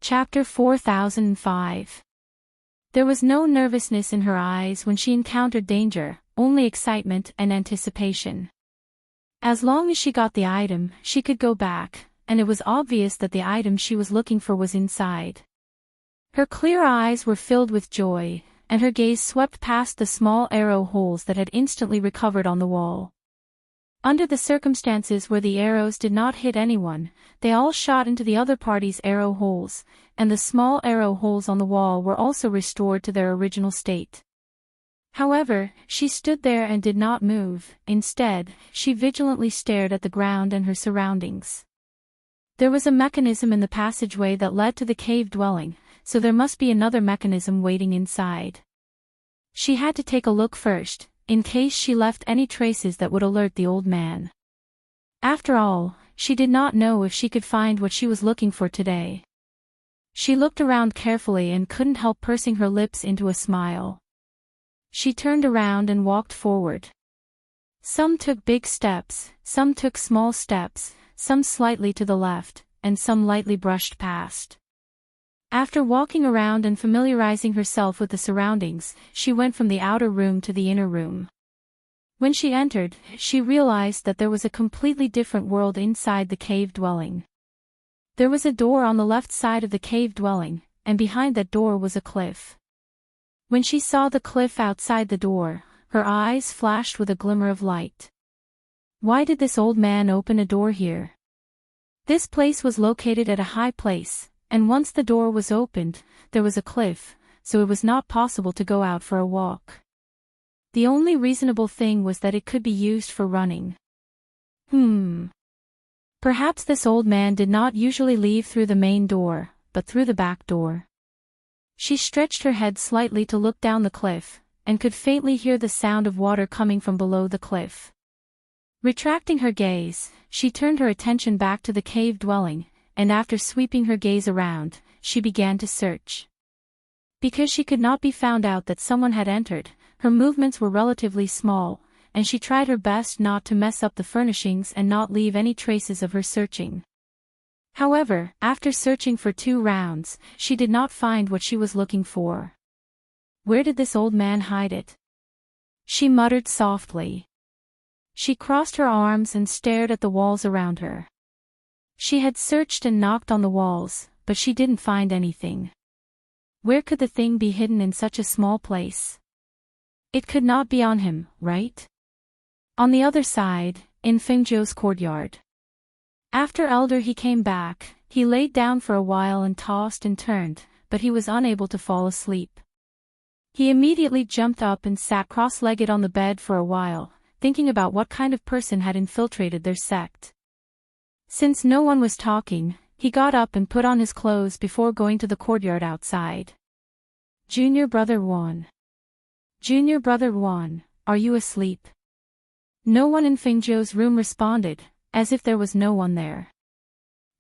Chapter 4005. There was no nervousness in her eyes when she encountered danger, only excitement and anticipation. As long as she got the item, she could go back, and it was obvious that the item she was looking for was inside. Her clear eyes were filled with joy, and her gaze swept past the small arrow holes that had instantly recovered on the wall. Under the circumstances where the arrows did not hit anyone, they all shot into the other party's arrow holes, and the small arrow holes on the wall were also restored to their original state. However, she stood there and did not move. Instead, she vigilantly stared at the ground and her surroundings. There was a mechanism in the passageway that led to the cave dwelling, so there must be another mechanism waiting inside. She had to take a look first, in case she left any traces that would alert the old man. After all, she did not know if she could find what she was looking for today. She looked around carefully and couldn't help pursing her lips into a smile. She turned around and walked forward. Some took big steps, some took small steps, some slightly to the left, and some lightly brushed past. After walking around and familiarizing herself with the surroundings, she went from the outer room to the inner room. When she entered, she realized that there was a completely different world inside the cave dwelling. There was a door on the left side of the cave dwelling, and behind that door was a cliff. When she saw the cliff outside the door, her eyes flashed with a glimmer of light. Why did this old man open a door here? This place was located at a high place, and once the door was opened, there was a cliff, so it was not possible to go out for a walk. The only reasonable thing was that it could be used for running. Perhaps this old man did not usually leave through the main door, but through the back door. She stretched her head slightly to look down the cliff, and could faintly hear the sound of water coming from below the cliff. Retracting her gaze, she turned her attention back to the cave dwelling, and after sweeping her gaze around, she began to search. Because she could not be found out that someone had entered, her movements were relatively small, and she tried her best not to mess up the furnishings and not leave any traces of her searching. However, after searching for 2 rounds, she did not find what she was looking for. Where did this old man hide it? She muttered softly. She crossed her arms and stared at the walls around her. She had searched and knocked on the walls, but she didn't find anything. Where could the thing be hidden in such a small place? It could not be on him, right? On the other side, in Fengzhou's courtyard. After Elder he came back, he laid down for a while and tossed and turned, but he was unable to fall asleep. He immediately jumped up and sat cross-legged on the bed for a while, thinking about what kind of person had infiltrated their sect. Since no one was talking, he got up and put on his clothes before going to the courtyard outside. Junior Brother Wan. Junior Brother Wan, are you asleep? No one in Fengzhou's room responded, as if there was no one there.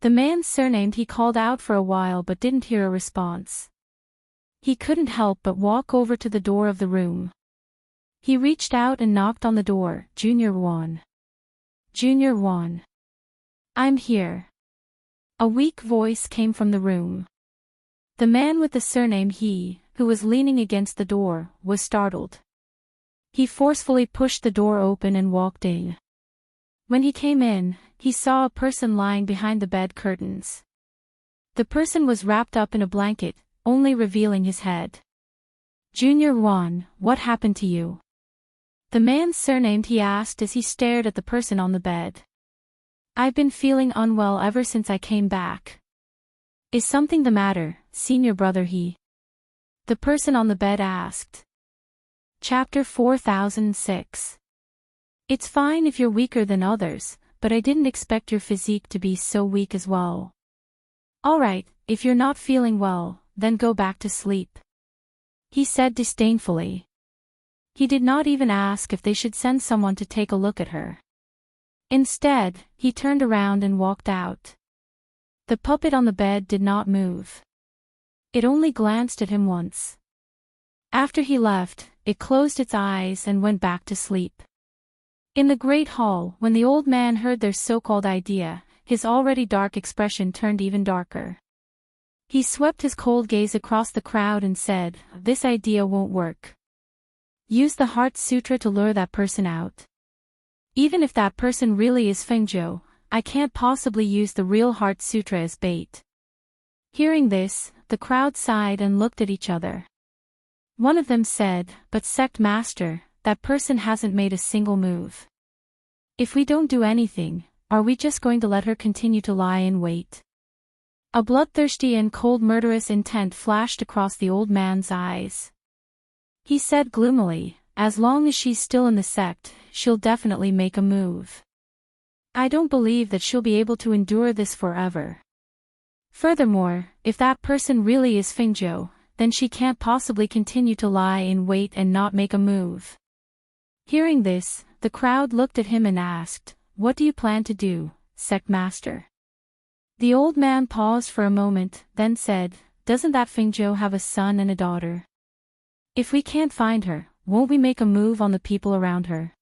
The man's surname he called out for a while but didn't hear a response. He couldn't help but walk over to the door of the room. He reached out and knocked on the door. Junior Wan. Junior Wan. I'm here. A weak voice came from the room. The man with the surname He, who was leaning against the door, was startled. He forcefully pushed the door open and walked in. When he came in, he saw a person lying behind the bed curtains. The person was wrapped up in a blanket, only revealing his head. Junior Wan, what happened to you? The man's surname he asked as he stared at the person on the bed. I've been feeling unwell ever since I came back. Is something the matter, Senior Brother He? The person on the bed asked. Chapter 4006. It's fine if you're weaker than others, but I didn't expect your physique to be so weak as well. Alright, if you're not feeling well, then go back to sleep. He said disdainfully. He did not even ask if they should send someone to take a look at her. Instead, he turned around and walked out. The puppet on the bed did not move. It only glanced at him once. After he left, it closed its eyes and went back to sleep. In the great hall, when the old man heard their so-called idea, his already dark expression turned even darker. He swept his cold gaze across the crowd and said, "This idea won't work. Use the Heart Sutra to lure that person out. Even if that person really is Fengzhou, I can't possibly use the real Heart Sutra as bait." Hearing this, the crowd sighed and looked at each other. One of them said, "But Sect Master, that person hasn't made a single move. If we don't do anything, are we just going to let her continue to lie in wait?" A bloodthirsty and cold murderous intent flashed across the old man's eyes. He said gloomily, "As long as she's still in the sect, she'll definitely make a move. I don't believe that she'll be able to endure this forever. Furthermore, if that person really is Fengzhou, then she can't possibly continue to lie in wait and not make a move." Hearing this, the crowd looked at him and asked, "What do you plan to do, Sect Master?" The old man paused for a moment, then said, "Doesn't that Fengzhou have a son and a daughter? If we can't find her, won't we make a move on the people around her?"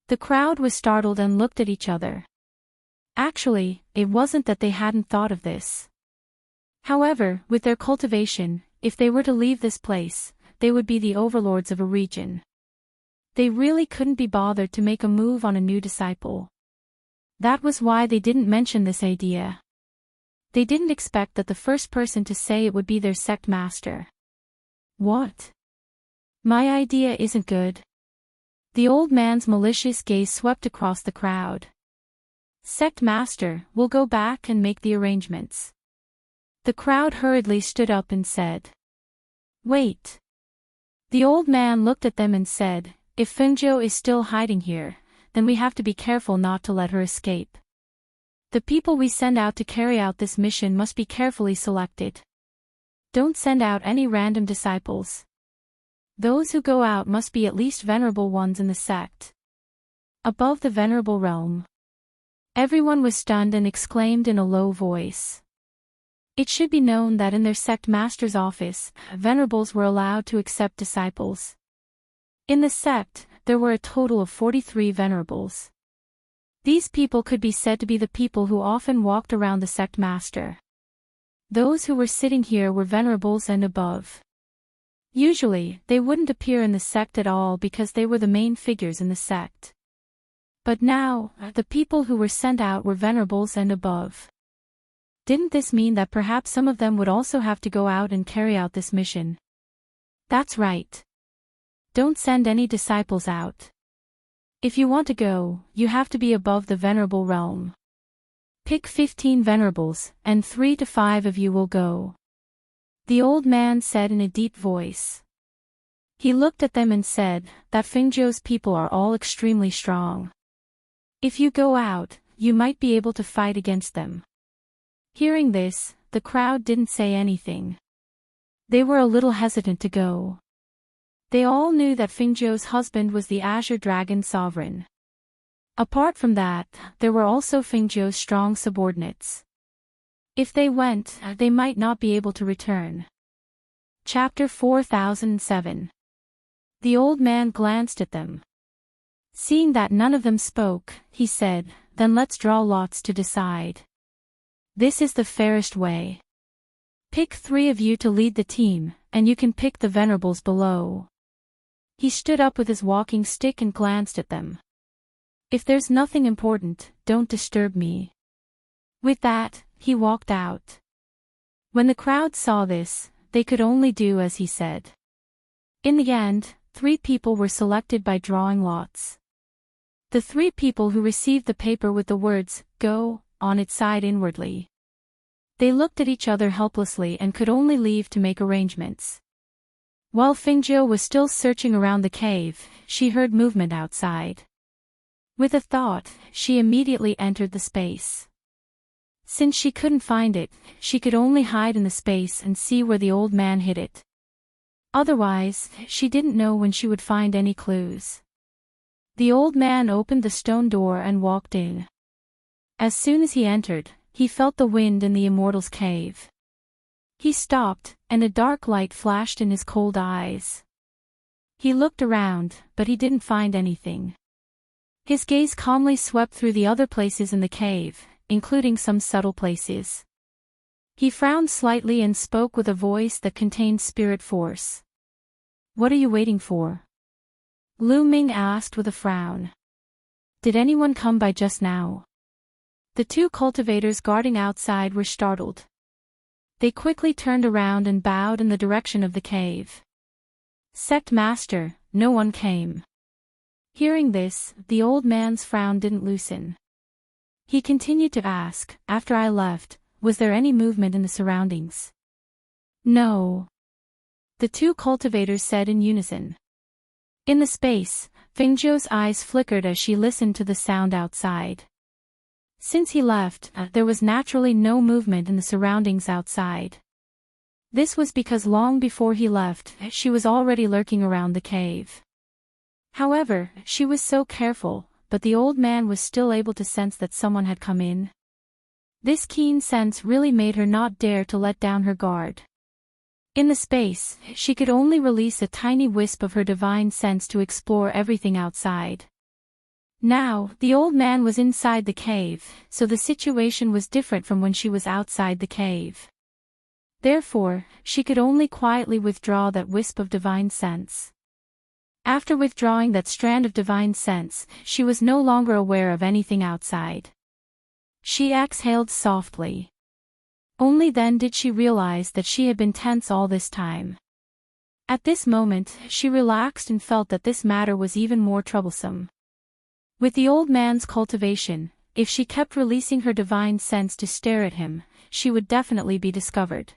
The crowd was startled and looked at each other. Actually, it wasn't that they hadn't thought of this. However, with their cultivation, if they were to leave this place, they would be the overlords of a region. They really couldn't be bothered to make a move on a new disciple. That was why they didn't mention this idea. They didn't expect that the first person to say it would be their sect master. "What? My idea isn't good?" The old man's malicious gaze swept across the crowd. "Sect Master, we'll go back and make the arrangements." The crowd hurriedly stood up and said, "Wait." The old man looked at them and said, "If Fengzhou is still hiding here, then we have to be careful not to let her escape. The people we send out to carry out this mission must be carefully selected. Don't send out any random disciples. Those who go out must be at least venerable ones in the sect. Above the venerable realm." Everyone was stunned and exclaimed in a low voice. It should be known that in their sect master's office, venerables were allowed to accept disciples. In the sect, there were a total of 43 venerables. These people could be said to be the people who often walked around the sect master. Those who were sitting here were venerables and above. Usually, they wouldn't appear in the sect at all because they were the main figures in the sect. But now, the people who were sent out were venerables and above. Didn't this mean that perhaps some of them would also have to go out and carry out this mission? That's right. Don't send any disciples out. If you want to go, you have to be above the venerable realm. Pick 15 venerables, and 3 to 5 of you will go," the old man said in a deep voice. He looked at them and said, "That Fengzhou's people are all extremely strong. If you go out, you might be able to fight against them." Hearing this, the crowd didn't say anything. They were a little hesitant to go. They all knew that Fengzhou's husband was the Azure Dragon Sovereign. Apart from that, there were also Fengzhou's strong subordinates. If they went, they might not be able to return. Chapter 4007. The old man glanced at them. Seeing that none of them spoke, he said, "Then let's draw lots to decide. This is the fairest way. Pick 3 of you to lead the team, and you can pick the venerables below." He stood up with his walking stick and glanced at them. "If there's nothing important, don't disturb me." With that, he walked out. When the crowd saw this, they could only do as he said. In the end, 3 people were selected by drawing lots. The 3 people who received the paper with the words, "Go," on its side inwardly. They looked at each other helplessly and could only leave to make arrangements. While Fengzhou was still searching around the cave, she heard movement outside. With a thought, she immediately entered the space. Since she couldn't find it, she could only hide in the space and see where the old man hid it. Otherwise, she didn't know when she would find any clues. The old man opened the stone door and walked in. As soon as he entered, he felt the wind in the immortal's cave. He stopped, and a dark light flashed in his cold eyes. He looked around, but he didn't find anything. His gaze calmly swept through the other places in the cave, including some subtle places. He frowned slightly and spoke with a voice that contained spirit force. "What are you waiting for?" Lu Ming asked with a frown. "Did anyone come by just now?" The two cultivators guarding outside were startled. They quickly turned around and bowed in the direction of the cave. "Sect Master, no one came." Hearing this, the old man's frown didn't loosen. He continued to ask, "After I left, was there any movement in the surroundings?" "No." The two cultivators said in unison. In the space, Fengzhou's eyes flickered as she listened to the sound outside. Since he left, there was naturally no movement in the surroundings outside. This was because long before he left, she was already lurking around the cave. However, she was so careful, but the old man was still able to sense that someone had come in. This keen sense really made her not dare to let down her guard. In the space, she could only release a tiny wisp of her divine sense to explore everything outside. Now, the old man was inside the cave, so the situation was different from when she was outside the cave. Therefore, she could only quietly withdraw that wisp of divine sense. After withdrawing that strand of divine sense, she was no longer aware of anything outside. She exhaled softly. Only then did she realize that she had been tense all this time. At this moment, she relaxed and felt that this matter was even more troublesome. With the old man's cultivation, if she kept releasing her divine sense to stare at him, she would definitely be discovered.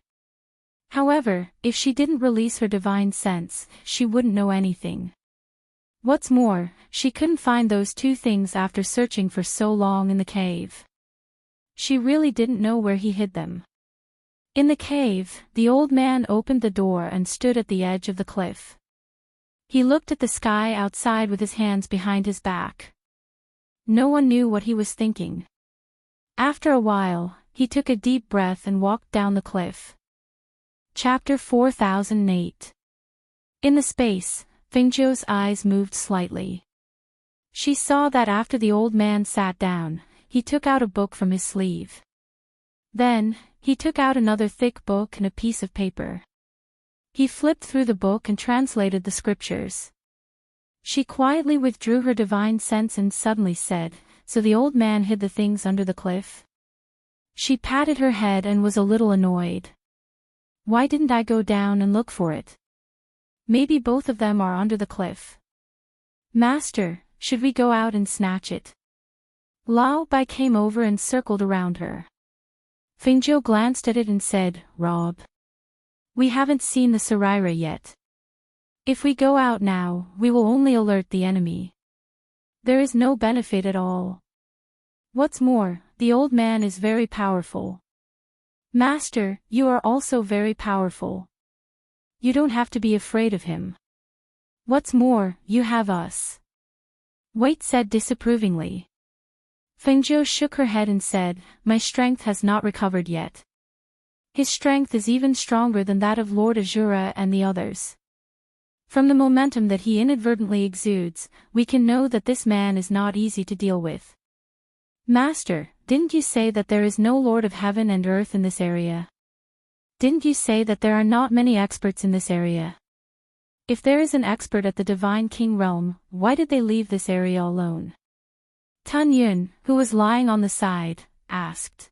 However, if she didn't release her divine sense, she wouldn't know anything. What's more, she couldn't find those two things after searching for so long in the cave. She really didn't know where he hid them. In the cave, the old man opened the door and stood at the edge of the cliff. He looked at the sky outside with his hands behind his back. No one knew what he was thinking. After a while, he took a deep breath and walked down the cliff. Chapter 4008. In the space, Fengzhou's eyes moved slightly. She saw that after the old man sat down, he took out a book from his sleeve. Then, he took out another thick book and a piece of paper. He flipped through the book and translated the scriptures. She quietly withdrew her divine sense and suddenly said, "So the old man hid the things under the cliff?" She patted her head and was a little annoyed. "Why didn't I go down and look for it? Maybe both of them are under the cliff." "Master, should we go out and snatch it?" Lao Bai came over and circled around her. Fengzhou glanced at it and said, "Rob. We haven't seen the Saraira yet. If we go out now, we will only alert the enemy. There is no benefit at all. What's more, the old man is very powerful. Master, you are also very powerful. You don't have to be afraid of him. What's more, you have us." Wait said disapprovingly. Fengzhou shook her head and said, "My strength has not recovered yet. His strength is even stronger than that of Lord Azura and the others. From the momentum that he inadvertently exudes, we can know that this man is not easy to deal with." "Master, didn't you say that there is no Lord of Heaven and Earth in this area? Didn't you say that there are not many experts in this area? If there is an expert at the Divine King realm, why did they leave this area alone?" Tun Yun, who was lying on the side, asked.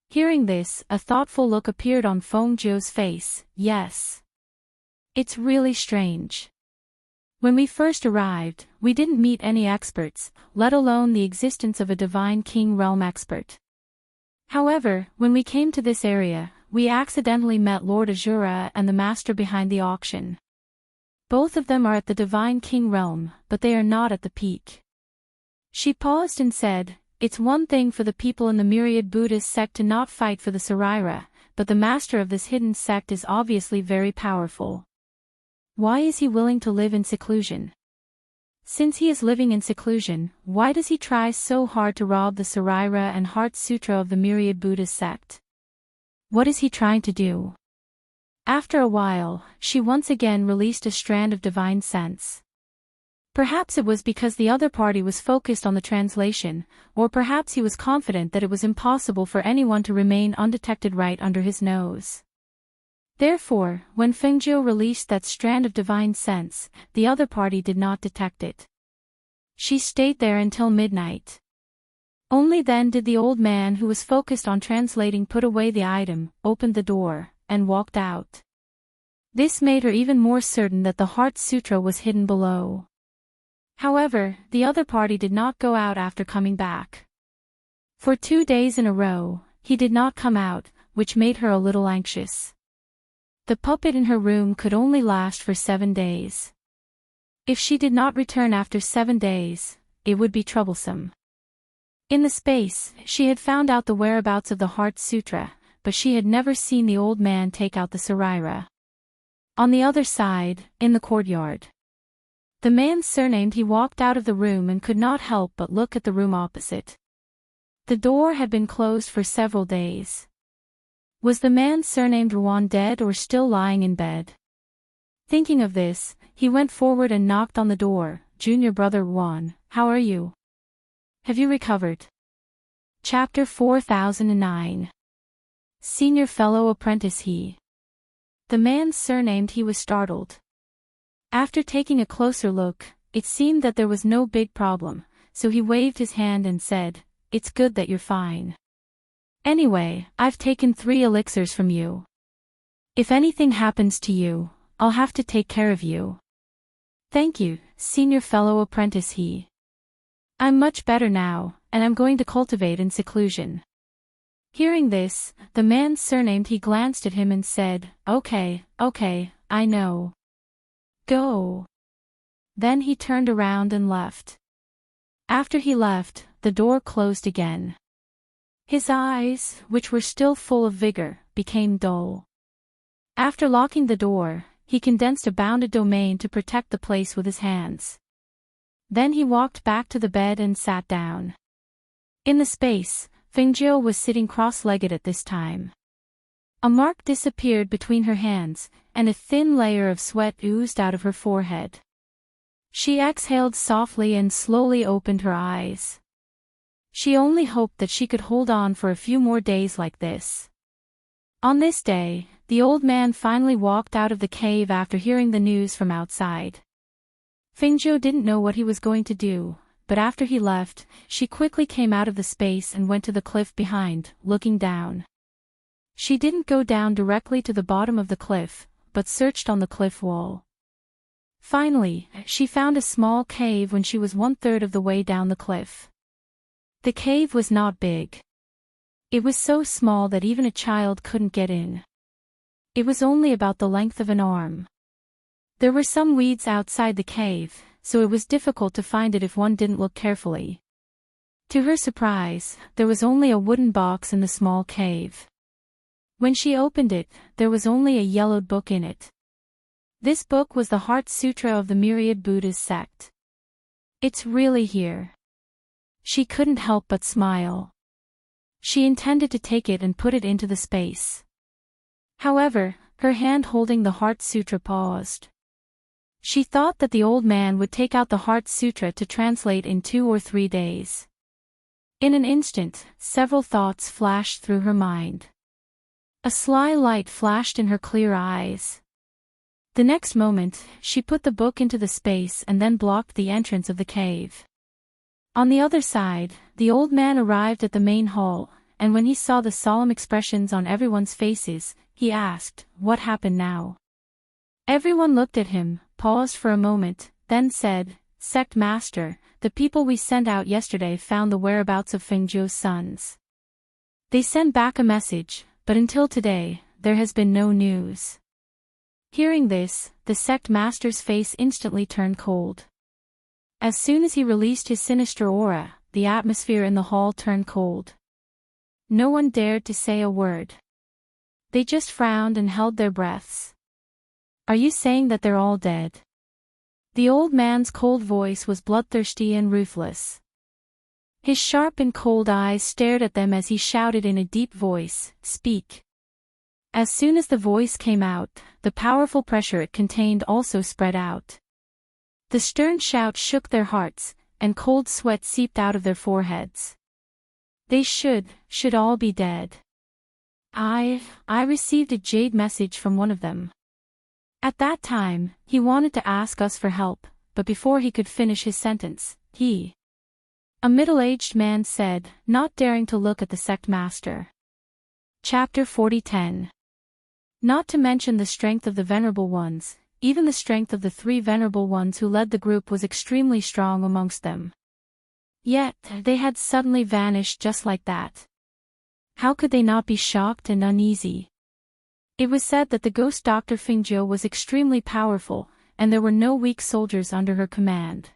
Hearing this, a thoughtful look appeared on Fengzhou's face. "Yes. It's really strange. When we first arrived, we didn't meet any experts, let alone the existence of a Divine King realm expert. However, when we came to this area, we accidentally met Lord Azura and the master behind the auction. Both of them are at the Divine King realm, but they are not at the peak." She paused and said, "It's one thing for the people in the myriad Buddhist sect to not fight for the Saraira, but the master of this hidden sect is obviously very powerful. Why is he willing to live in seclusion? Since he is living in seclusion, why does he try so hard to rob the Saraira and Heart Sutra of the myriad Buddhist sect? What is he trying to do?" After a while, she once again released a strand of divine sense. Perhaps it was because the other party was focused on the translation, or perhaps he was confident that it was impossible for anyone to remain undetected right under his nose. Therefore, when Fengjiu released that strand of divine sense, the other party did not detect it. She stayed there until midnight. Only then did the old man who was focused on translating put away the item, opened the door, and walked out. This made her even more certain that the Heart Sutra was hidden below. However, the other party did not go out after coming back. For 2 days in a row, he did not come out, which made her a little anxious. The puppet in her room could only last for 7 days. If she did not return after 7 days, it would be troublesome. In the space, she had found out the whereabouts of the Heart Sutra, but she had never seen the old man take out the Saraira. On the other side, in the courtyard. The man surnamed he walked out of the room and could not help but look at the room opposite. The door had been closed for several days. Was the man surnamed Ruan dead or still lying in bed? Thinking of this, he went forward and knocked on the door. Junior brother Ruan, how are you? Have you recovered? Chapter 4009. Senior fellow apprentice he. The man surnamed he was startled. After taking a closer look, it seemed that there was no big problem, so he waved his hand and said, "It's good that you're fine. Anyway, I've taken 3 elixirs from you. If anything happens to you, I'll have to take care of you." "Thank you, senior fellow apprentice he. I'm much better now, and I'm going to cultivate in seclusion." Hearing this, the man surnamed he glanced at him and said, Okay, I know. Go." Then he turned around and left. After he left, the door closed again. His eyes, which were still full of vigor, became dull. After locking the door, he condensed a bounded domain to protect the place with his hands. Then he walked back to the bed and sat down. In the space, Fengjiu was sitting cross-legged at this time. A mark disappeared between her hands, and a thin layer of sweat oozed out of her forehead. She exhaled softly and slowly opened her eyes. She only hoped that she could hold on for a few more days like this. On this day, the old man finally walked out of the cave after hearing the news from outside. Fengjiu didn't know what he was going to do, but after he left, she quickly came out of the space and went to the cliff behind, looking down. She didn't go down directly to the bottom of the cliff, but searched on the cliff wall. Finally, she found a small cave when she was 1/3 of the way down the cliff. The cave was not big. It was so small that even a child couldn't get in. It was only about the length of an arm. There were some weeds outside the cave, so it was difficult to find it if one didn't look carefully. To her surprise, there was only a wooden box in the small cave. When she opened it, there was only a yellowed book in it. This book was the Heart Sutra of the Myriad Buddhas sect. "It's really here." She couldn't help but smile. She intended to take it and put it into the space. However, her hand holding the Heart Sutra paused. She thought that the old man would take out the Heart Sutra to translate in 2 or 3 days. In an instant, several thoughts flashed through her mind. A sly light flashed in her clear eyes. The next moment, she put the book into the space and then blocked the entrance of the cave. On the other side, the old man arrived at the main hall, and when he saw the solemn expressions on everyone's faces, he asked, "What happened now?" Everyone looked at him, paused for a moment, then said, "Sect Master, the people we sent out yesterday found the whereabouts of Fengjiu's sons. They sent back a message, but until today, there has been no news." Hearing this, the sect master's face instantly turned cold. As soon as he released his sinister aura, the atmosphere in the hall turned cold. No one dared to say a word. They just frowned and held their breaths. "Are you saying that they're all dead?" The old man's cold voice was bloodthirsty and ruthless. His sharp and cold eyes stared at them as he shouted in a deep voice, "Speak." As soon as the voice came out, the powerful pressure it contained also spread out. The stern shout shook their hearts, and cold sweat seeped out of their foreheads. They should all be dead. I received a jade message from one of them. At that time, he wanted to ask us for help, but before he could finish his sentence, a middle-aged man said, not daring to look at the sect master. Chapter 40:10. Not to mention the strength of the venerable ones, even the strength of the 3 venerable ones who led the group was extremely strong amongst them. Yet, they had suddenly vanished just like that. How could they not be shocked and uneasy? It was said that the ghost Dr. Fingzhou was extremely powerful, and there were no weak soldiers under her command.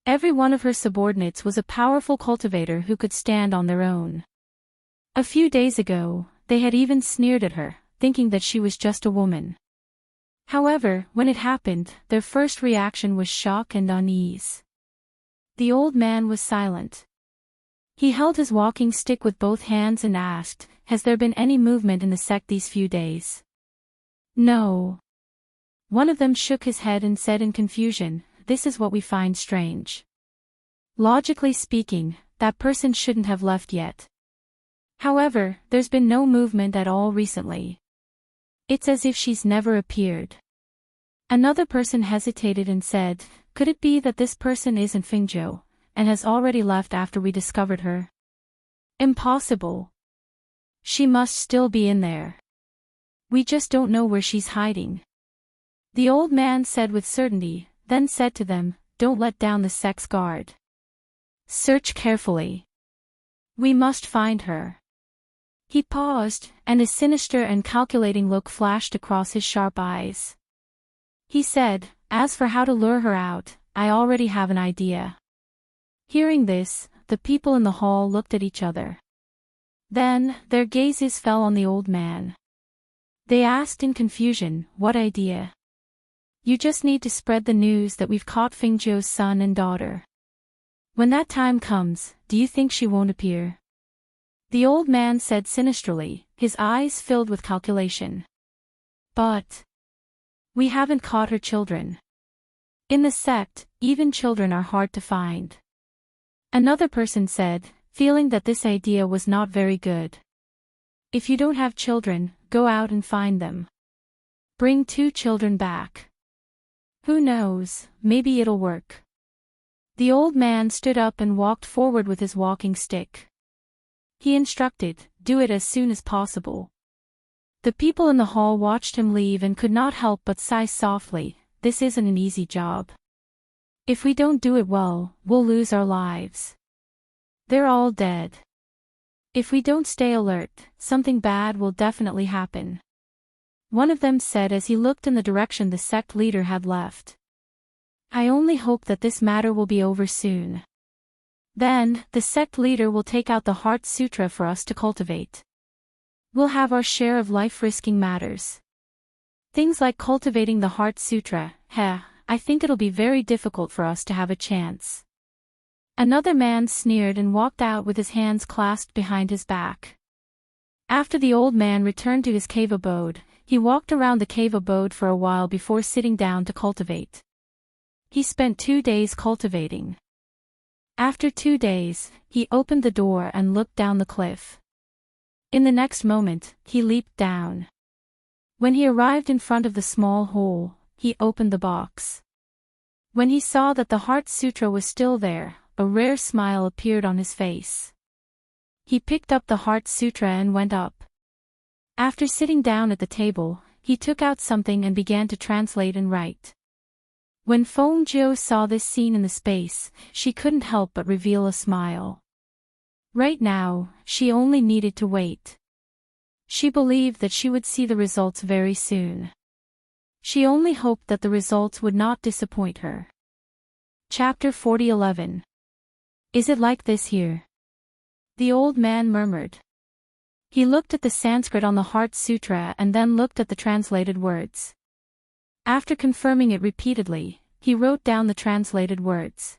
Every one of her subordinates was a powerful cultivator who could stand on their own. A few days ago, they had even sneered at her, thinking that she was just a woman. However, when it happened, their first reaction was shock and unease. The old man was silent. He held his walking stick with both hands and asked, "Has there been any movement in the sect these few days?" "No." One of them shook his head and said in confusion, "This is what we find strange. Logically speaking, that person shouldn't have left yet. However, there's been no movement at all recently. It's as if she's never appeared." Another person hesitated and said, "Could it be that this person isn't Fingzhou, and has already left after we discovered her?" "Impossible. She must still be in there. We just don't know where she's hiding." The old man said with certainty, then said to them, "Don't let down the sect's guard. Search carefully. We must find her." He paused, and a sinister and calculating look flashed across his sharp eyes. He said, "As for how to lure her out, I already have an idea." Hearing this, the people in the hall looked at each other. Then, their gazes fell on the old man. They asked in confusion, "What idea?" "You just need to spread the news that we've caught Fingzhou's son and daughter. When that time comes, do you think she won't appear?" The old man said sinisterly, his eyes filled with calculation. "But we haven't caught her children. In the sect, even children are hard to find." Another person said, feeling that this idea was not very good. "If you don't have children, go out and find them. Bring 2 children back. Who knows, maybe it'll work." The old man stood up and walked forward with his walking stick. He instructed, "Do it as soon as possible." The people in the hall watched him leave and could not help but sigh softly, "This isn't an easy job. If we don't do it well, we'll lose our lives. They're all dead. If we don't stay alert, something bad will definitely happen." One of them said as he looked in the direction the sect leader had left. "I only hope that this matter will be over soon. Then, the sect leader will take out the Heart Sutra for us to cultivate. We'll have our share of life-risking matters. Things like cultivating the Heart Sutra, I think it'll be very difficult for us to have a chance." Another man sneered and walked out with his hands clasped behind his back. After the old man returned to his cave abode, he walked around the cave abode for a while before sitting down to cultivate. He spent 2 days cultivating. After 2 days, he opened the door and looked down the cliff. In the next moment, he leaped down. When he arrived in front of the small hole, he opened the box. When he saw that the Heart Sutra was still there, a rare smile appeared on his face. He picked up the Heart Sutra and went up. After sitting down at the table, he took out something and began to translate and write. When Feng Zhou saw this scene in the space, she couldn't help but reveal a smile. Right now, she only needed to wait. She believed that she would see the results very soon. She only hoped that the results would not disappoint her. Chapter 40:11. Is it like this here? The old man murmured. He looked at the Sanskrit on the Heart Sutra and then looked at the translated words. After confirming it repeatedly, he wrote down the translated words.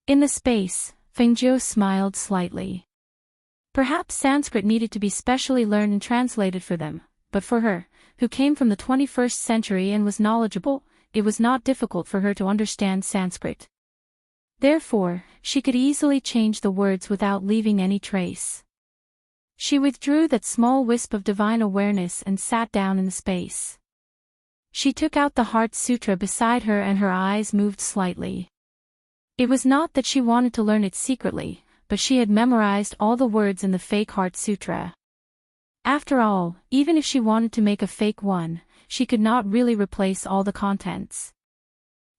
In the space, Fengzhou smiled slightly. Perhaps Sanskrit needed to be specially learned and translated for them, but for her, who came from the 21st century and was knowledgeable, it was not difficult for her to understand Sanskrit. Therefore, she could easily change the words without leaving any trace. She withdrew that small wisp of divine awareness and sat down in the space. She took out the Heart Sutra beside her and her eyes moved slightly. It was not that she wanted to learn it secretly, but she had memorized all the words in the fake Heart Sutra. After all, even if she wanted to make a fake one, she could not really replace all the contents.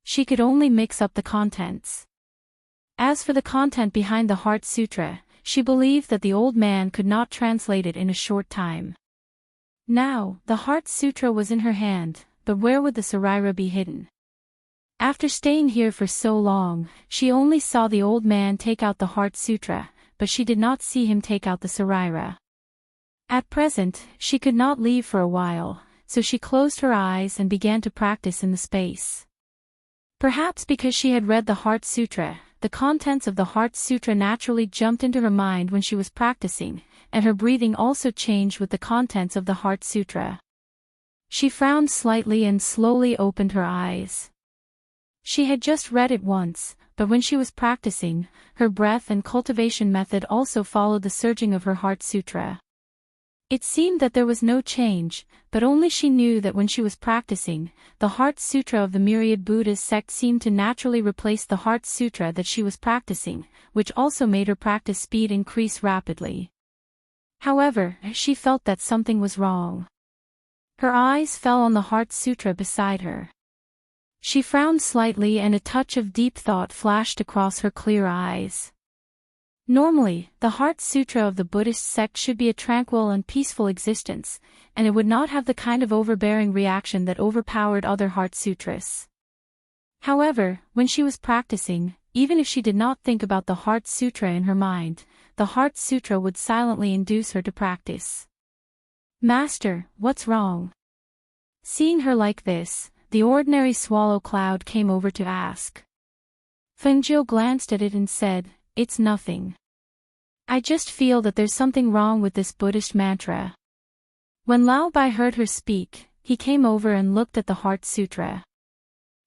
She could only mix up the contents. As for the content behind the Heart Sutra, she believed that the old man could not translate it in a short time. Now, the Heart Sutra was in her hand, but where would the Saraira be hidden? After staying here for so long, she only saw the old man take out the Heart Sutra, but she did not see him take out the Saraira. At present, she could not leave for a while, so she closed her eyes and began to practice in the space. Perhaps because she had read the Heart Sutra, the contents of the Heart Sutra naturally jumped into her mind when she was practicing, and her breathing also changed with the contents of the Heart Sutra. She frowned slightly and slowly opened her eyes. She had just read it once, but when she was practicing, her breath and cultivation method also followed the surging of her Heart Sutra. It seemed that there was no change, but only she knew that when she was practicing, the Heart Sutra of the myriad Buddhist sect seemed to naturally replace the Heart Sutra that she was practicing, which also made her practice speed increase rapidly. However, she felt that something was wrong. Her eyes fell on the Heart Sutra beside her. She frowned slightly and a touch of deep thought flashed across her clear eyes. Normally, the Heart Sutra of the Buddhist sect should be a tranquil and peaceful existence, and it would not have the kind of overbearing reaction that overpowered other Heart Sutras. However, when she was practicing, even if she did not think about the Heart Sutra in her mind, the Heart Sutra would silently induce her to practice. "Master, what's wrong?" Seeing her like this, the ordinary swallow cloud came over to ask. Fengjiu glanced at it and said, "It's nothing. I just feel that there's something wrong with this Buddhist mantra." When Lao Bai heard her speak, he came over and looked at the Heart Sutra.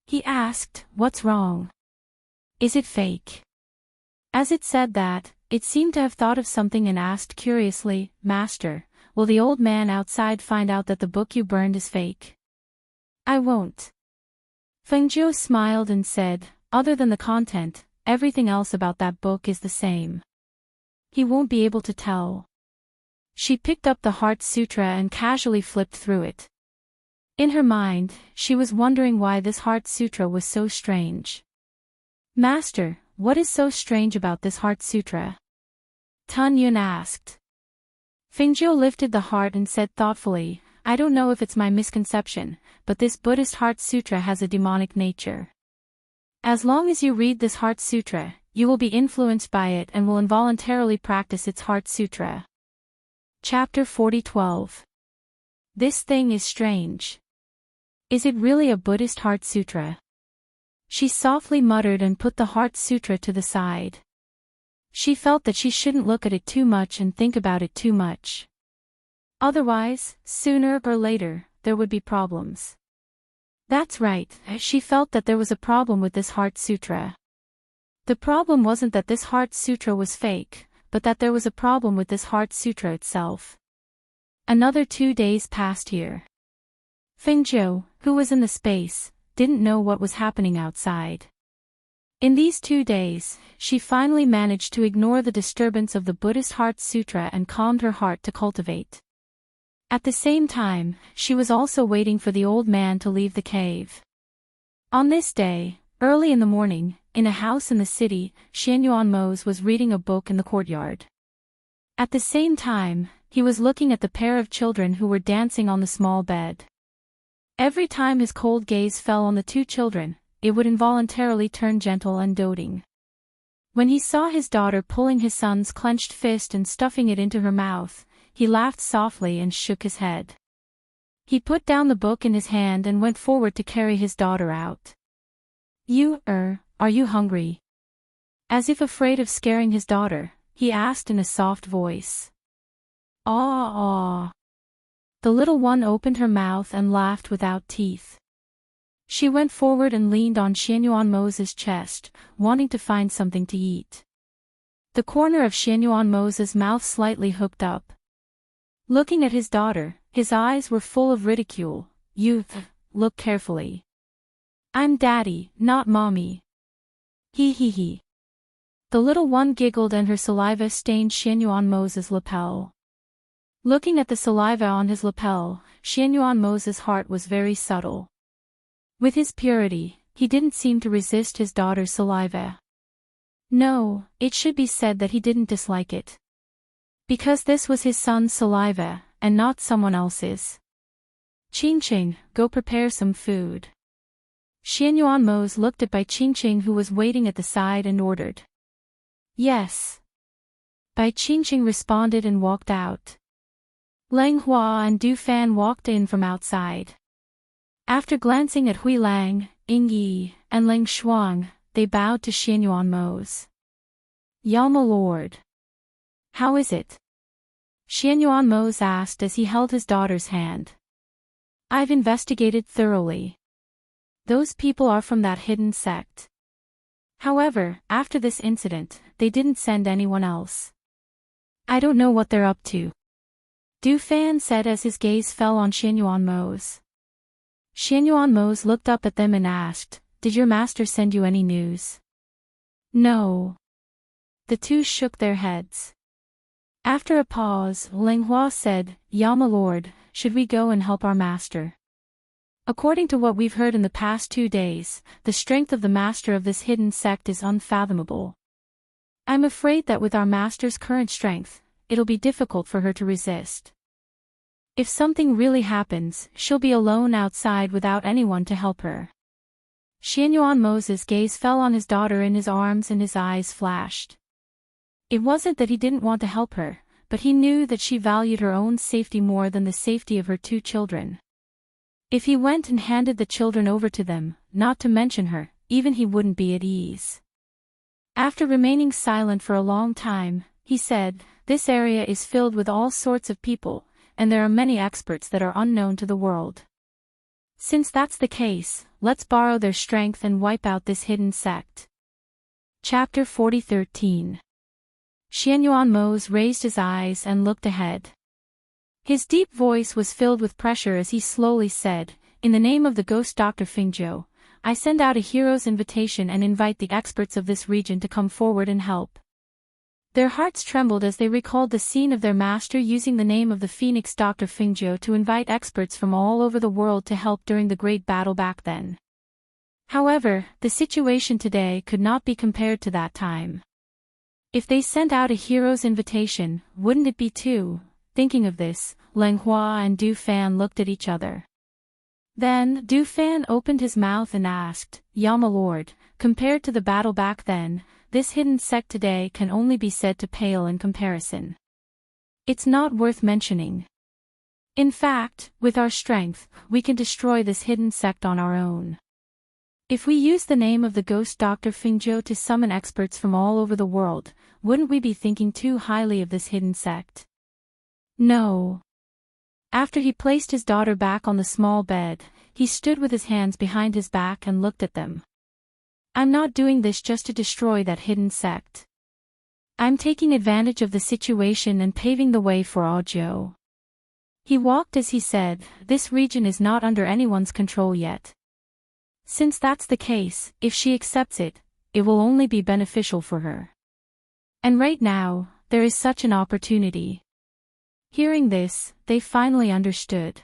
He asked, "What's wrong? Is it fake?" As it said that, it seemed to have thought of something and asked curiously, "Master, will the old man outside find out that the book you burned is fake?" "I won't." Fengjiu smiled and said, "Other than the content, everything else about that book is the same. He won't be able to tell." She picked up the Heart Sutra and casually flipped through it. In her mind, she was wondering why this Heart Sutra was so strange. "Master, what is so strange about this Heart Sutra?" Tun Yun asked. Fengjiu lifted the heart and said thoughtfully, "I don't know if it's my misconception, but this Buddhist Heart Sutra has a demonic nature. As long as you read this Heart Sutra, you will be influenced by it and will involuntarily practice its Heart Sutra." Chapter 40:12. This thing is strange. Is it really a Buddhist Heart Sutra? She softly muttered and put the Heart Sutra to the side. She felt that she shouldn't look at it too much and think about it too much. Otherwise, sooner or later, there would be problems. That's right, she felt that there was a problem with this Heart Sutra. The problem wasn't that this Heart Sutra was fake, but that there was a problem with this Heart Sutra itself. Another 2 days passed here. Fengjiu, who was in the space, didn't know what was happening outside. In these 2 days, she finally managed to ignore the disturbance of the Buddhist Heart Sutra and calmed her heart to cultivate. At the same time, she was also waiting for the old man to leave the cave. On this day, early in the morning, in a house in the city, Xianyuan Mose was reading a book in the courtyard. At the same time, he was looking at the pair of children who were dancing on the small bed. Every time his cold gaze fell on the 2 children, it would involuntarily turn gentle and doting. When he saw his daughter pulling his son's clenched fist and stuffing it into her mouth, he laughed softly and shook his head. He put down the book in his hand and went forward to carry his daughter out. Are you hungry?" As if afraid of scaring his daughter, he asked in a soft voice. "Ah." The little one opened her mouth and laughed without teeth. She went forward and leaned on Xianyuanmo's chest, wanting to find something to eat. The corner of Xianyuanmo's mouth slightly hooked up. Looking at his daughter, his eyes were full of ridicule. "You, look carefully. I'm daddy, not mommy." He. The little one giggled and her saliva stained Xianyuanmo's lapel. Looking at the saliva on his lapel, Xianyuanmo's heart was very subtle. With his purity, he didn't seem to resist his daughter's saliva. No, it should be said that he didn't dislike it. Because this was his son's saliva, and not someone else's. "Qingqing, go prepare some food." Xianyuanmo looked at Bai Qingqing, who was waiting at the side, and ordered. "Yes." Bai Qingqing responded and walked out. Lang Hua and Du Fan walked in from outside. After glancing at Hui Lang, Ying Yi, and Lang Shuang, they bowed to Xianyuanmo. "Yalma Lord. How is it?" Xianyuanmo asked as he held his daughter's hand. "I've investigated thoroughly. Those people are from that hidden sect. However, after this incident, they didn't send anyone else. I don't know what they're up to." Du Fan said as his gaze fell on Xianyuanmo. Xianyuanmo looked up at them and asked, "Did your master send you any news?" "No." The two shook their heads. After a pause, Lang Hua said, "Yalma Lord, should we go and help our master? According to what we've heard in the past 2 days, the strength of the master of this hidden sect is unfathomable. I'm afraid that with our master's current strength, it'll be difficult for her to resist. If something really happens, she'll be alone outside without anyone to help her." Xianyuanmo's gaze fell on his daughter in his arms and his eyes flashed. It wasn't that he didn't want to help her, but he knew that she valued her own safety more than the safety of her 2 children. If he went and handed the children over to them, not to mention her, even he wouldn't be at ease. After remaining silent for a long time, he said, "This area is filled with all sorts of people, and there are many experts that are unknown to the world. Since that's the case, let's borrow their strength and wipe out this hidden sect." Chapter 40:13. Xianyuanmo raised his eyes and looked ahead. His deep voice was filled with pressure as he slowly said, "In the name of the ghost Dr. Fingzhou, I send out a hero's invitation and invite the experts of this region to come forward and help." Their hearts trembled as they recalled the scene of their master using the name of the Phoenix Dr. Fingzhou to invite experts from all over the world to help during the great battle back then. However, the situation today could not be compared to that time. If they sent out a hero's invitation, wouldn't it be too? Thinking of this, Lang Hua and Du Fan looked at each other. Then, Du Fan opened his mouth and asked, "Yalma Lord, compared to the battle back then, this hidden sect today can only be said to pale in comparison. It's not worth mentioning. In fact, with our strength, we can destroy this hidden sect on our own. If we use the name of the ghost Dr. Fingzhou to summon experts from all over the world, wouldn't we be thinking too highly of this hidden sect?" "No." After he placed his daughter back on the small bed, he stood with his hands behind his back and looked at them. "I'm not doing this just to destroy that hidden sect. I'm taking advantage of the situation and paving the way for Audiobook." He walked as he said, "This region is not under anyone's control yet. Since that's the case, if she accepts it, it will only be beneficial for her. And right now, there is such an opportunity." Hearing this, they finally understood.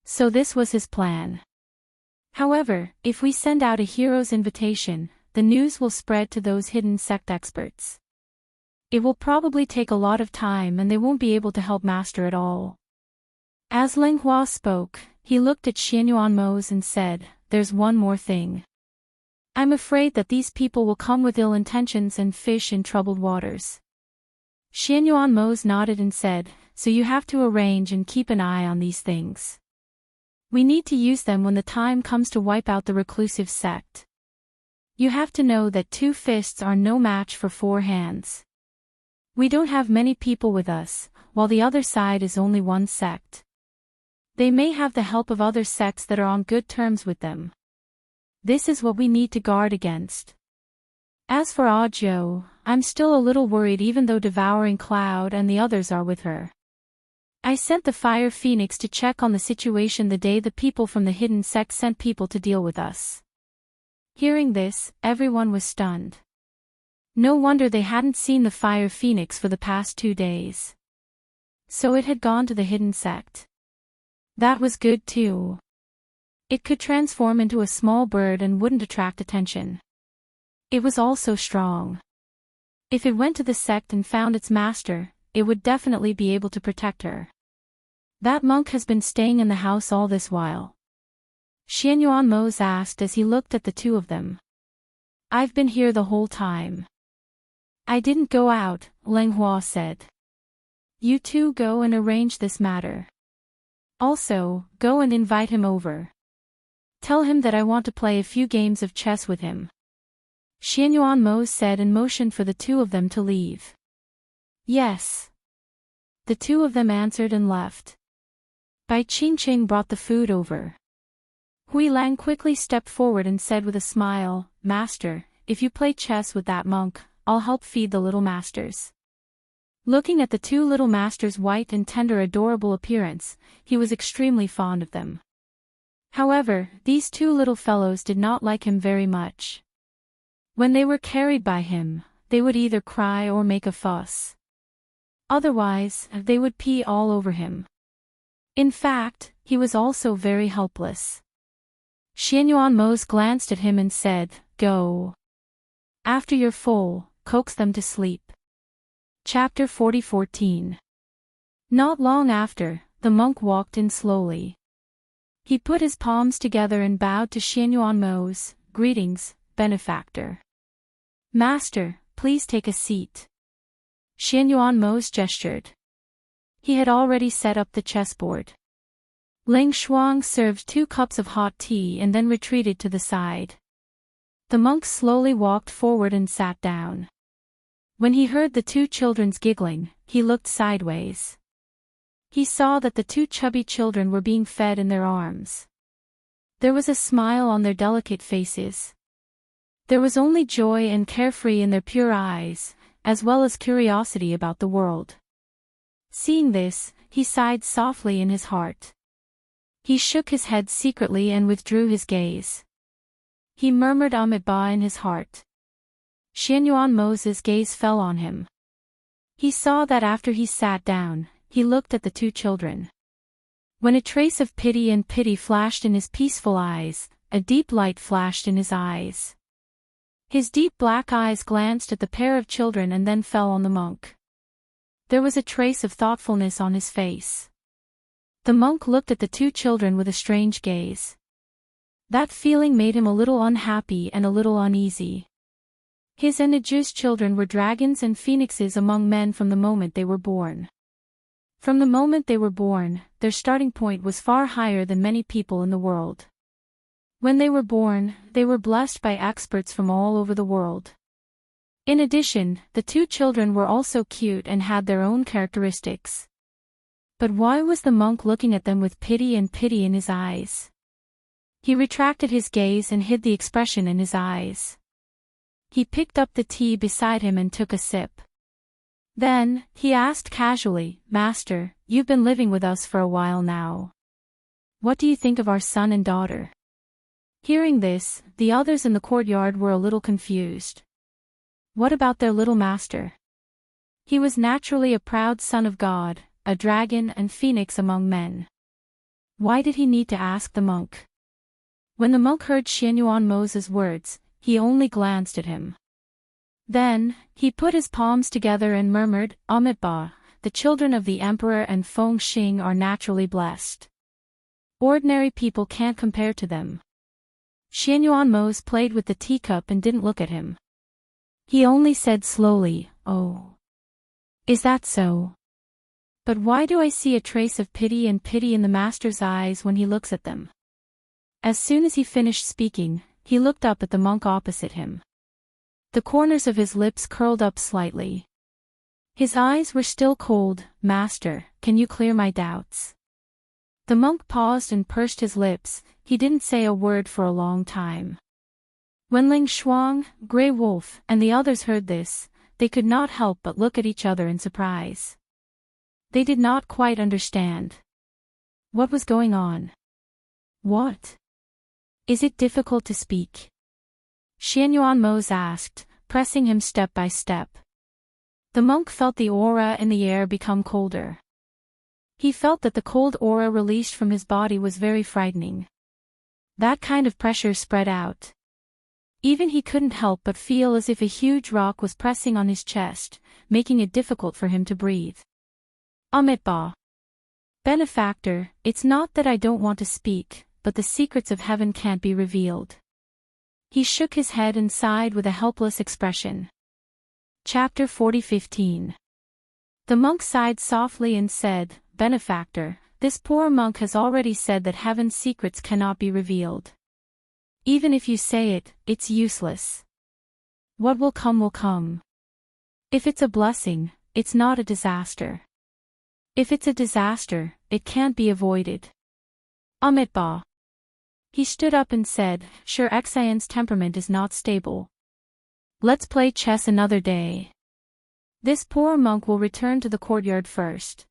So this was his plan. However, if we send out a hero's invitation, the news will spread to those hidden sect experts. It will probably take a lot of time and they won't be able to help Master at all. As Lang Hua spoke, he looked at Xianyuanmo and said, "There's one more thing. I'm afraid that these people will come with ill intentions and fish in troubled waters." Xianyuanmo nodded and said, "So you have to arrange and keep an eye on these things. We need to use them when the time comes to wipe out the reclusive sect. You have to know that 2 fists are no match for 4 hands. We don't have many people with us, while the other side is only 1 sect. They may have the help of other sects that are on good terms with them. This is what we need to guard against. As for Ajo, I'm still a little worried even though Devouring Cloud and the others are with her. I sent the Fire Phoenix to check on the situation the day the people from the hidden sect sent people to deal with us. Hearing this, everyone was stunned. No wonder they hadn't seen the Fire Phoenix for the past 2 days. So it had gone to the hidden sect. That was good too. It could transform into a small bird and wouldn't attract attention. It was also strong. If it went to the sect and found its master, it would definitely be able to protect her. That monk has been staying in the house all this while. Xianyuan Mose asked as he looked at the two of them. I've been here the whole time. I didn't go out, Leng Hua said. You two go and arrange this matter. Also, go and invite him over. Tell him that I want to play a few games of chess with him. Xianyuan Mose said and motioned for the two of them to leave. Yes. The two of them answered and left. Bai Qingqing brought the food over. Hui Lang quickly stepped forward and said with a smile, Master, if you play chess with that monk, I'll help feed the little masters. Looking at the two little masters' white and tender adorable appearance, he was extremely fond of them. However, these two little fellows did not like him very much. When they were carried by him, they would either cry or make a fuss. Otherwise, they would pee all over him. In fact, he was also very helpless. Xianyuan Mose glanced at him and said, Go. After you're full, coax them to sleep. Chapter 40:14. Not long after, the monk walked in slowly. He put his palms together and bowed to Xianyuan Mose, Greetings, benefactor. Master, please take a seat. Xianyuan Mose gestured. He had already set up the chessboard. Ling Shuang served 2 cups of hot tea and then retreated to the side. The monk slowly walked forward and sat down. When he heard the 2 children's giggling, he looked sideways. He saw that the 2 chubby children were being fed in their arms. There was a smile on their delicate faces. There was only joy and carefree in their pure eyes, as well as curiosity about the world. Seeing this, he sighed softly in his heart. He shook his head secretly and withdrew his gaze. He murmured Amitabha in his heart. Xianyuan Mose's gaze fell on him. He saw that after he sat down, he looked at the 2 children. When a trace of pity flashed in his peaceful eyes, a deep light flashed in his eyes. His deep black eyes glanced at the pair of children and then fell on the monk. There was a trace of thoughtfulness on his face. The monk looked at the 2 children with a strange gaze. That feeling made him a little unhappy and a little uneasy. His and Aju's children were dragons and phoenixes among men from the moment they were born. From the moment they were born, their starting point was far higher than many people in the world. When they were born, they were blessed by experts from all over the world. In addition, the 2 children were also cute and had their own characteristics. But why was the monk looking at them with pity in his eyes? He retracted his gaze and hid the expression in his eyes. He picked up the tea beside him and took a sip. Then, he asked casually, Master, you've been living with us for a while now. What do you think of our son and daughter? Hearing this, the others in the courtyard were a little confused. What about their little master? He was naturally a proud son of God, a dragon and phoenix among men. Why did he need to ask the monk? When the monk heard Xianyuan Mose's words, he only glanced at him. Then, he put his palms together and murmured, Amitabha, the children of the emperor and Feng Xing are naturally blessed. Ordinary people can't compare to them. Xianyuan Mose played with the teacup and didn't look at him. He only said slowly, Oh. Is that so? But why do I see a trace of pity in the master's eyes when he looks at them? As soon as he finished speaking, he looked up at the monk opposite him. The corners of his lips curled up slightly. His eyes were still cold. Master, can you clear my doubts? The monk paused and pursed his lips. He didn't say a word for a long time. When Ling Shuang, Grey Wolf, and the others heard this, they could not help but look at each other in surprise. They did not quite understand. What was going on? What? Is it difficult to speak? Xianyuan Mose asked, pressing him step by step. The monk felt the aura in the air become colder. He felt that the cold aura released from his body was very frightening. That kind of pressure spread out. Even he couldn't help but feel as if a huge rock was pressing on his chest, making it difficult for him to breathe. Amitabha. Benefactor, it's not that I don't want to speak, but the secrets of heaven can't be revealed. He shook his head and sighed with a helpless expression. Chapter 40:15. The monk sighed softly and said, Benefactor, this poor monk has already said that heaven's secrets cannot be revealed. Even if you say it, it's useless. What will come will come. If it's a blessing, it's not a disaster. If it's a disaster, it can't be avoided. Amitabha. He stood up and said, Sure, Xian's temperament is not stable. Let's play chess another day. This poor monk will return to the courtyard first.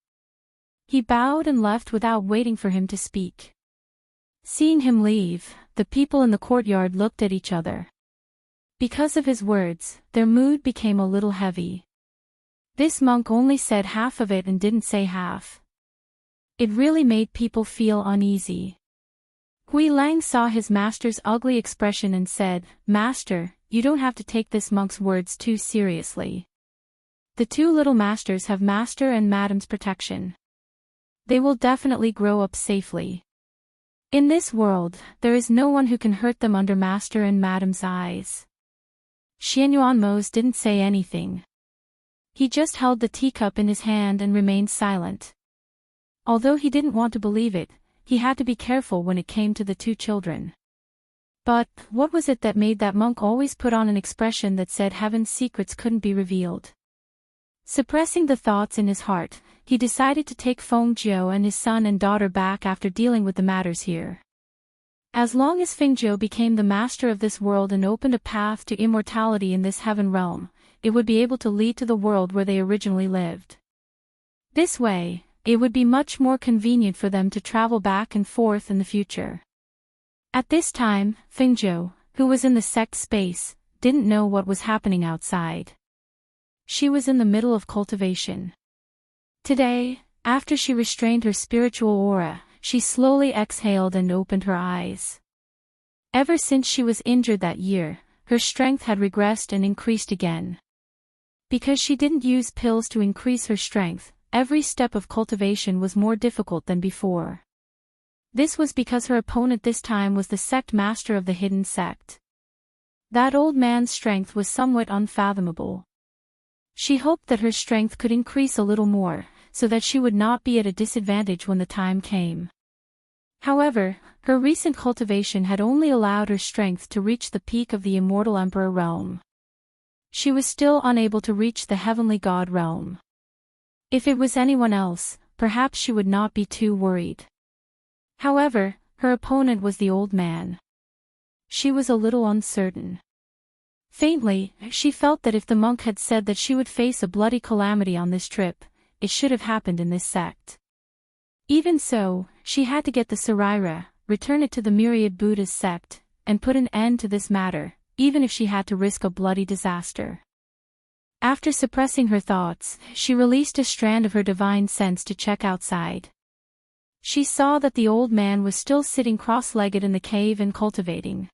He bowed and left without waiting for him to speak. Seeing him leave, the people in the courtyard looked at each other. Because of his words, their mood became a little heavy. This monk only said half of it and didn't say half. It really made people feel uneasy. Hui Lang saw his master's ugly expression and said, Master, you don't have to take this monk's words too seriously. The two little masters have master and madam's protection. They will definitely grow up safely. In this world, there is no one who can hurt them under master and madam's eyes. Xianyuan Mose didn't say anything. He just held the teacup in his hand and remained silent. Although he didn't want to believe it, he had to be careful when it came to the two children. But, what was it that made that monk always put on an expression that said heaven's secrets couldn't be revealed? Suppressing the thoughts in his heart, he decided to take Feng Jiu and his son and daughter back after dealing with the matters here. As long as Feng Jiu became the master of this world and opened a path to immortality in this heaven realm, it would be able to lead to the world where they originally lived. This way, it would be much more convenient for them to travel back and forth in the future. At this time, Feng Jiu, who was in the sect space, didn't know what was happening outside. She was in the middle of cultivation. Today, after she restrained her spiritual aura, she slowly exhaled and opened her eyes. Ever since she was injured that year, her strength had regressed and increased again. Because she didn't use pills to increase her strength, every step of cultivation was more difficult than before. This was because her opponent this time was the sect master of the hidden sect. That old man's strength was somewhat unfathomable. She hoped that her strength could increase a little more, so that she would not be at a disadvantage when the time came. However, her recent cultivation had only allowed her strength to reach the peak of the immortal emperor realm. She was still unable to reach the heavenly god realm. If it was anyone else, perhaps she would not be too worried. However, her opponent was the old man. She was a little uncertain. Faintly, she felt that if the monk had said that she would face a bloody calamity on this trip, it should have happened in this sect. Even so, she had to get the Saraira, return it to the Myriad Buddha's sect, and put an end to this matter, even if she had to risk a bloody disaster. After suppressing her thoughts, she released a strand of her divine sense to check outside. She saw that the old man was still sitting cross-legged in the cave and cultivating.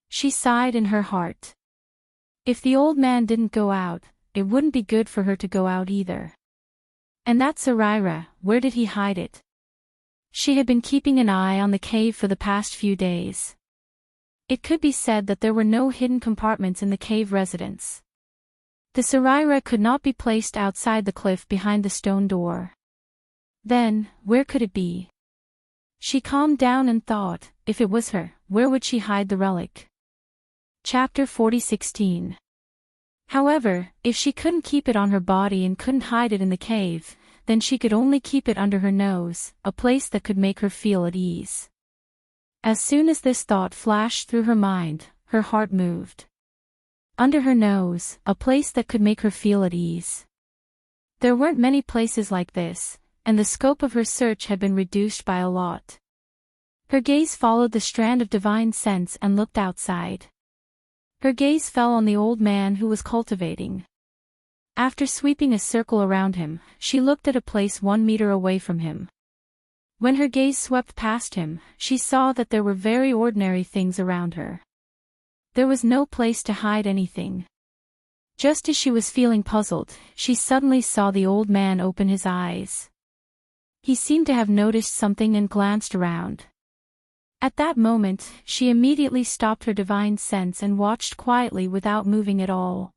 She sighed in her heart. If the old man didn't go out, it wouldn't be good for her to go out either. And that Saraira, where did he hide it? She had been keeping an eye on the cave for the past few days. It could be said that there were no hidden compartments in the cave residence. The Saraira could not be placed outside the cliff behind the stone door. Then, where could it be? She calmed down and thought, if it was her, where would she hide the relic? Chapter 40:16. However, if she couldn't keep it on her body and couldn't hide it in the cave, then she could only keep it under her nose, a place that could make her feel at ease. As soon as this thought flashed through her mind, her heart moved. Under her nose, a place that could make her feel at ease. There weren't many places like this, and the scope of her search had been reduced by a lot. Her gaze followed the strand of divine sense and looked outside. Her gaze fell on the old man who was cultivating. After sweeping a circle around him, she looked at a place 1 meter away from him. When her gaze swept past him, she saw that there were very ordinary things around her. There was no place to hide anything. Just as she was feeling puzzled, she suddenly saw the old man open his eyes. He seemed to have noticed something and glanced around. At that moment, she immediately stopped her divine sense and watched quietly without moving at all.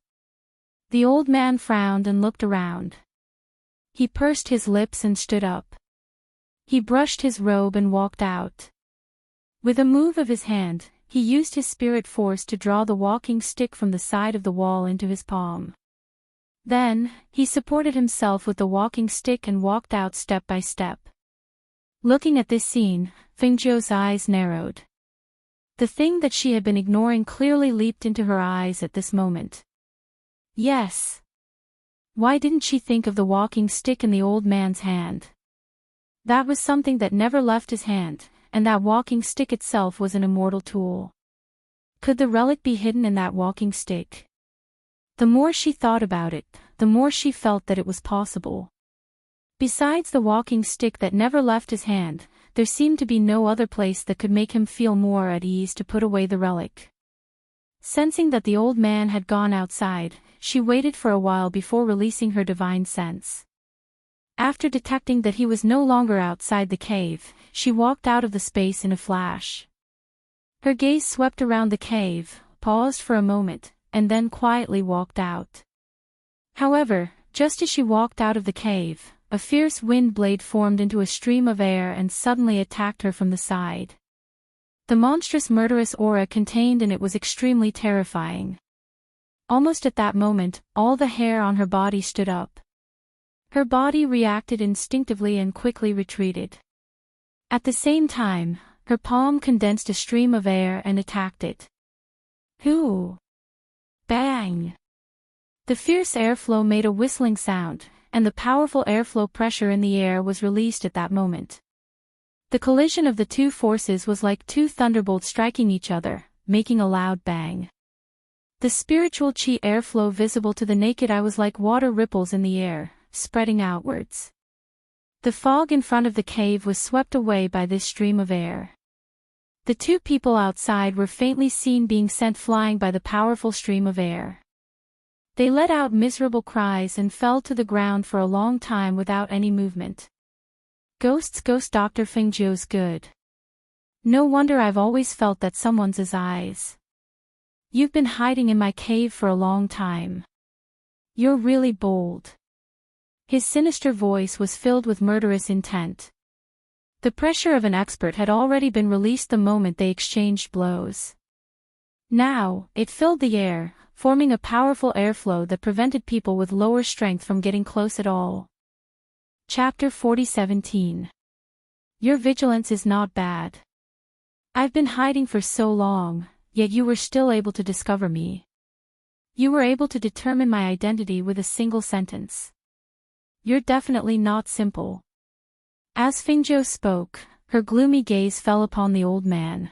The old man frowned and looked around. He pursed his lips and stood up. He brushed his robe and walked out. With a move of his hand, he used his spirit force to draw the walking stick from the side of the wall into his palm. Then, he supported himself with the walking stick and walked out step by step. Looking at this scene, Fengzhou's eyes narrowed. The thing that she had been ignoring clearly leaped into her eyes at this moment. Yes. Why didn't she think of the walking stick in the old man's hand? That was something that never left his hand, and that walking stick itself was an immortal tool. Could the relic be hidden in that walking stick? The more she thought about it, the more she felt that it was possible. Besides the walking stick that never left his hand, there seemed to be no other place that could make him feel more at ease to put away the relic. Sensing that the old man had gone outside, she waited for a while before releasing her divine sense. After detecting that he was no longer outside the cave, she walked out of the space in a flash. Her gaze swept around the cave, paused for a moment, and then quietly walked out. However, just as she walked out of the cave, a fierce wind blade formed into a stream of air and suddenly attacked her from the side. The monstrous murderous aura contained in it was extremely terrifying. Almost at that moment, all the hair on her body stood up. Her body reacted instinctively and quickly retreated. At the same time, her palm condensed a stream of air and attacked it. Hoo! Bang! The fierce airflow made a whistling sound, and the powerful airflow pressure in the air was released at that moment. The collision of the two forces was like two thunderbolts striking each other, making a loud bang. The spiritual chi airflow visible to the naked eye was like water ripples in the air, spreading outwards. The fog in front of the cave was swept away by this stream of air. The two people outside were faintly seen being sent flying by the powerful stream of air. They let out miserable cries and fell to the ground for a long time without any movement. Ghosts, Dr. Fengzhou's good. No wonder I've always felt that someone's eyes. You've been hiding in my cave for a long time. You're really bold. His sinister voice was filled with murderous intent. The pressure of an expert had already been released the moment they exchanged blows. Now, it filled the air, forming a powerful airflow that prevented people with lower strength from getting close at all. Chapter 40:17. Your vigilance is not bad. I've been hiding for so long, yet you were still able to discover me. You were able to determine my identity with a single sentence. You're definitely not simple. As Fengzhou spoke, her gloomy gaze fell upon the old man.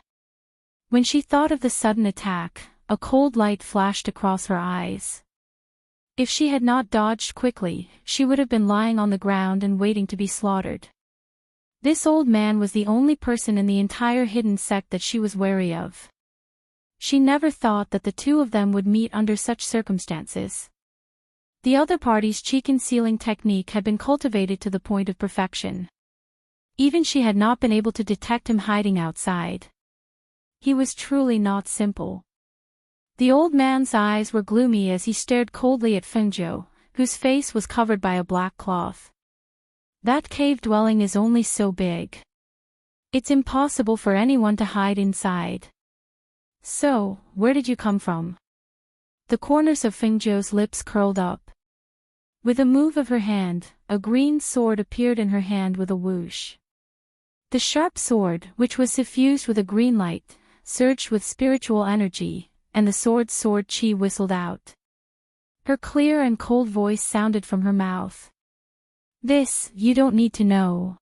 When she thought of the sudden attack, a cold light flashed across her eyes. If she had not dodged quickly, she would have been lying on the ground and waiting to be slaughtered. This old man was the only person in the entire hidden sect that she was wary of. She never thought that the two of them would meet under such circumstances. The other party's chi concealing technique had been cultivated to the point of perfection. Even she had not been able to detect him hiding outside. He was truly not simple. The old man's eyes were gloomy as he stared coldly at Fengzhou, whose face was covered by a black cloth. That cave dwelling is only so big. It's impossible for anyone to hide inside. So, where did you come from? The corners of Fengzhou's lips curled up. With a move of her hand, a green sword appeared in her hand with a whoosh. The sharp sword, which was suffused with a green light, surged with spiritual energy, and the sword she whistled out. Her clear and cold voice sounded from her mouth. This, you don't need to know.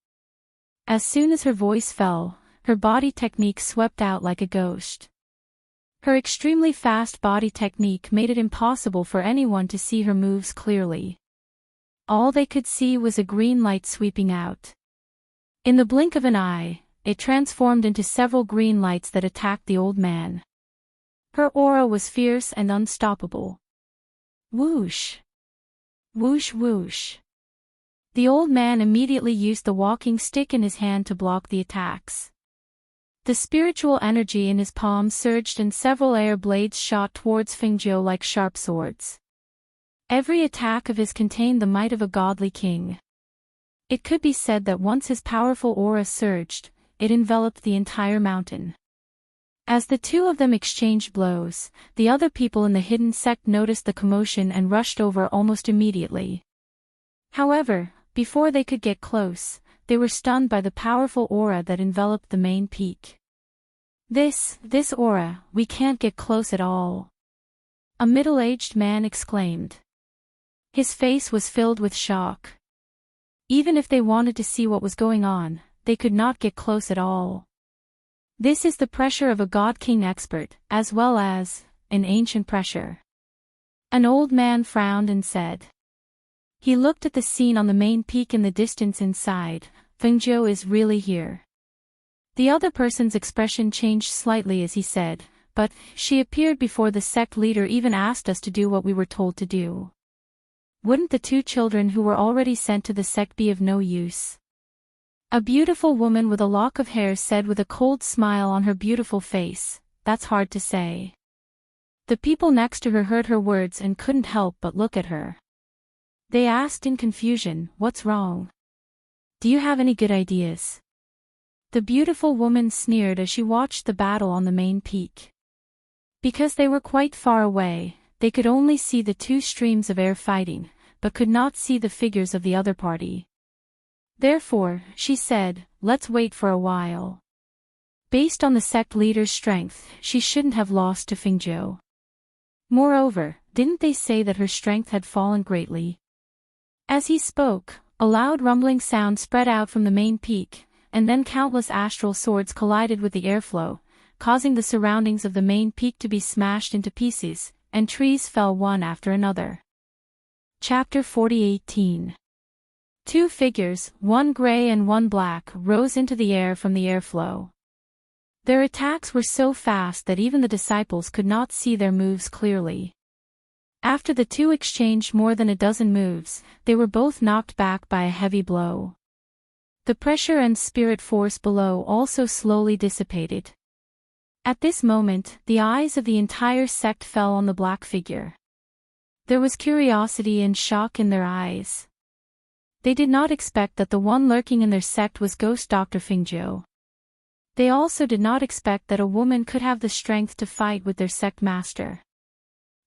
As soon as her voice fell, her body technique swept out like a ghost. Her extremely fast body technique made it impossible for anyone to see her moves clearly. All they could see was a green light sweeping out. In the blink of an eye, it transformed into several green lights that attacked the old man. Her aura was fierce and unstoppable. Whoosh! Whoosh whoosh! The old man immediately used the walking stick in his hand to block the attacks. The spiritual energy in his palm surged and several air blades shot towards Fingzhou like sharp swords. Every attack of his contained the might of a godly king. It could be said that once his powerful aura surged, it enveloped the entire mountain. As the two of them exchanged blows, the other people in the hidden sect noticed the commotion and rushed over almost immediately. However, before they could get close, they were stunned by the powerful aura that enveloped the main peak. This aura, we can't get close at all. A middle-aged man exclaimed. His face was filled with shock. Even if they wanted to see what was going on, they could not get close at all. This is the pressure of a God-King expert, as well as an ancient pressure. An old man frowned and said. He looked at the scene on the main peak in the distance inside. Fengzhou is really here. The other person's expression changed slightly as he said, but she appeared before the sect leader even asked us to do what we were told to do. Wouldn't the two children who were already sent to the sect be of no use? A beautiful woman with a lock of hair said with a cold smile on her beautiful face, that's hard to say. The people next to her heard her words and couldn't help but look at her. They asked in confusion, what's wrong? Do you have any good ideas? The beautiful woman sneered as she watched the battle on the main peak. Because they were quite far away, they could only see the two streams of air fighting, but could not see the figures of the other party. Therefore, she said, let's wait for a while. Based on the sect leader's strength, she shouldn't have lost to Fingzhou. Moreover, didn't they say that her strength had fallen greatly? As he spoke, a loud rumbling sound spread out from the main peak, and then countless astral swords collided with the airflow, causing the surroundings of the main peak to be smashed into pieces, and trees fell one after another. Chapter 40:18. Two figures, one gray and one black, rose into the air from the airflow. Their attacks were so fast that even the disciples could not see their moves clearly. After the two exchanged more than a dozen moves, they were both knocked back by a heavy blow. The pressure and spirit force below also slowly dissipated. At this moment, the eyes of the entire sect fell on the black figure. There was curiosity and shock in their eyes. They did not expect that the one lurking in their sect was Ghost Dr. Fingzhou. They also did not expect that a woman could have the strength to fight with their sect master.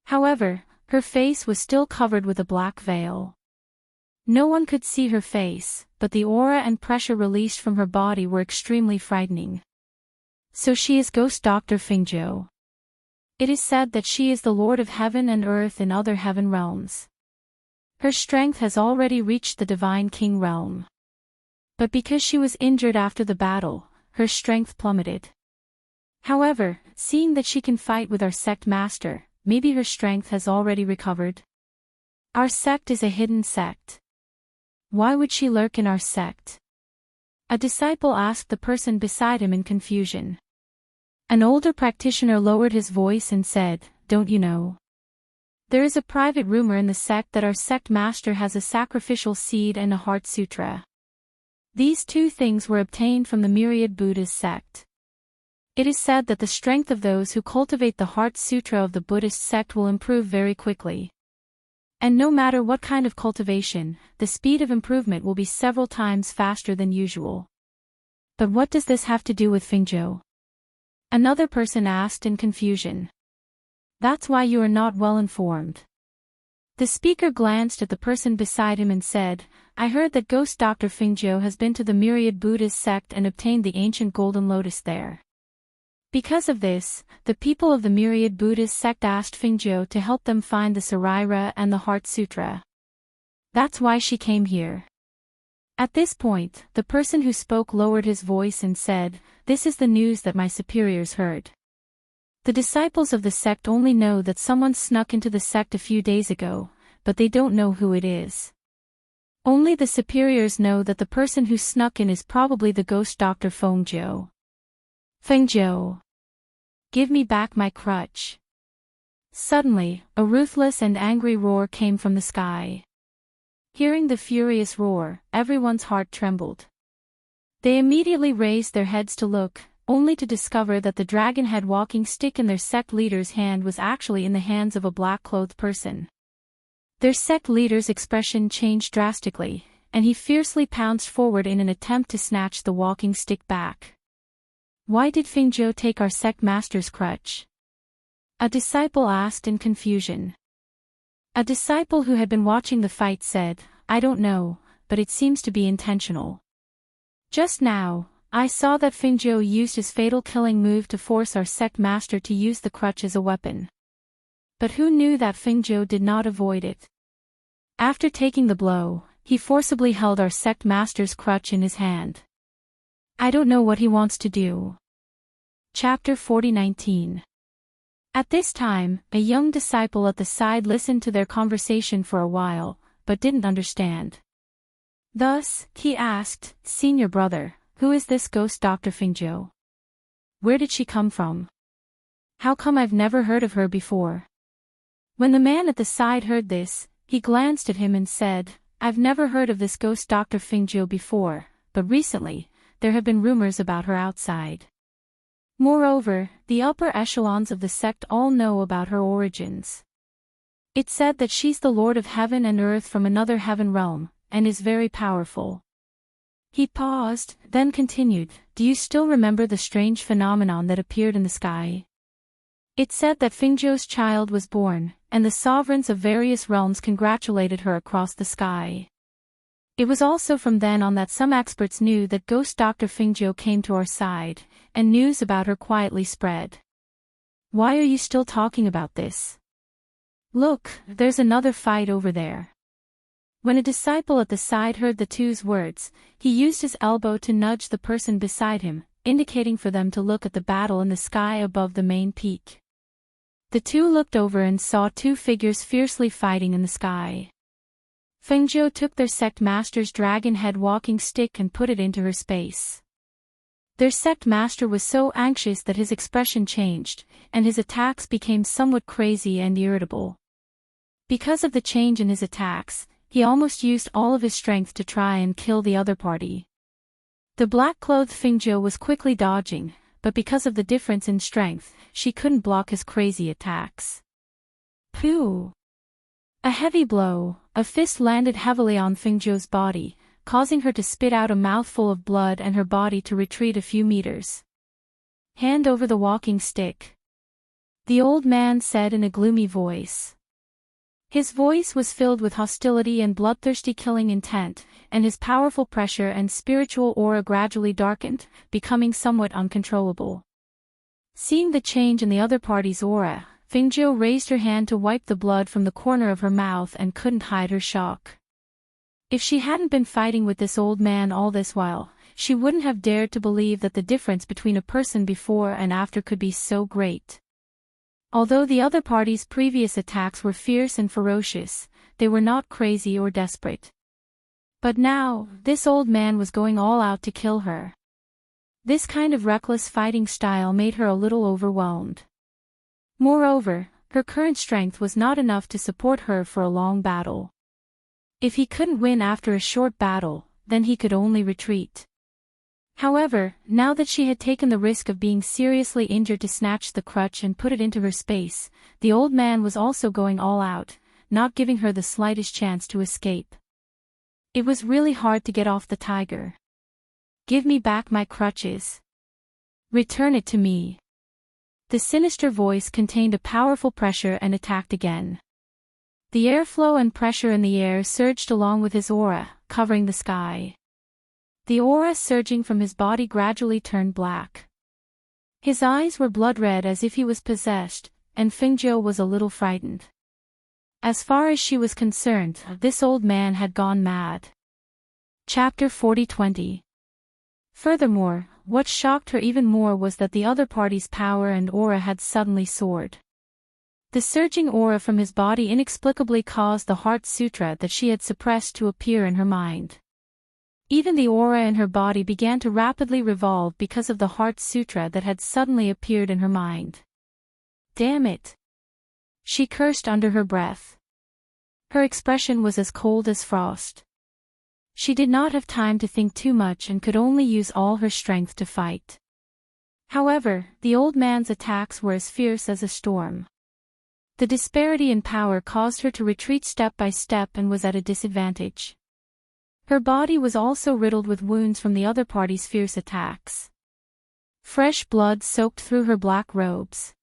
However, her face was still covered with a black veil. No one could see her face, but the aura and pressure released from her body were extremely frightening. So she is Ghost Dr. Fingzhou. It is said that she is the Lord of Heaven and Earth in other heaven realms. Her strength has already reached the Divine King realm. But because she was injured after the battle, her strength plummeted. However, seeing that she can fight with our sect master, maybe her strength has already recovered. Our sect is a hidden sect. Why would she lurk in our sect? A disciple asked the person beside him in confusion. An older practitioner lowered his voice and said, don't you know? There is a private rumor in the sect that our sect master has a sacrificial seed and a heart sutra. These two things were obtained from the myriad Buddha's sect. It is said that the strength of those who cultivate the heart sutra of the Buddhist sect will improve very quickly. And no matter what kind of cultivation, the speed of improvement will be several times faster than usual. But what does this have to do with Fingzhou? Another person asked in confusion. That's why you are not well informed. The speaker glanced at the person beside him and said, I heard that Ghost Dr. Fingzhou has been to the myriad Buddhist sect and obtained the ancient golden lotus there. Because of this, the people of the myriad Buddhist sect asked Fingzhou to help them find the Saraira and the Heart Sutra. That's why she came here. At this point, the person who spoke lowered his voice and said, "This is the news that my superiors heard. The disciples of the sect only know that someone snuck into the sect a few days ago, but they don't know who it is. Only the superiors know that the person who snuck in is probably the ghost Dr. Fengzhou. Fengzhou, give me back my crutch." Suddenly, a ruthless and angry roar came from the sky. Hearing the furious roar, everyone's heart trembled. They immediately raised their heads to look, only to discover that the dragon-head walking stick in their sect leader's hand was actually in the hands of a black-clothed person. Their sect leader's expression changed drastically, and he fiercely pounced forward in an attempt to snatch the walking stick back. "Why did Fingzhou take our sect master's crutch?" a disciple asked in confusion. A disciple who had been watching the fight said, "I don't know, but it seems to be intentional. Just now, I saw that Fingzhou used his fatal killing move to force our sect master to use the crutch as a weapon. But who knew that Fingzhou did not avoid it? After taking the blow, he forcibly held our sect master's crutch in his hand. I don't know what he wants to do." Chapter 40:19. At this time, a young disciple at the side listened to their conversation for a while, but didn't understand. Thus, he asked, "Senior brother, who is this ghost Dr. Fingzhou? Where did she come from? How come I've never heard of her before?" When the man at the side heard this, he glanced at him and said, "I've never heard of this ghost Dr. Fingzhou before, but recently, there have been rumors about her outside. Moreover, the upper echelons of the sect all know about her origins. It's said that she's the Lord of Heaven and Earth from another heaven realm, and is very powerful." He paused, then continued, "Do you still remember the strange phenomenon that appeared in the sky? It said that Fingzhou's child was born, and the sovereigns of various realms congratulated her across the sky. It was also from then on that some experts knew that ghost Dr. Fingzhou came to our side, and news about her quietly spread. Why are you still talking about this? Look, there's another fight over there." When a disciple at the side heard the two's words, he used his elbow to nudge the person beside him, indicating for them to look at the battle in the sky above the main peak. The two looked over and saw two figures fiercely fighting in the sky. Fengzhou took their sect master's dragon head walking stick and put it into her space. Their sect master was so anxious that his expression changed, and his attacks became somewhat crazy and irritable. Because of the change in his attacks, he almost used all of his strength to try and kill the other party. The black-clothed Fingzhou was quickly dodging, but because of the difference in strength, she couldn't block his crazy attacks. Pooh! A heavy blow, a fist landed heavily on Fingzhou's body, causing her to spit out a mouthful of blood and her body to retreat a few meters. "Hand over the walking stick," the old man said in a gloomy voice. His voice was filled with hostility and bloodthirsty killing intent, and his powerful pressure and spiritual aura gradually darkened, becoming somewhat uncontrollable. Seeing the change in the other party's aura, Fingzhou raised her hand to wipe the blood from the corner of her mouth and couldn't hide her shock. If she hadn't been fighting with this old man all this while, she wouldn't have dared to believe that the difference between a person before and after could be so great. Although the other party's previous attacks were fierce and ferocious, they were not crazy or desperate. But now, this old man was going all out to kill her. This kind of reckless fighting style made her a little overwhelmed. Moreover, her current strength was not enough to support her for a long battle. If he couldn't win after a short battle, then he could only retreat. However, now that she had taken the risk of being seriously injured to snatch the crutch and put it into her space, the old man was also going all out, not giving her the slightest chance to escape. It was really hard to get off the tiger. "Give me back my crutches. Return it to me." The sinister voice contained a powerful pressure and attacked again. The airflow and pressure in the air surged along with his aura, covering the sky. The aura surging from his body gradually turned black. His eyes were blood red as if he was possessed, and Fengjiu was a little frightened. As far as she was concerned, this old man had gone mad. Chapter 40:20. Furthermore, what shocked her even more was that the other party's power and aura had suddenly soared. The surging aura from his body inexplicably caused the Heart Sutra that she had suppressed to appear in her mind. Even the aura in her body began to rapidly revolve because of the Heart Sutra that had suddenly appeared in her mind. Damn it! She cursed under her breath. Her expression was as cold as frost. She did not have time to think too much and could only use all her strength to fight. However, the old man's attacks were as fierce as a storm. The disparity in power caused her to retreat step by step and was at a disadvantage. Her body was also riddled with wounds from the other party's fierce attacks. Fresh blood soaked through her black robes.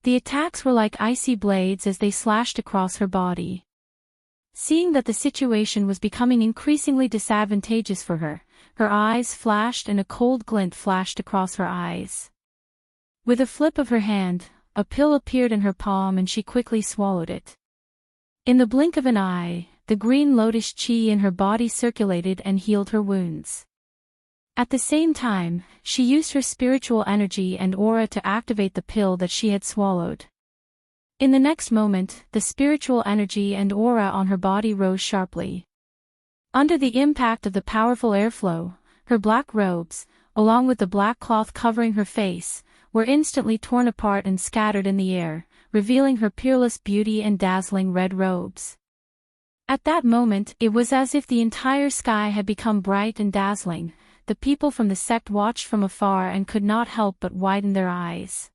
The attacks were like icy blades as they slashed across her body. Seeing that the situation was becoming increasingly disadvantageous for her, her eyes flashed and a cold glint flashed across her eyes. With a flip of her hand, a pill appeared in her palm and she quickly swallowed it. In the blink of an eye, the green lotus chi in her body circulated and healed her wounds. At the same time, she used her spiritual energy and aura to activate the pill that she had swallowed. In the next moment, the spiritual energy and aura on her body rose sharply. Under the impact of the powerful airflow, her black robes, along with the black cloth covering her face, were instantly torn apart and scattered in the air, revealing her peerless beauty and dazzling red robes. At that moment, it was as if the entire sky had become bright and dazzling. The people from the sect watched from afar and could not help but widen their eyes.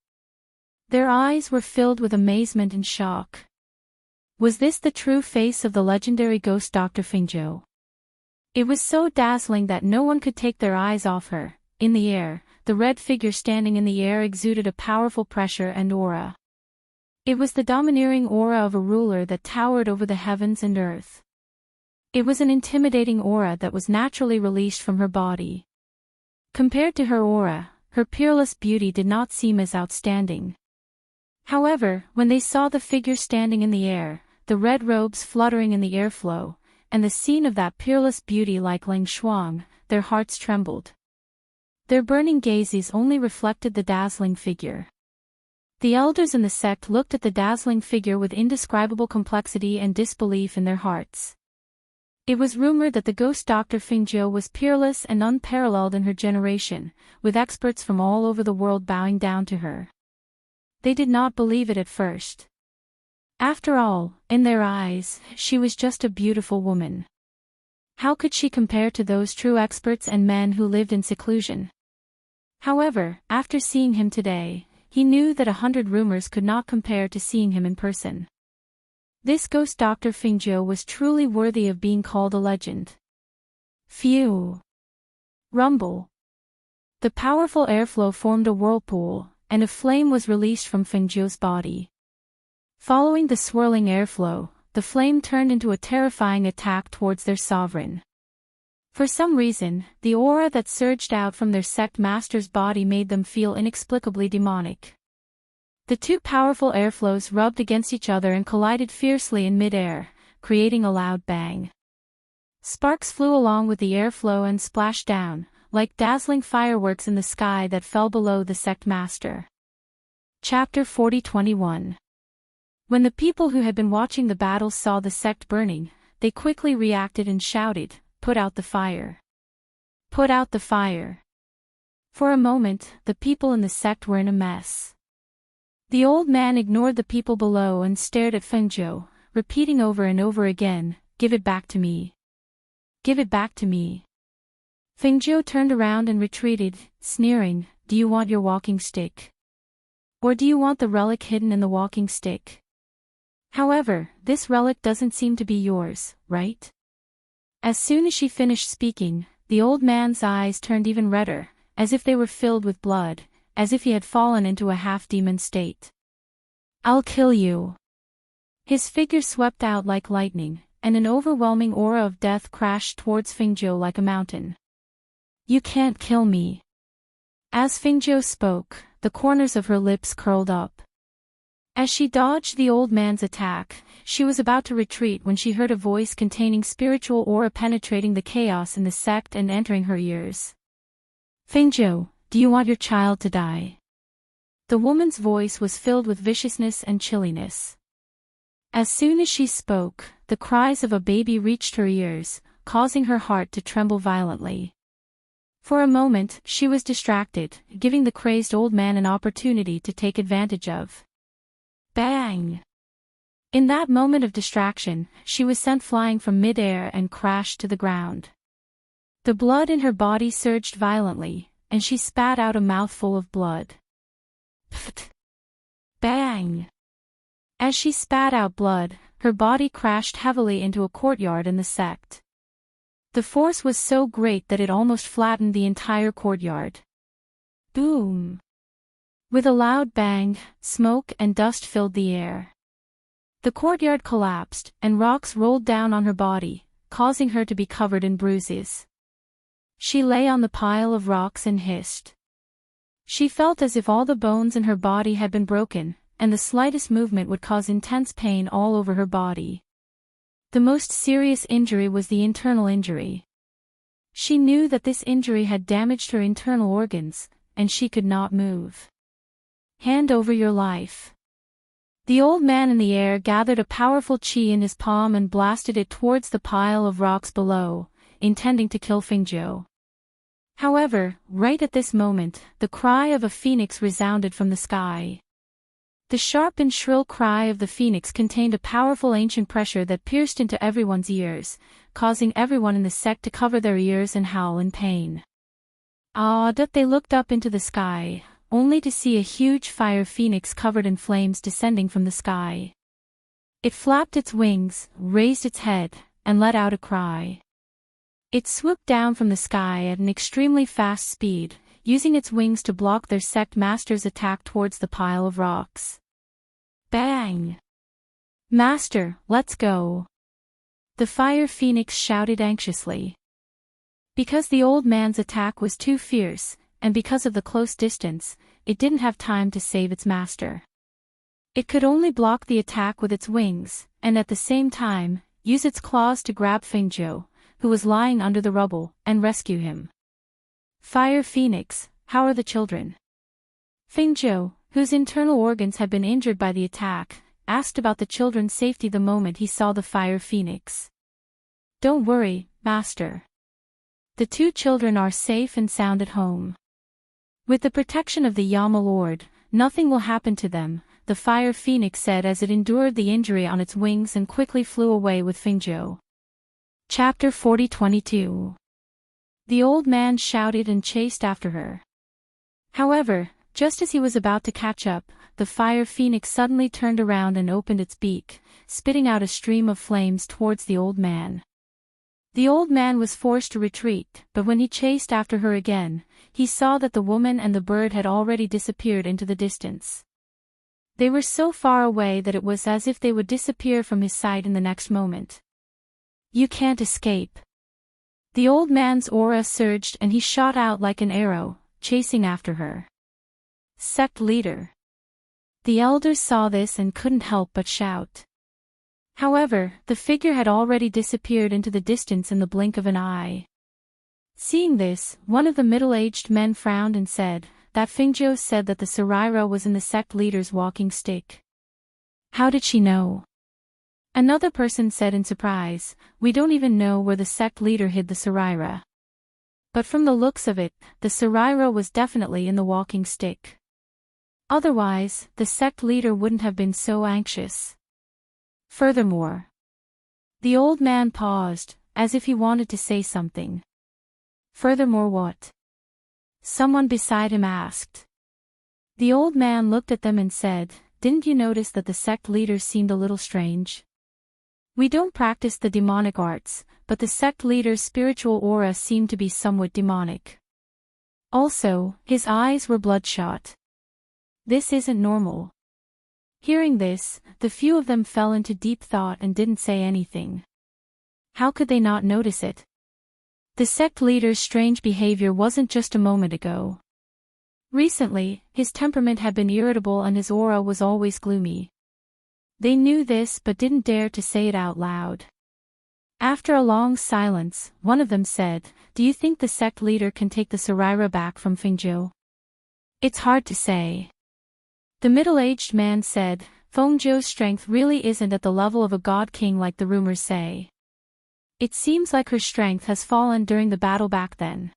Their eyes were filled with amazement and shock. Was this the true face of the legendary ghost Dr. Fengjiu? It was so dazzling that no one could take their eyes off her. In the air, the red figure standing in the air exuded a powerful pressure and aura. It was the domineering aura of a ruler that towered over the heavens and earth. It was an intimidating aura that was naturally released from her body. Compared to her aura, her peerless beauty did not seem as outstanding. However, when they saw the figure standing in the air, the red robes fluttering in the airflow, and the scene of that peerless beauty like Ling Shuang, their hearts trembled. Their burning gazes only reflected the dazzling figure. The elders in the sect looked at the dazzling figure with indescribable complexity and disbelief in their hearts. It was rumored that the ghost Dr. Fengjiu was peerless and unparalleled in her generation, with experts from all over the world bowing down to her. They did not believe it at first. After all, in their eyes, she was just a beautiful woman. How could she compare to those true experts and men who lived in seclusion? However, after seeing him today, he knew that 100 rumors could not compare to seeing him in person. This ghost Dr. Fengjiu was truly worthy of being called a legend. Phew! Rumble! The powerful airflow formed a whirlpool, and a flame was released from Fengjiu's body. Following the swirling airflow, the flame turned into a terrifying attack towards their sovereign. For some reason, the aura that surged out from their sect master's body made them feel inexplicably demonic. The two powerful airflows rubbed against each other and collided fiercely in mid-air, creating a loud bang. Sparks flew along with the airflow and splashed down, like dazzling fireworks in the sky that fell below the sect master. Chapter 40:21. When the people who had been watching the battle saw the sect burning, they quickly reacted and shouted, "Put out the fire! Put out the fire!" For a moment, the people in the sect were in a mess. The old man ignored the people below and stared at Fengjiu, repeating over and over again, "Give it back to me! Give it back to me!" Fengjiu turned around and retreated, sneering, "Do you want your walking stick? Or do you want the relic hidden in the walking stick? However, this relic doesn't seem to be yours, right?" As soon as she finished speaking, the old man's eyes turned even redder, as if they were filled with blood, as if he had fallen into a half-demon state. "I'll kill you!" His figure swept out like lightning, and an overwhelming aura of death crashed towards Fengjiu like a mountain. "You can't kill me." As Fengjiu spoke, the corners of her lips curled up. As she dodged the old man's attack, she was about to retreat when she heard a voice containing spiritual aura penetrating the chaos in the sect and entering her ears. "Fingzhou, do you want your child to die?" The woman's voice was filled with viciousness and chilliness. As soon as she spoke, the cries of a baby reached her ears, causing her heart to tremble violently. For a moment, she was distracted, giving the crazed old man an opportunity to take advantage of. Bang! In that moment of distraction, she was sent flying from mid-air and crashed to the ground. The blood in her body surged violently, and she spat out a mouthful of blood. Pfft! Bang! As she spat out blood, her body crashed heavily into a courtyard in the sect. The force was so great that it almost flattened the entire courtyard. Boom! With a loud bang, smoke and dust filled the air. The courtyard collapsed, and rocks rolled down on her body, causing her to be covered in bruises. She lay on the pile of rocks and hissed. She felt as if all the bones in her body had been broken, and the slightest movement would cause intense pain all over her body. The most serious injury was the internal injury. She knew that this injury had damaged her internal organs, and she could not move. "Hand over your life." The old man in the air gathered a powerful chi in his palm and blasted it towards the pile of rocks below, intending to kill Fingzhou. However, right at this moment, the cry of a phoenix resounded from the sky. The sharp and shrill cry of the phoenix contained a powerful ancient pressure that pierced into everyone's ears, causing everyone in the sect to cover their ears and howl in pain. They looked up into the sky, only to see a huge fire phoenix covered in flames descending from the sky. It flapped its wings, raised its head, and let out a cry. It swooped down from the sky at an extremely fast speed, using its wings to block their sect master's attack towards the pile of rocks. Bang! "Master, let's go!" The fire phoenix shouted anxiously. Because the old man's attack was too fierce, and because of the close distance, it didn't have time to save its master. It could only block the attack with its wings, and at the same time, use its claws to grab Fingzhou, who was lying under the rubble, and rescue him. "Fire Phoenix, how are the children?" Fingzhou, whose internal organs had been injured by the attack, asked about the children's safety the moment he saw the fire phoenix. "Don't worry, master. The 2 children are safe and sound at home. With the protection of the Yama Lord, nothing will happen to them," the fire phoenix said as it endured the injury on its wings and quickly flew away with Fingzhou. Chapter 40-22. The old man shouted and chased after her. However, just as he was about to catch up, the fire phoenix suddenly turned around and opened its beak, spitting out a stream of flames towards the old man. The old man was forced to retreat, but when he chased after her again, he saw that the woman and the bird had already disappeared into the distance. They were so far away that it was as if they would disappear from his sight in the next moment. "You can't escape." The old man's aura surged and he shot out like an arrow, chasing after her. Sect leader. The elders saw this and couldn't help but shout. However, the figure had already disappeared into the distance in the blink of an eye. Seeing this, one of the middle-aged men frowned and said, "That Fingzhou said that the Saraira was in the sect leader's walking stick. How did she know?" Another person said in surprise, "We don't even know where the sect leader hid the Saraira. But from the looks of it, the Saraira was definitely in the walking stick. Otherwise, the sect leader wouldn't have been so anxious." Furthermore, the old man paused, as if he wanted to say something. "Furthermore what?" someone beside him asked. The old man looked at them and said, "Didn't you notice that the sect leader seemed a little strange? We don't practice the demonic arts, but the sect leader's spiritual aura seemed to be somewhat demonic. Also, his eyes were bloodshot. This isn't normal." Hearing this, the few of them fell into deep thought and didn't say anything. How could they not notice it? The sect leader's strange behavior wasn't just a moment ago. Recently, his temperament had been irritable and his aura was always gloomy. They knew this but didn't dare to say it out loud. After a long silence, one of them said, "Do you think the sect leader can take the Saraira back from Fengzhou?" "It's hard to say." The middle-aged man said, "Fengzhou's strength really isn't at the level of a god king like the rumors say. It seems like her strength has fallen during the battle back then.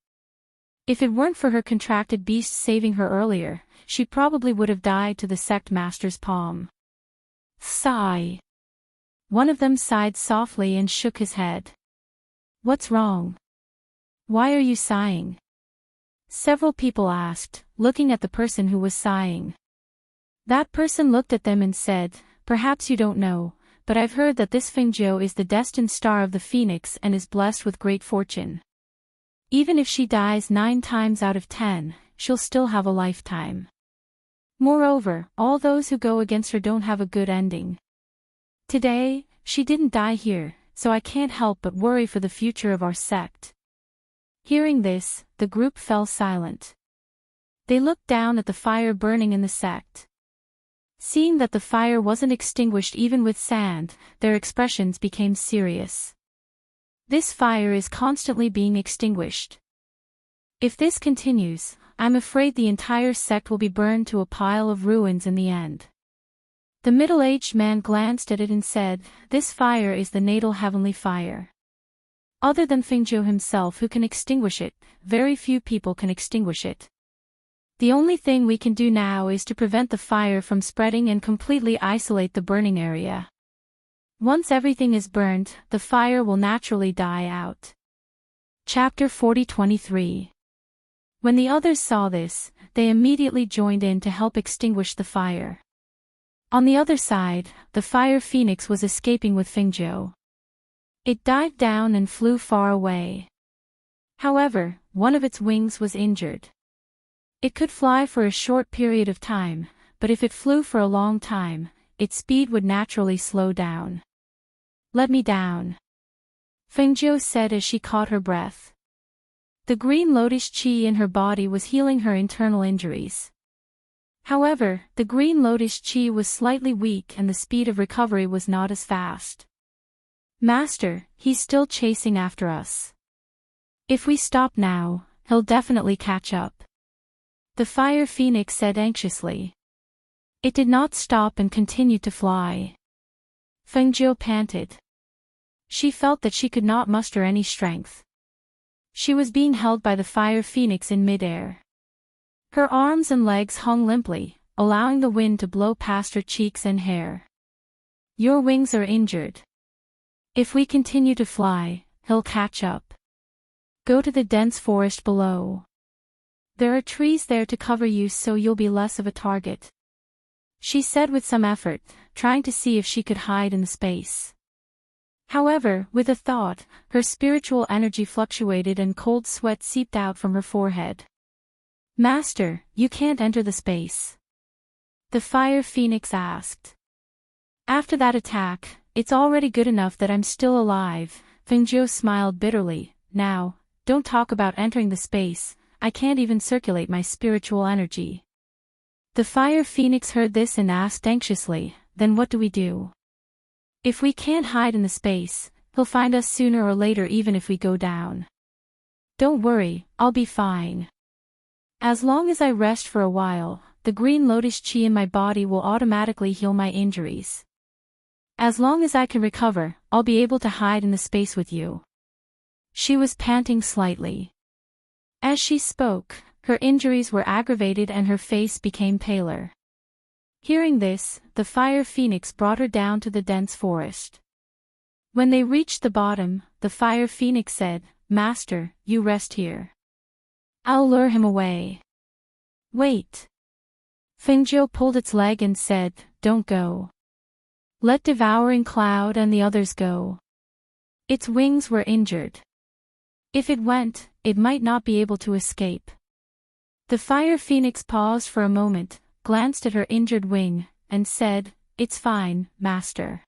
If it weren't for her contracted beast saving her earlier, she probably would have died to the sect master's palm." Sigh. One of them sighed softly and shook his head. "What's wrong? Why are you sighing?" Several people asked, looking at the person who was sighing. That person looked at them and said, "Perhaps you don't know, but I've heard that this Fengzhou is the destined star of the Phoenix and is blessed with great fortune. Even if she dies 9 times out of 10, she'll still have a lifetime. Moreover, all those who go against her don't have a good ending. Today, she didn't die here, so I can't help but worry for the future of our sect." Hearing this, the group fell silent. They looked down at the fire burning in the sect. Seeing that the fire wasn't extinguished even with sand, their expressions became serious. "This fire is constantly being extinguished. If this continues, I'm afraid the entire sect will be burned to a pile of ruins in the end." The middle-aged man glanced at it and said, "This fire is the natal heavenly fire. Other than Fengzhou himself who can extinguish it, very few people can extinguish it. The only thing we can do now is to prevent the fire from spreading and completely isolate the burning area. Once everything is burned, the fire will naturally die out." Chapter 40:23. When the others saw this, they immediately joined in to help extinguish the fire. On the other side, the fire phoenix was escaping with Fengzhou. It dived down and flew far away. However, one of its wings was injured. It could fly for a short period of time, but if it flew for a long time, its speed would naturally slow down. "Let me down," Fengzhou said as she caught her breath. The green lotus chi in her body was healing her internal injuries. However, the green lotus chi was slightly weak and the speed of recovery was not as fast. "Master, he's still chasing after us. If we stop now, he'll definitely catch up," the fire phoenix said anxiously. It did not stop and continued to fly. Fengzhou panted. She felt that she could not muster any strength. She was being held by the fire phoenix in midair. Her arms and legs hung limply, allowing the wind to blow past her cheeks and hair. "Your wings are injured. If we continue to fly, he'll catch up. Go to the dense forest below. There are trees there to cover you so you'll be less of a target," she said with some effort, trying to see if she could hide in the space. However, with a thought, her spiritual energy fluctuated and cold sweat seeped out from her forehead. "Master, you can't enter the space," the fire phoenix asked. "After that attack, it's already good enough that I'm still alive," Fengzhou smiled bitterly. "Now, don't talk about entering the space, I can't even circulate my spiritual energy." The fire phoenix heard this and asked anxiously, "Then what do we do? If we can't hide in the space, he'll find us sooner or later even if we go down." "Don't worry, I'll be fine. As long as I rest for a while, the green lotus chi in my body will automatically heal my injuries. As long as I can recover, I'll be able to hide in the space with you." She was panting slightly. As she spoke, her injuries were aggravated and her face became paler. Hearing this, the fire phoenix brought her down to the dense forest. When they reached the bottom, the fire phoenix said, "Master, you rest here. I'll lure him away." "Wait." Fengzhou pulled its leg and said, "Don't go. Let Devouring Cloud and the others go. Its wings were injured. If it went, it might not be able to escape." The fire phoenix paused for a moment, glanced at her injured wing, and said, "It's fine, Master.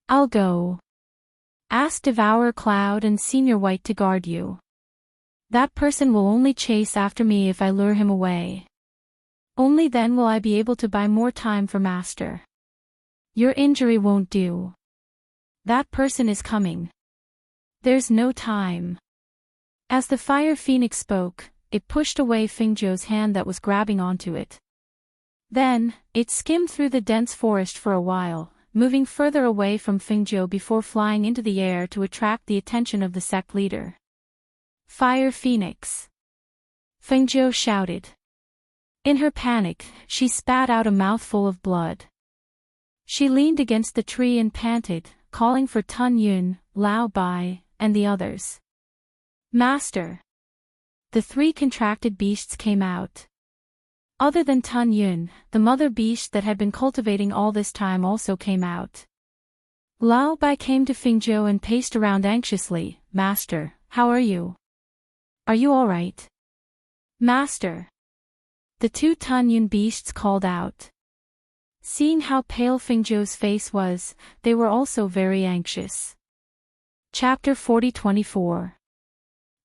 I'll go. Ask Devourer Cloud and Senior White to guard you. That person will only chase after me if I lure him away." Only then will I be able to buy more time for Master. Your injury won't do. That person is coming. There's no time. As the fire phoenix spoke, it pushed away Fingzhou's hand that was grabbing onto it. Then, it skimmed through the dense forest for a while, moving further away from Fingzhou before flying into the air to attract the attention of the sect leader. Fire Phoenix! Fingzhou shouted. In her panic, she spat out a mouthful of blood. She leaned against the tree and panted, calling for Tun Yun, Lao Bai, and the others. Master! The three contracted beasts came out. Other than Tun Yun, the mother beast that had been cultivating all this time also came out. Lao Bai came to Fingzhou and paced around anxiously. Master, how are you? Are you all right? Master! The two Tun Yun beasts called out. Seeing how pale Fingzhou's face was, they were also very anxious. Chapter 40-24.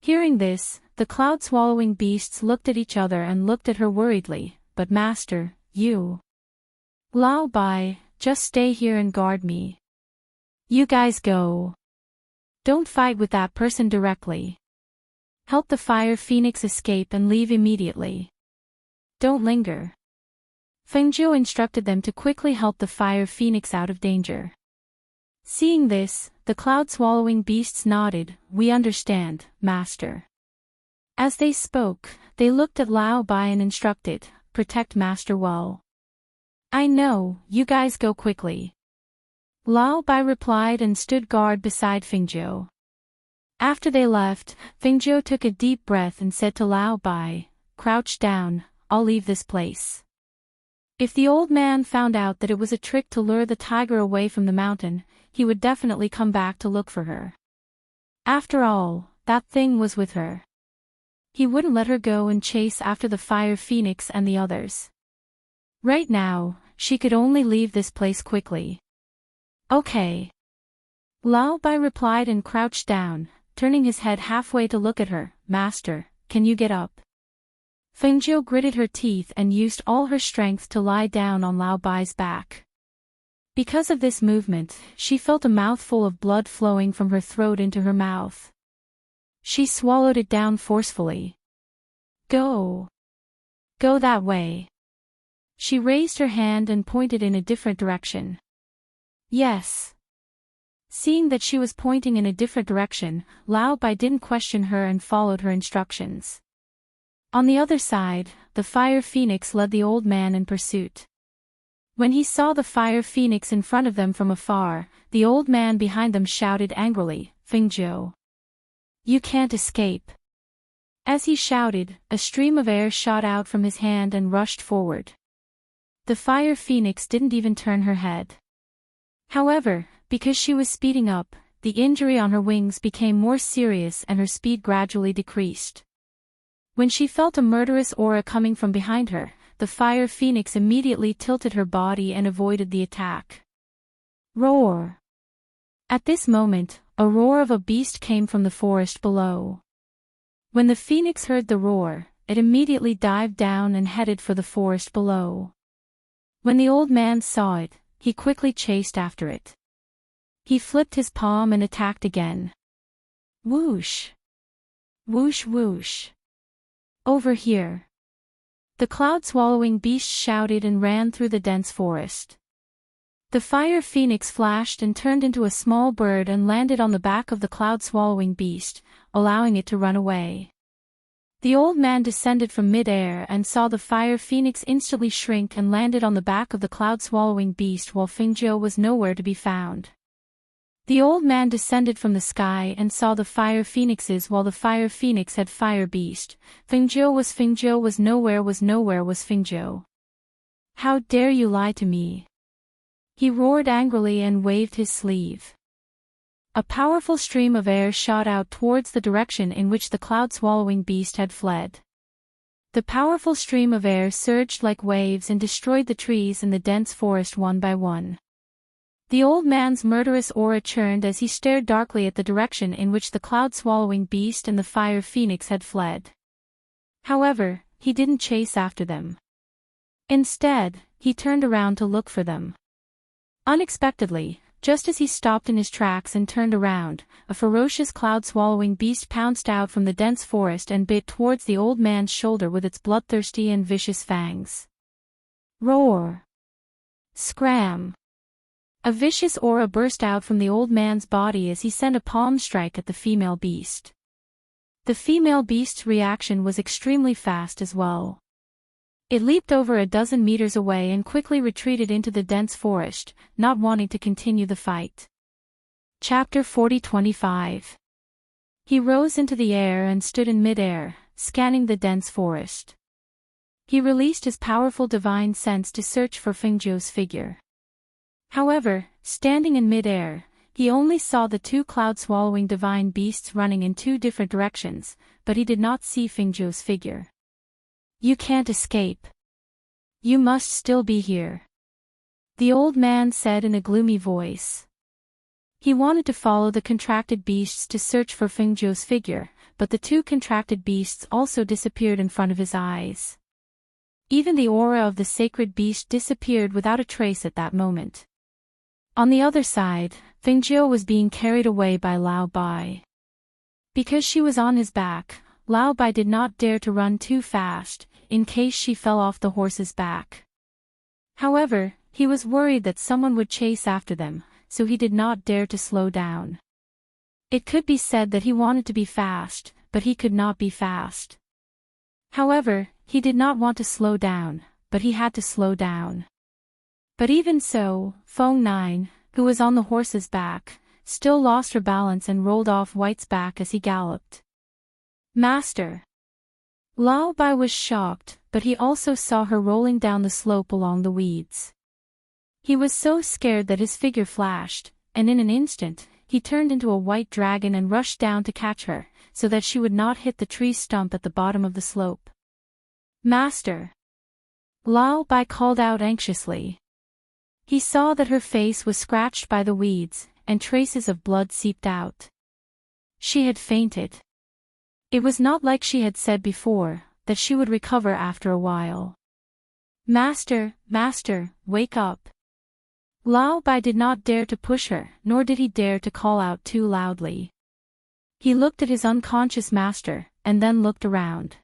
Hearing this, the cloud-swallowing beasts looked at each other and looked at her worriedly. But Master, you... Lao Bai, just stay here and guard me. You guys go. Don't fight with that person directly. Help the fire phoenix escape and leave immediately. Don't linger. Fengzhou instructed them to quickly help the fire phoenix out of danger. Seeing this, the cloud-swallowing beasts nodded. We understand, Master. As they spoke, they looked at Lao Bai and instructed, protect Master well. I know, you guys go quickly. Lao Bai replied and stood guard beside Fingzhou. After they left, Fingzhou took a deep breath and said to Lao Bai, crouch down, I'll leave this place. If the old man found out that it was a trick to lure the tiger away from the mountain, he would definitely come back to look for her. After all, that thing was with her. He wouldn't let her go and chase after the fire phoenix and the others. Right now, she could only leave this place quickly. Okay. Lao Bai replied and crouched down, turning his head halfway to look at her. Master, can you get up? Fengzhou gritted her teeth and used all her strength to lie down on Lao Bai's back. Because of this movement, she felt a mouthful of blood flowing from her throat into her mouth. She swallowed it down forcefully. Go. Go that way. She raised her hand and pointed in a different direction. Yes. Seeing that she was pointing in a different direction, Lao Bai didn't question her and followed her instructions. On the other side, the fire phoenix led the old man in pursuit. When he saw the fire phoenix in front of them from afar, the old man behind them shouted angrily, Fingzhou. You can't escape. As he shouted, a stream of air shot out from his hand and rushed forward. The fire phoenix didn't even turn her head. However, because she was speeding up, the injury on her wings became more serious and her speed gradually decreased. When she felt a murderous aura coming from behind her, the fire phoenix immediately tilted her body and avoided the attack. Roar! At this moment, a roar of a beast came from the forest below. When the phoenix heard the roar, it immediately dived down and headed for the forest below. When the old man saw it, he quickly chased after it. He flipped his palm and attacked again. Whoosh! Whoosh whoosh! Over here! The cloud-swallowing beast shouted and ran through the dense forest. The fire phoenix flashed and turned into a small bird and landed on the back of the cloud-swallowing beast, allowing it to run away. The old man descended from mid-air and saw the fire phoenix instantly shrink and landed on the back of the cloud-swallowing beast while Fingzhou was nowhere to be found. The old man descended from the sky and saw the fire phoenixes while the fire phoenix had fire beast. Fingzhou was nowhere was Fingzhou. How dare you lie to me? He roared angrily and waved his sleeve. A powerful stream of air shot out towards the direction in which the cloud-swallowing beast had fled. The powerful stream of air surged like waves and destroyed the trees in the dense forest one by one. The old man's murderous aura churned as he stared darkly at the direction in which the cloud-swallowing beast and the fire phoenix had fled. However, he didn't chase after them. Instead, he turned around to look for them. Unexpectedly, just as he stopped in his tracks and turned around, a ferocious cloud-swallowing beast pounced out from the dense forest and bit towards the old man's shoulder with its bloodthirsty and vicious fangs. Roar! Scram! A vicious aura burst out from the old man's body as he sent a palm strike at the female beast. The female beast's reaction was extremely fast as well. It leaped over a dozen meters away and quickly retreated into the dense forest, not wanting to continue the fight. Chapter 40-25. He rose into the air and stood in mid-air, scanning the dense forest. He released his powerful divine sense to search for Fengzhou's figure. However, standing in mid-air, he only saw the two cloud-swallowing divine beasts running in two different directions, but he did not see Fengzhou's figure. You can't escape. You must still be here, the old man said in a gloomy voice. He wanted to follow the contracted beasts to search for Fengzhou's figure, but the two contracted beasts also disappeared in front of his eyes. Even the aura of the sacred beast disappeared without a trace at that moment. On the other side, Fengzhou was being carried away by Lao Bai. Because she was on his back, Lao Bai did not dare to run too fast, in case she fell off the horse's back. However, he was worried that someone would chase after them, so he did not dare to slow down. It could be said that he wanted to be fast, but he could not be fast. However, he did not want to slow down, but he had to slow down. But even so, Feng Nine, who was on the horse's back, still lost her balance and rolled off White's back as he galloped. Master! Lao Bai was shocked, but he also saw her rolling down the slope along the weeds. He was so scared that his figure flashed, and in an instant, he turned into a white dragon and rushed down to catch her, so that she would not hit the tree stump at the bottom of the slope. Master! Lao Bai called out anxiously. He saw that her face was scratched by the weeds, and traces of blood seeped out. She had fainted. It was not like she had said before, that she would recover after a while. Master, master, wake up! Lao Bai did not dare to push her, nor did he dare to call out too loudly. He looked at his unconscious master, and then looked around.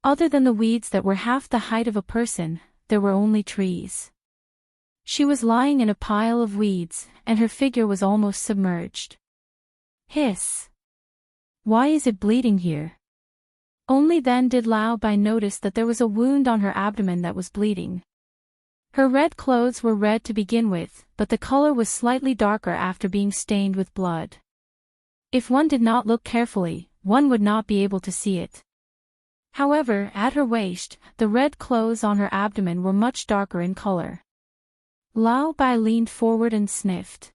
Other than the weeds that were half the height of a person, there were only trees. She was lying in a pile of weeds, and her figure was almost submerged. Hiss! Why is it bleeding here? Only then did Lao Bai notice that there was a wound on her abdomen that was bleeding. Her red clothes were red to begin with, but the color was slightly darker after being stained with blood. If one did not look carefully, one would not be able to see it. However, at her waist, the red clothes on her abdomen were much darker in color. Lao Bai leaned forward and sniffed.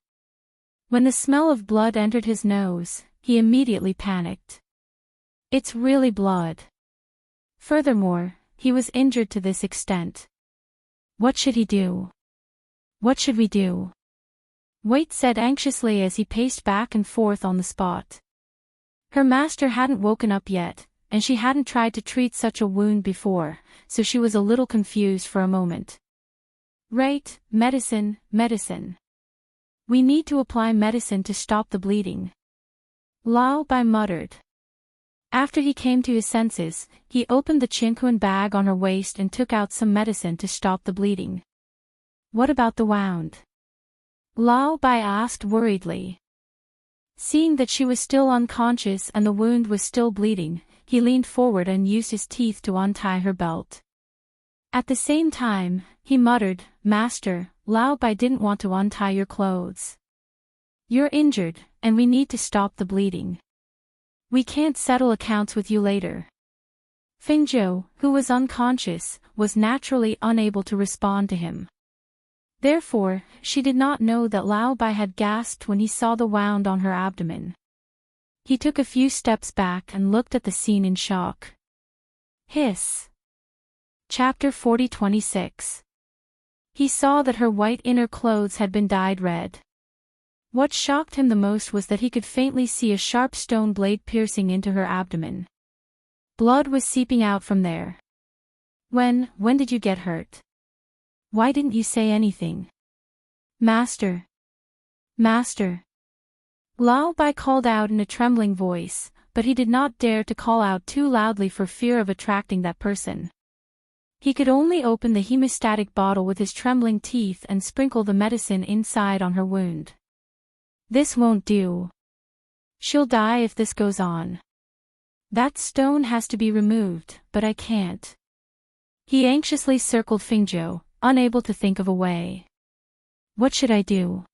When the smell of blood entered his nose, he immediately panicked. It's really blood. Furthermore, he was injured to this extent. What should he do? What should we do? Wait said anxiously as he paced back and forth on the spot. Her master hadn't woken up yet, and she hadn't tried to treat such a wound before, so she was a little confused for a moment. Right, medicine, medicine. We need to apply medicine to stop the bleeding. Lao Bai muttered. After he came to his senses, he opened the Qinquan bag on her waist and took out some medicine to stop the bleeding. What about the wound? Lao Bai asked worriedly. Seeing that she was still unconscious and the wound was still bleeding, he leaned forward and used his teeth to untie her belt. At the same time, he muttered, Master, Lao Bai didn't want to untie your clothes. You're injured, and we need to stop the bleeding. We can't settle accounts with you later. Fengzhou, who was unconscious, was naturally unable to respond to him. Therefore, she did not know that Lao Bai had gasped when he saw the wound on her abdomen. He took a few steps back and looked at the scene in shock. Hiss! Chapter 40-26. He saw that her white inner clothes had been dyed red. What shocked him the most was that he could faintly see a sharp stone blade piercing into her abdomen. Blood was seeping out from there. When did you get hurt? Why didn't you say anything? Master. Master. Lao Bai called out in a trembling voice, but he did not dare to call out too loudly for fear of attracting that person. He could only open the hemostatic bottle with his trembling teeth and sprinkle the medicine inside on her wound. This won't do. She'll die if this goes on. That stone has to be removed, but I can't. He anxiously circled Fingzhou, unable to think of a way. What should I do?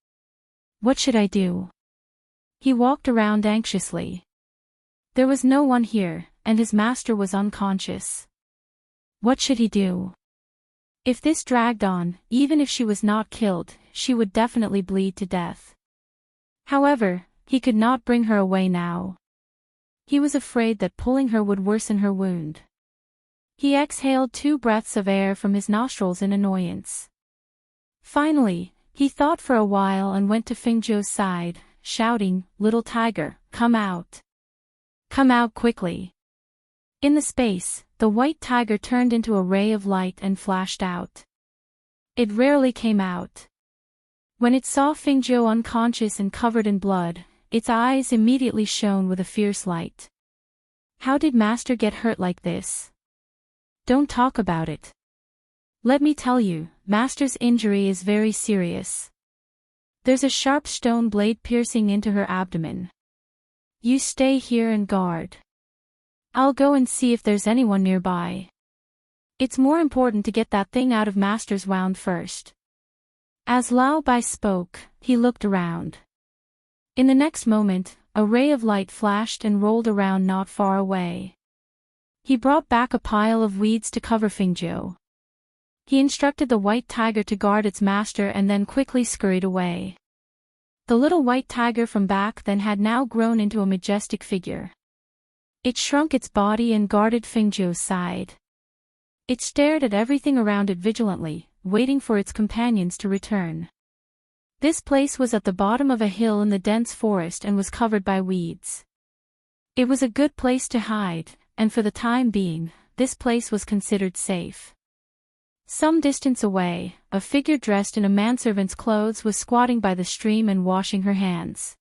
What should I do? He walked around anxiously. There was no one here, and his master was unconscious. What should he do? If this dragged on, even if she was not killed, she would definitely bleed to death. However, he could not bring her away now. He was afraid that pulling her would worsen her wound. He exhaled 2 breaths of air from his nostrils in annoyance. Finally, he thought for a while and went to Fingzhou's side, shouting, "Little tiger, come out. Come out quickly." In the space, the white tiger turned into a ray of light and flashed out. It rarely came out. When it saw Fingzhou unconscious and covered in blood, its eyes immediately shone with a fierce light. How did Master get hurt like this? Don't talk about it. Let me tell you, Master's injury is very serious. There's a sharp stone blade piercing into her abdomen. You stay here and guard. I'll go and see if there's anyone nearby. It's more important to get that thing out of Master's wound first. As Lao Bai spoke, he looked around. In the next moment, a ray of light flashed and rolled around not far away. He brought back a pile of weeds to cover Fingzhou. He instructed the white tiger to guard its master and then quickly scurried away. The little white tiger from back then had now grown into a majestic figure. It shrunk its body and guarded Fingzhou's side. It stared at everything around it vigilantly, waiting for its companions to return. This place was at the bottom of a hill in the dense forest and was covered by weeds. It was a good place to hide, and for the time being, this place was considered safe. Some distance away, a figure dressed in a manservant's clothes was squatting by the stream and washing her hands.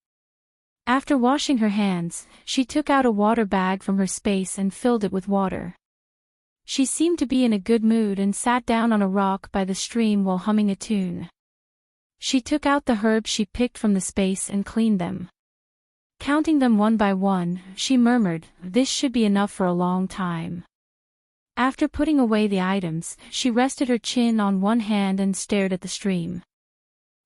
After washing her hands, she took out a water bag from her space and filled it with water. She seemed to be in a good mood and sat down on a rock by the stream while humming a tune. She took out the herbs she picked from the space and cleaned them. Counting them one by one, she murmured, "This should be enough for a long time." After putting away the items, she rested her chin on one hand and stared at the stream.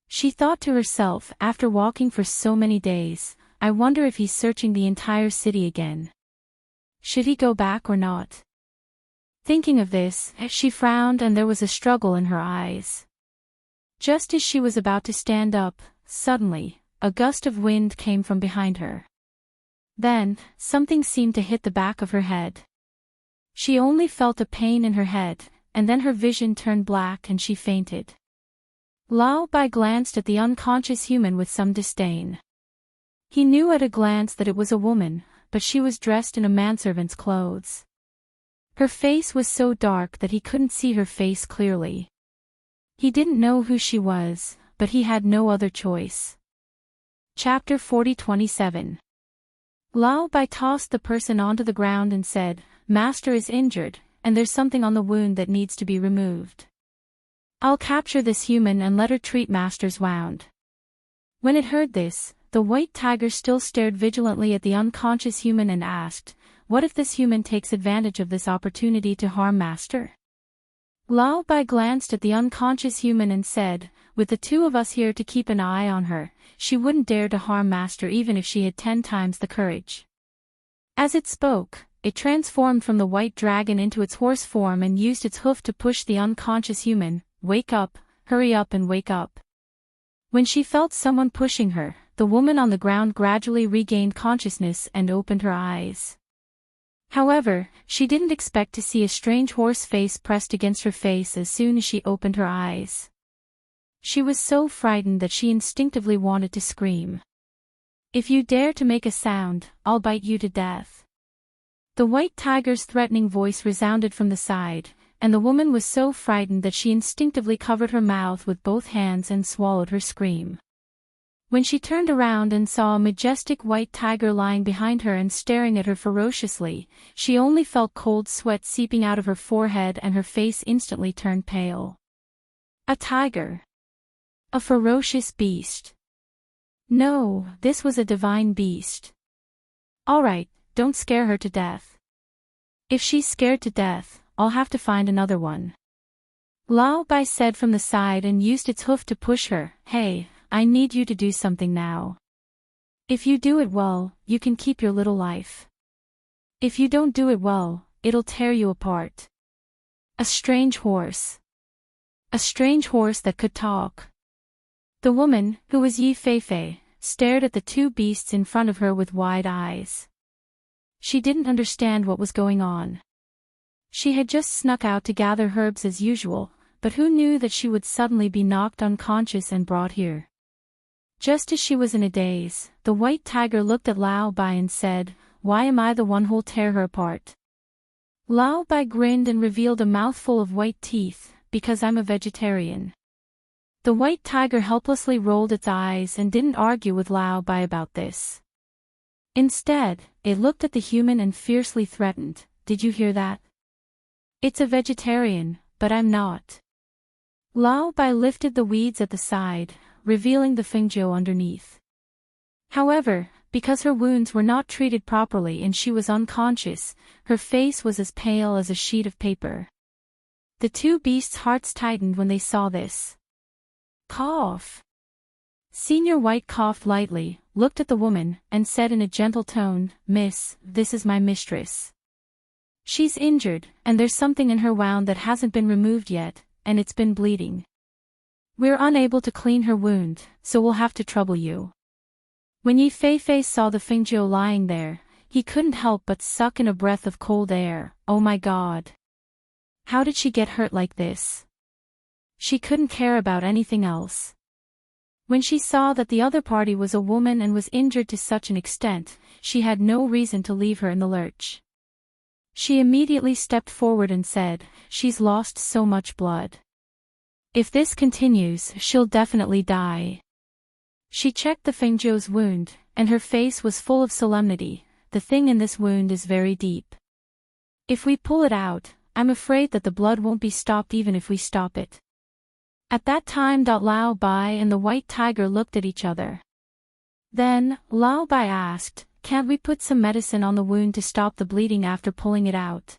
She thought to herself, after walking for so many days, I wonder if he's searching the entire city again. Should he go back or not? Thinking of this, she frowned and there was a struggle in her eyes. Just as she was about to stand up, suddenly, a gust of wind came from behind her. Then, something seemed to hit the back of her head. She only felt a pain in her head, and then her vision turned black and she fainted. Lao Bai glanced at the unconscious human with some disdain. He knew at a glance that it was a woman, but she was dressed in a manservant's clothes. Her face was so dark that he couldn't see her face clearly. He didn't know who she was, but he had no other choice. Chapter 40:27. Lao Bai tossed the person onto the ground and said, "Master is injured, and there's something on the wound that needs to be removed. I'll capture this human and let her treat Master's wound." When it heard this, the white tiger still stared vigilantly at the unconscious human and asked, "What if this human takes advantage of this opportunity to harm Master?" Lao Bai glanced at the unconscious human and said, "With the 2 of us here to keep an eye on her, she wouldn't dare to harm Master even if she had 10 times the courage." As it spoke, it transformed from the white dragon into its horse form and used its hoof to push the unconscious human. "Wake up, hurry up and wake up." When she felt someone pushing her, the woman on the ground gradually regained consciousness and opened her eyes. However, she didn't expect to see a strange horse face pressed against her face as soon as she opened her eyes. She was so frightened that she instinctively wanted to scream. "If you dare to make a sound, I'll bite you to death." The white tiger's threatening voice resounded from the side, and the woman was so frightened that she instinctively covered her mouth with both hands and swallowed her scream. When she turned around and saw a majestic white tiger lying behind her and staring at her ferociously, she only felt cold sweat seeping out of her forehead and her face instantly turned pale. A tiger. A ferocious beast. No, this was a divine beast. All right, don't scare her to death. If she's scared to death, I'll have to find another one. Lao Bai said from the side and used its hoof to push her. Hey, I need you to do something now. If you do it well, you can keep your little life. If you don't do it well, it'll tear you apart. A strange horse. A strange horse that could talk. The woman, who was Yi Feifei, stared at the two beasts in front of her with wide eyes. She didn't understand what was going on. She had just snuck out to gather herbs as usual, but who knew that she would suddenly be knocked unconscious and brought here? Just as she was in a daze, the white tiger looked at Lao Bai and said, "Why am I the one who'll tear her apart?" Lao Bai grinned and revealed a mouthful of white teeth, "Because I'm a vegetarian." The white tiger helplessly rolled its eyes and didn't argue with Lao Bai about this. Instead, it looked at the human and fiercely threatened, "Did you hear that? It's a vegetarian, but I'm not." Lao Bai lifted the weeds at the side, revealing the fengjiu underneath. However, because her wounds were not treated properly and she was unconscious, her face was as pale as a sheet of paper. The two beasts' hearts tightened when they saw this. Cough. Senior White coughed lightly, looked at the woman, and said in a gentle tone, "Miss, this is my mistress. She's injured, and there's something in her wound that hasn't been removed yet, and it's been bleeding. We're unable to clean her wound, so we'll have to trouble you." When Yi Feifei saw the fengjiu lying there, he couldn't help but suck in a breath of cold air. Oh my God! How did she get hurt like this? She couldn't care about anything else. When she saw that the other party was a woman and was injured to such an extent, she had no reason to leave her in the lurch. She immediately stepped forward and said, "She's lost so much blood. If this continues, she'll definitely die." She checked the fengjiu's wound, and her face was full of solemnity. "The thing in this wound is very deep. If we pull it out, I'm afraid that the blood won't be stopped even if we stop it." At that time Lao Bai and the white tiger looked at each other. Then, Lao Bai asked, "Can't we put some medicine on the wound to stop the bleeding after pulling it out?"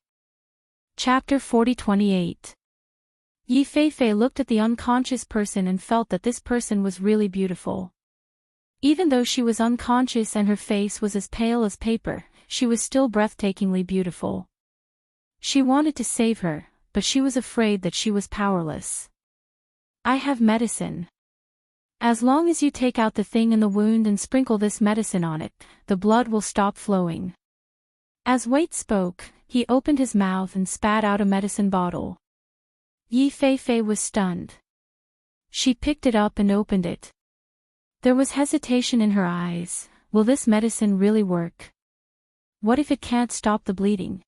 Chapter 40:28. Yi Feifei looked at the unconscious person and felt that this person was really beautiful. Even though she was unconscious and her face was as pale as paper, she was still breathtakingly beautiful. She wanted to save her, but she was afraid that she was powerless. "I have medicine. As long as you take out the thing in the wound and sprinkle this medicine on it, the blood will stop flowing." As White spoke, he opened his mouth and spat out a medicine bottle. Yi Feifei was stunned. She picked it up and opened it. There was hesitation in her eyes. Will this medicine really work? What if it can't stop the bleeding?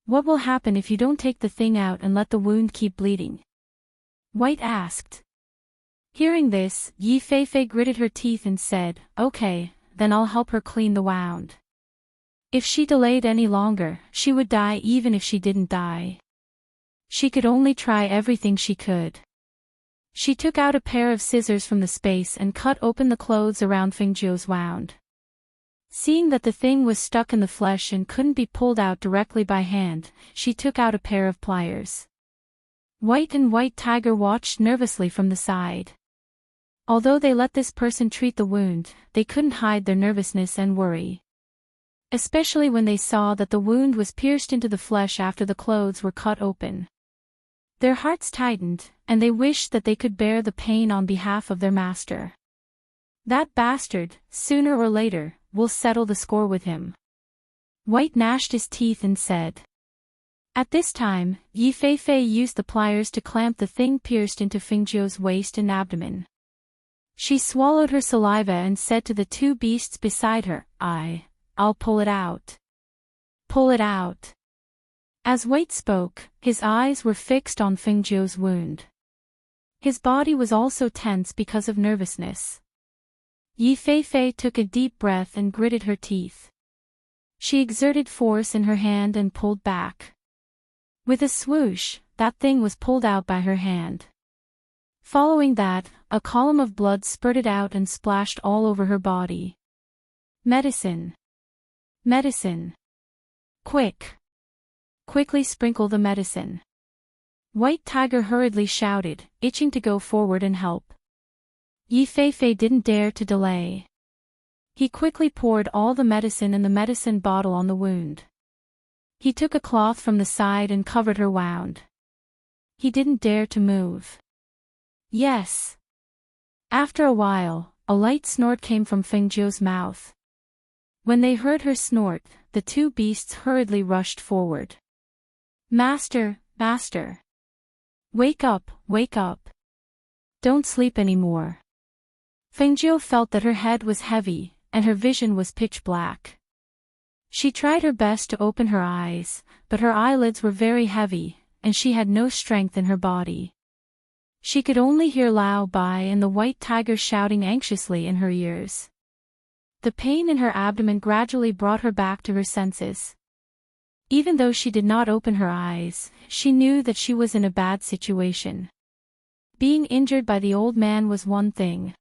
What will happen if you don't take the thing out and let the wound keep bleeding? White asked. Hearing this, Yi Feifei gritted her teeth and said, "Okay, then I'll help her clean the wound." If she delayed any longer, she would die even if she didn't die. She could only try everything she could. She took out a pair of scissors from the space and cut open the clothes around Fengjiu's wound. Seeing that the thing was stuck in the flesh and couldn't be pulled out directly by hand, she took out a pair of pliers. White and White Tiger watched nervously from the side. Although they let this person treat the wound, they couldn't hide their nervousness and worry. Especially when they saw that the wound was pierced into the flesh after the clothes were cut open. Their hearts tightened, and they wished that they could bear the pain on behalf of their master. That bastard, sooner or later, will settle the score with him. White gnashed his teeth and said. At this time, Yi Feifei used the pliers to clamp the thing pierced into Fengjiu's waist and abdomen. She swallowed her saliva and said to the two beasts beside her, I'll pull it out. Pull it out. As Wait spoke, his eyes were fixed on Fengjiu's wound. His body was also tense because of nervousness. Yi Feifei took a deep breath and gritted her teeth. She exerted force in her hand and pulled back. With a swoosh, that thing was pulled out by her hand. Following that, a column of blood spurted out and splashed all over her body. Medicine. Medicine. Quick. Quickly sprinkle the medicine. White Tiger hurriedly shouted, itching to go forward and help. Yi Feifei didn't dare to delay. He quickly poured all the medicine in the medicine bottle on the wound. He took a cloth from the side and covered her wound. He didn't dare to move. Yes. After a while, a light snort came from Fengjiu's mouth. When they heard her snort, the two beasts hurriedly rushed forward. Master, master. Wake up, wake up. Don't sleep anymore. Fengjiu felt that her head was heavy, and her vision was pitch black. She tried her best to open her eyes, but her eyelids were very heavy, and she had no strength in her body. She could only hear Lao Bai and the White Tiger shouting anxiously in her ears. The pain in her abdomen gradually brought her back to her senses. Even though she did not open her eyes, she knew that she was in a bad situation. Being injured by the old man was one thing.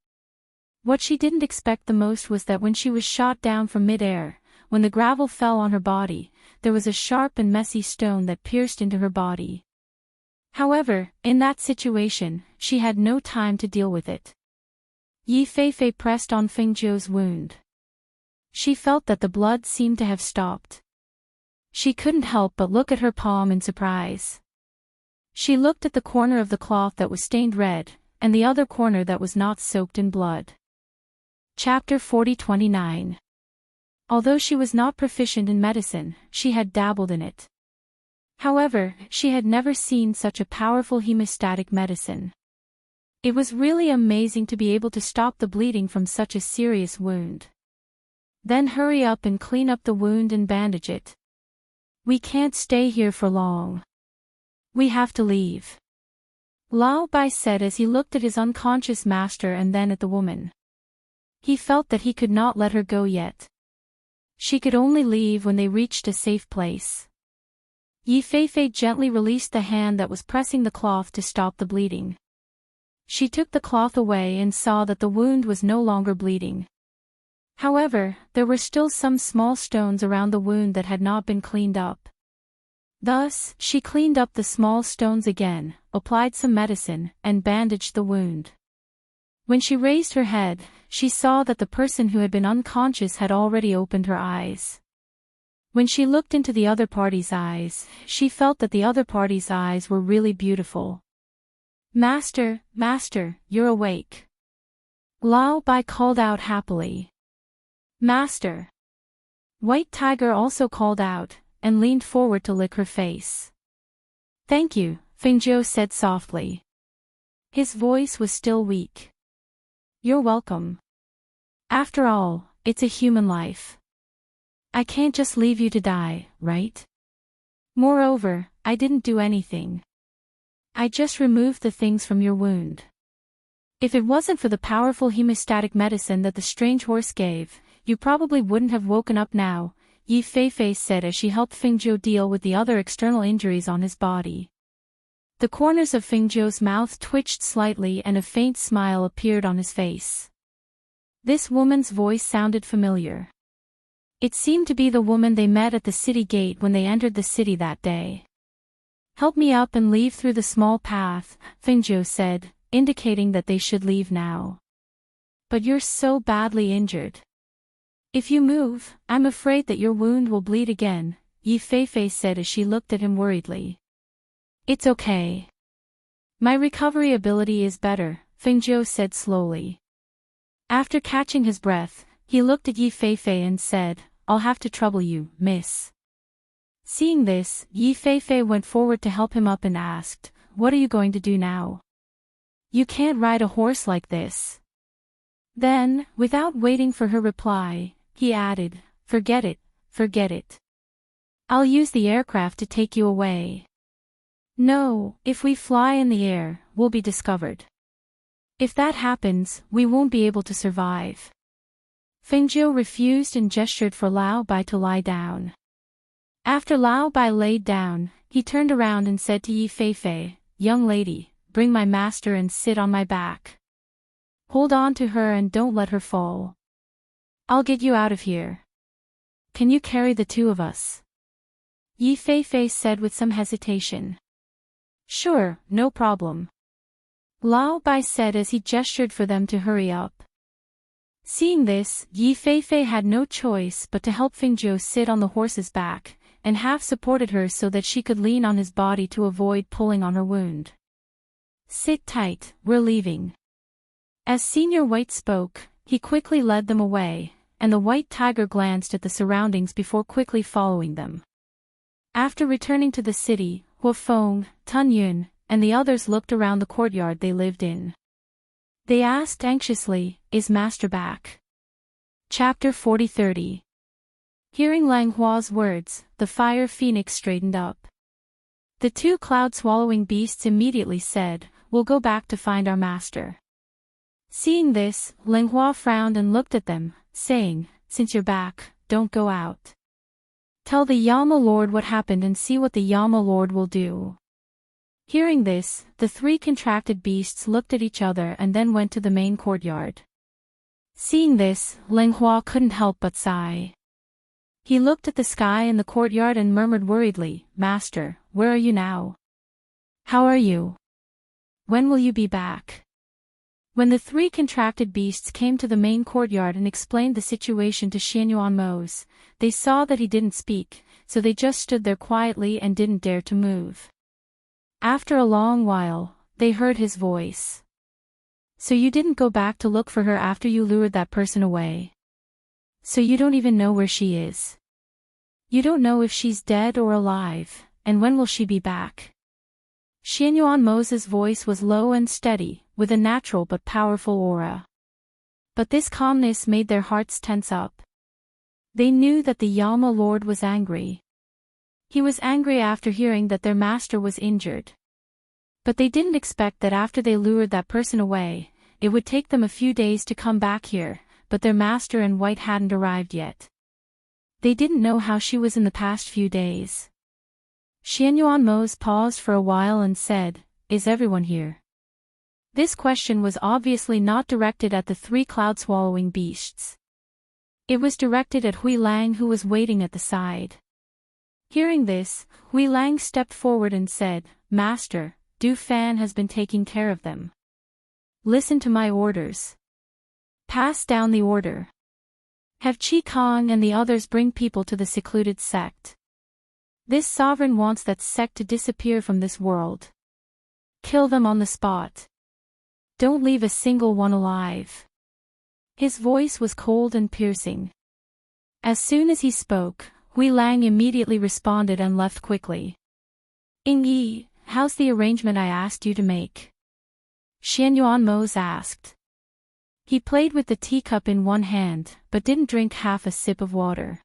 What she didn't expect the most was that when she was shot down from mid-air, when the gravel fell on her body, there was a sharp and messy stone that pierced into her body. However, in that situation, she had no time to deal with it. Yi Feifei pressed on Fengjiu's wound. She felt that the blood seemed to have stopped. She couldn't help but look at her palm in surprise. She looked at the corner of the cloth that was stained red, and the other corner that was not soaked in blood. Chapter 40-29. Although she was not proficient in medicine, she had dabbled in it. However, she had never seen such a powerful hemostatic medicine. It was really amazing to be able to stop the bleeding from such a serious wound. Then hurry up and clean up the wound and bandage it. We can't stay here for long. We have to leave. Lao Bai said as he looked at his unconscious master and then at the woman. He felt that he could not let her go yet. She could only leave when they reached a safe place. Yi Feifei gently released the hand that was pressing the cloth to stop the bleeding. She took the cloth away and saw that the wound was no longer bleeding. However, there were still some small stones around the wound that had not been cleaned up. Thus, she cleaned up the small stones again, applied some medicine, and bandaged the wound. When she raised her head, she saw that the person who had been unconscious had already opened her eyes. When she looked into the other party's eyes, she felt that the other party's eyes were really beautiful. Master, master, you're awake. Lao Bai called out happily. Master. White Tiger also called out, and leaned forward to lick her face. Thank you, Fengjiu said softly. His voice was still weak. You're welcome. After all, it's a human life. I can't just leave you to die, right? Moreover, I didn't do anything. I just removed the things from your wound. If it wasn't for the powerful hemostatic medicine that the strange horse gave, you probably wouldn't have woken up now, Yi Feifei said as she helped Fengjiu deal with the other external injuries on his body. The corners of Fengjiu's mouth twitched slightly and a faint smile appeared on his face. This woman's voice sounded familiar. It seemed to be the woman they met at the city gate when they entered the city that day. Help me up and leave through the small path, Fengjiu said, indicating that they should leave now. But you're so badly injured. If you move, I'm afraid that your wound will bleed again, Yi Feifei said as she looked at him worriedly. It's okay. My recovery ability is better, Fengjiu said slowly. After catching his breath, he looked at Yi Feifei and said, I'll have to trouble you, miss. Seeing this, Yi Feifei went forward to help him up and asked, What are you going to do now? You can't ride a horse like this. Then, without waiting for her reply, he added, Forget it, forget it. I'll use the aircraft to take you away. No, if we fly in the air, we'll be discovered. If that happens, we won't be able to survive. Fengjiu refused and gestured for Lao Bai to lie down. After Lao Bai laid down, he turned around and said to Yi Feifei, "Young lady, bring my master and sit on my back. Hold on to her and don't let her fall. I'll get you out of here. Can you carry the two of us?" Yi Feifei said with some hesitation. "Sure, no problem," Lao Bai said as he gestured for them to hurry up. Seeing this, Yi Feifei had no choice but to help Fengjiu sit on the horse's back, and half supported her so that she could lean on his body to avoid pulling on her wound. "Sit tight, we're leaving." As Senior White spoke, he quickly led them away, and the white tiger glanced at the surroundings before quickly following them. After returning to the city, Hua Feng, Tun Yun, and the others looked around the courtyard they lived in. They asked anxiously, "Is Master back?" Chapter 40-30. Hearing Lang Hua's words, the fire phoenix straightened up. The two cloud-swallowing beasts immediately said, "We'll go back to find our master." Seeing this, Lang Hua frowned and looked at them, saying, "Since you're back, don't go out. Tell the Yama Lord what happened and see what the Yama Lord will do." Hearing this, the three contracted beasts looked at each other and then went to the main courtyard. Seeing this, Lang Hua couldn't help but sigh. He looked at the sky in the courtyard and murmured worriedly, "Master, where are you now? How are you? When will you be back?" When the three contracted beasts came to the main courtyard and explained the situation to Xianyuan Mose, they saw that he didn't speak, so they just stood there quietly and didn't dare to move. After a long while, they heard his voice. "So you didn't go back to look for her after you lured that person away? So you don't even know where she is? You don't know if she's dead or alive, and when will she be back?" Xianyuan Mose's voice was low and steady, with a natural but powerful aura. But this calmness made their hearts tense up. They knew that the Yama Lord was angry. He was angry after hearing that their master was injured. But they didn't expect that after they lured that person away, it would take them a few days to come back here, but their master in white hadn't arrived yet. They didn't know how she was in the past few days. Xianyuan Mose paused for a while and said, "Is everyone here?" This question was obviously not directed at the three cloud-swallowing beasts. It was directed at Hui Lang, who was waiting at the side. Hearing this, Hui Lang stepped forward and said, "Master, Du Fan has been taking care of them. Listen to my orders. Pass down the order. Have Qi Kong and the others bring people to the secluded sect. This sovereign wants that sect to disappear from this world. Kill them on the spot. Don't leave a single one alive." His voice was cold and piercing. As soon as he spoke, Hui Lang immediately responded and left quickly. "Ing Yi, how's the arrangement I asked you to make?" Xianyuan Mose asked. He played with the teacup in one hand, but didn't drink half a sip of water.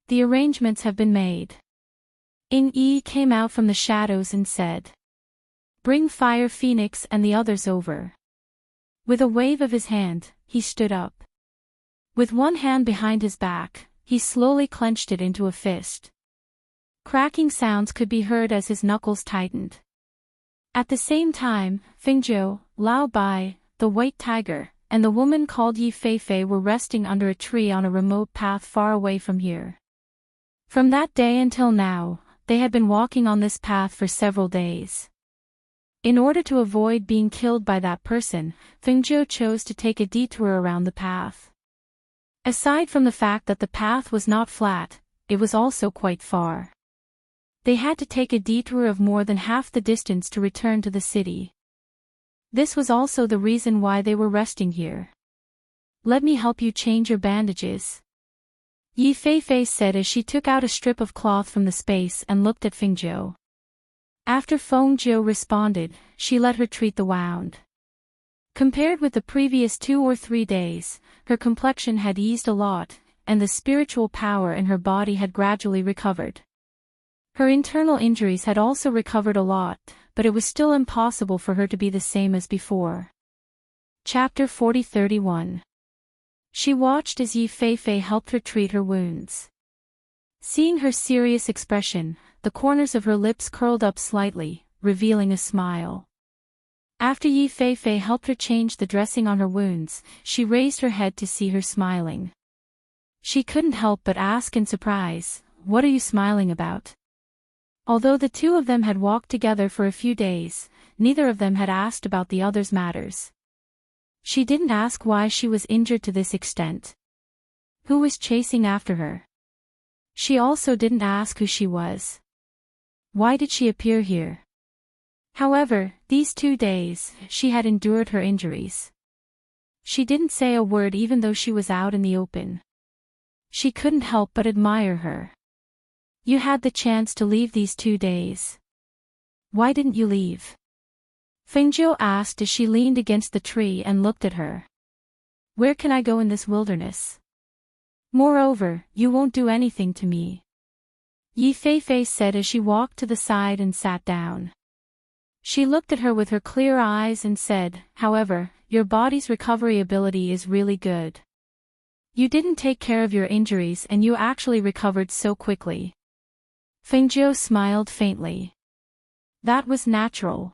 "The arrangements have been made." Ing Yi came out from the shadows and said, "Bring Fire Phoenix and the others over." With a wave of his hand, he stood up. With one hand behind his back, he slowly clenched it into a fist. Cracking sounds could be heard as his knuckles tightened. At the same time, Fengjiu, Lao Bai, the white tiger, and the woman called Yi Feifei were resting under a tree on a remote path far away from here. From that day until now, they had been walking on this path for several days. In order to avoid being killed by that person, Fengjiu chose to take a detour around the path. Aside from the fact that the path was not flat, it was also quite far. They had to take a detour of more than half the distance to return to the city. This was also the reason why they were resting here. "Let me help you change your bandages," Yi Feifei said as she took out a strip of cloth from the space and looked at Fengjiu. After Fengjiu responded, she let her treat the wound. Compared with the previous 2 or 3 days, her complexion had eased a lot, and the spiritual power in her body had gradually recovered. Her internal injuries had also recovered a lot, but it was still impossible for her to be the same as before. Chapter 40-31. She watched as Yi Feifei helped her treat her wounds. Seeing her serious expression, the corners of her lips curled up slightly, revealing a smile. After Yi Feifei helped her change the dressing on her wounds, she raised her head to see her smiling. She couldn't help but ask in surprise, "What are you smiling about?" Although the two of them had walked together for a few days, neither of them had asked about the other's matters. She didn't ask why she was injured to this extent. Who was chasing after her? She also didn't ask who she was. Why did she appear here? However, these 2 days, she had endured her injuries. She didn't say a word even though she was out in the open. She couldn't help but admire her. You had the chance to leave these 2 days. Why didn't you leave? Fengjiu asked as she leaned against the tree and looked at her. Where can I go in this wilderness? Moreover, you won't do anything to me. Yi Feifei said as she walked to the side and sat down. She looked at her with her clear eyes and said, however, your body's recovery ability is really good. You didn't take care of your injuries and you actually recovered so quickly. Fengjiu smiled faintly. That was natural.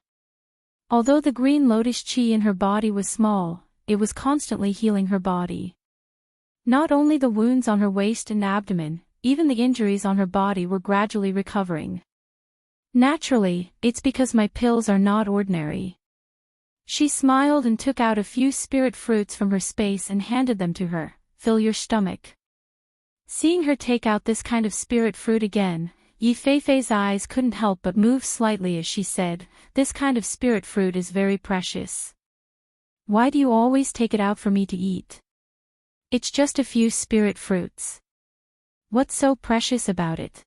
Although the green lotus qi in her body was small, it was constantly healing her body. Not only the wounds on her waist and abdomen, even the injuries on her body were gradually recovering. Naturally, it's because my pills are not ordinary. She smiled and took out a few spirit fruits from her space and handed them to her. Fill your stomach. Seeing her take out this kind of spirit fruit again, Yi Feifei's eyes couldn't help but move slightly as she said, this kind of spirit fruit is very precious. Why do you always take it out for me to eat? It's just a few spirit fruits. What's so precious about it?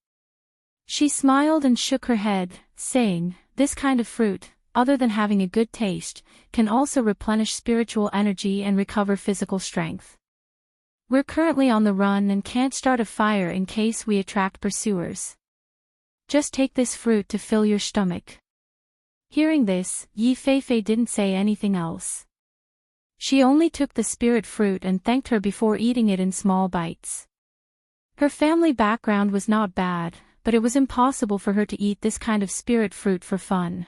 She smiled and shook her head, saying, this kind of fruit, other than having a good taste, can also replenish spiritual energy and recover physical strength. We're currently on the run and can't start a fire in case we attract pursuers. Just take this fruit to fill your stomach. Hearing this, Yi Feifei didn't say anything else. She only took the spirit fruit and thanked her before eating it in small bites. Her family background was not bad, but it was impossible for her to eat this kind of spirit fruit for fun.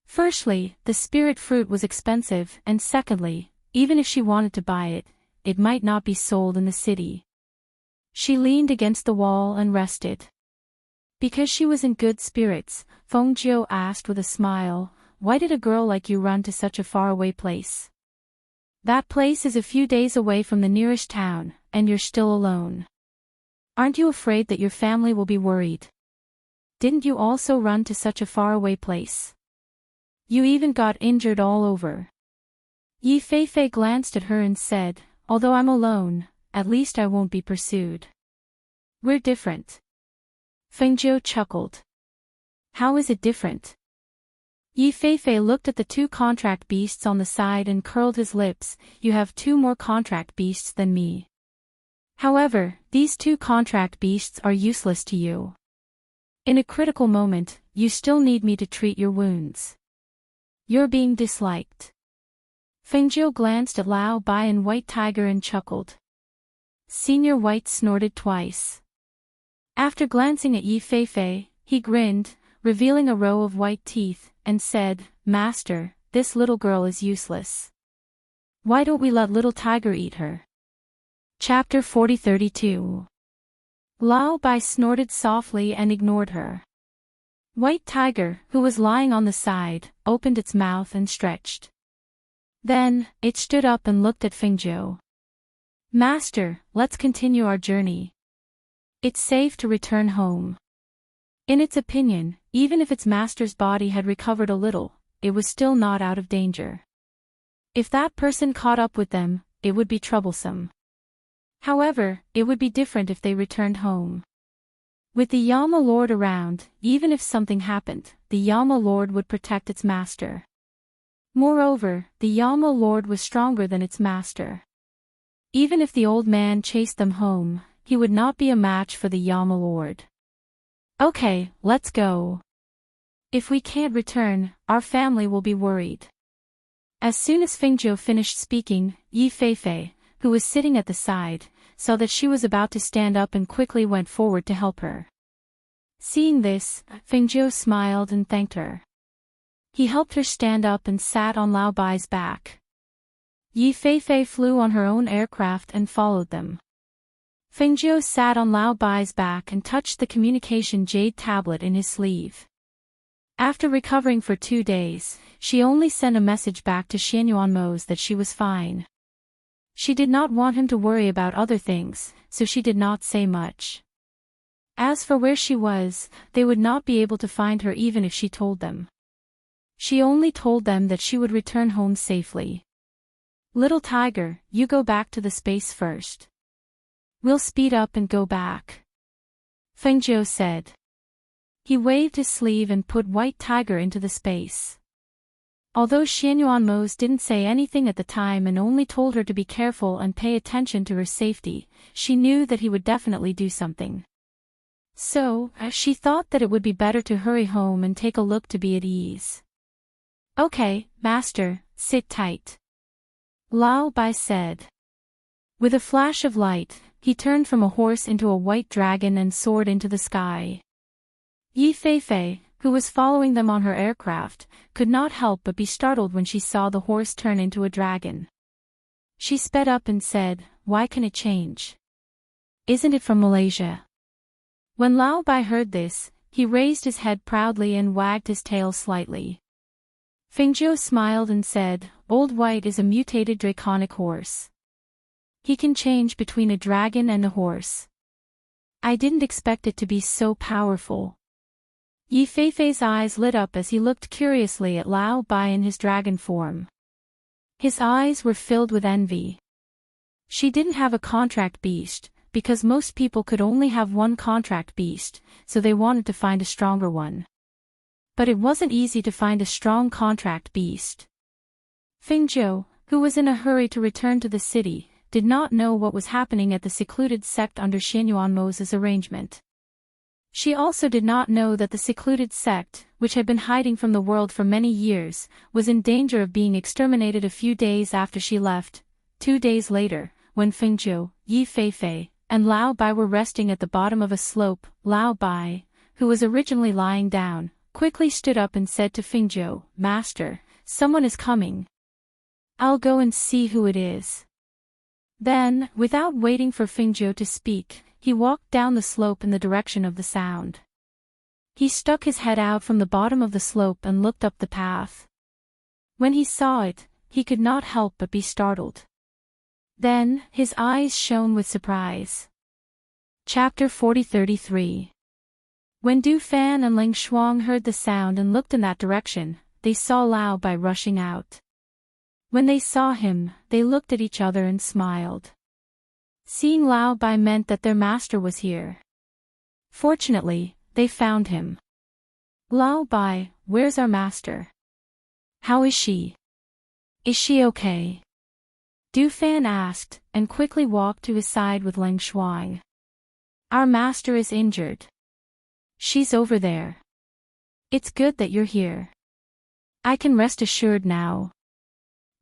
Firstly, the spirit fruit was expensive, and secondly, even if she wanted to buy it, it might not be sold in the city. She leaned against the wall and rested. Because she was in good spirits, Fengjiu asked with a smile, why did a girl like you run to such a faraway place? That place is a few days away from the nearest town, and you're still alone. Aren't you afraid that your family will be worried? Didn't you also run to such a faraway place? You even got injured all over. Yi Feifei glanced at her and said, although I'm alone, at least I won't be pursued. We're different. Fengjiu chuckled. How is it different? Yi Feifei looked at the 2 contract beasts on the side and curled his lips. You have 2 more contract beasts than me. However, these 2 contract beasts are useless to you. In a critical moment, you still need me to treat your wounds. You're being disliked. Fengjiu glanced at Lao Bai and White Tiger and chuckled. Senior White snorted twice. After glancing at Yi Feifei, he grinned, revealing a row of white teeth, and said, Master, this little girl is useless. Why don't we let little Tiger eat her? Chapter 40-32. Lao Bai snorted softly and ignored her. White Tiger, who was lying on the side, opened its mouth and stretched. Then, it stood up and looked at Fengjiu. Master, let's continue our journey. It's safe to return home. In its opinion, even if its master's body had recovered a little, it was still not out of danger. If that person caught up with them, it would be troublesome. However, it would be different if they returned home. With the Yama Lord around, even if something happened, the Yama Lord would protect its master. Moreover, the Yama Lord was stronger than its master. Even if the old man chased them home, he would not be a match for the Yama Lord. Okay, let's go. If we can't return, our family will be worried. As soon as Fingzhou finished speaking, Yi Feifei, who was sitting at the side, saw that she was about to stand up and quickly went forward to help her. Seeing this, Fingzhou smiled and thanked her. He helped her stand up and sat on Lao Bai's back. Yi Feifei flew on her own aircraft and followed them. Fingzhou sat on Lao Bai's back and touched the communication jade tablet in his sleeve. After recovering for 2 days, she only sent a message back to Xianyuanmo's that she was fine. She did not want him to worry about other things, so she did not say much. As for where she was, they would not be able to find her even if she told them. She only told them that she would return home safely. Little tiger, you go back to the space first. We'll speed up and go back. Fengzhou said. He waved his sleeve and put White Tiger into the space. Although Xianyuanmo's didn't say anything at the time and only told her to be careful and pay attention to her safety, she knew that he would definitely do something. So, she thought that it would be better to hurry home and take a look to be at ease. Okay, master, sit tight. Lao Bai said. With a flash of light, he turned from a horse into a white dragon and soared into the sky. Yi Feifei, who was following them on her aircraft, could not help but be startled when she saw the horse turn into a dragon. She sped up and said, "Why can it change? Isn't it from Malaysia?" When Lao Bai heard this, he raised his head proudly and wagged his tail slightly. Fingzhou smiled and said, "Old White is a mutated draconic horse. He can change between a dragon and a horse. I didn't expect it to be so powerful." Yi Feifei's eyes lit up as he looked curiously at Lao Bai in his dragon form. His eyes were filled with envy. She didn't have a contract beast, because most people could only have one contract beast, so they wanted to find a stronger one. But it wasn't easy to find a strong contract beast. Fingzhou, who was in a hurry to return to the city, did not know what was happening at the secluded sect under Xianyuanmo's arrangement. She also did not know that the secluded sect, which had been hiding from the world for many years, was in danger of being exterminated a few days after she left. 2 days later, when Fingzhou, Yi Feifei, and Lao Bai were resting at the bottom of a slope, Lao Bai, who was originally lying down, quickly stood up and said to Fingzhou, "Master, someone is coming. I'll go and see who it is." Then, without waiting for Fingzhou to speak, he walked down the slope in the direction of the sound. He stuck his head out from the bottom of the slope and looked up the path. When he saw it, he could not help but be startled. Then, his eyes shone with surprise. Chapter 40-33. When Du Fan and Ling Shuang heard the sound and looked in that direction, they saw Lao Bai rushing out. When they saw him, they looked at each other and smiled. Seeing Lao Bai meant that their master was here. Fortunately, they found him. "Lao Bai, where's our master? How is she? Is she okay?" Du Fan asked, and quickly walked to his side with Ling Shuang. "Our master is injured. She's over there. It's good that you're here. I can rest assured now,"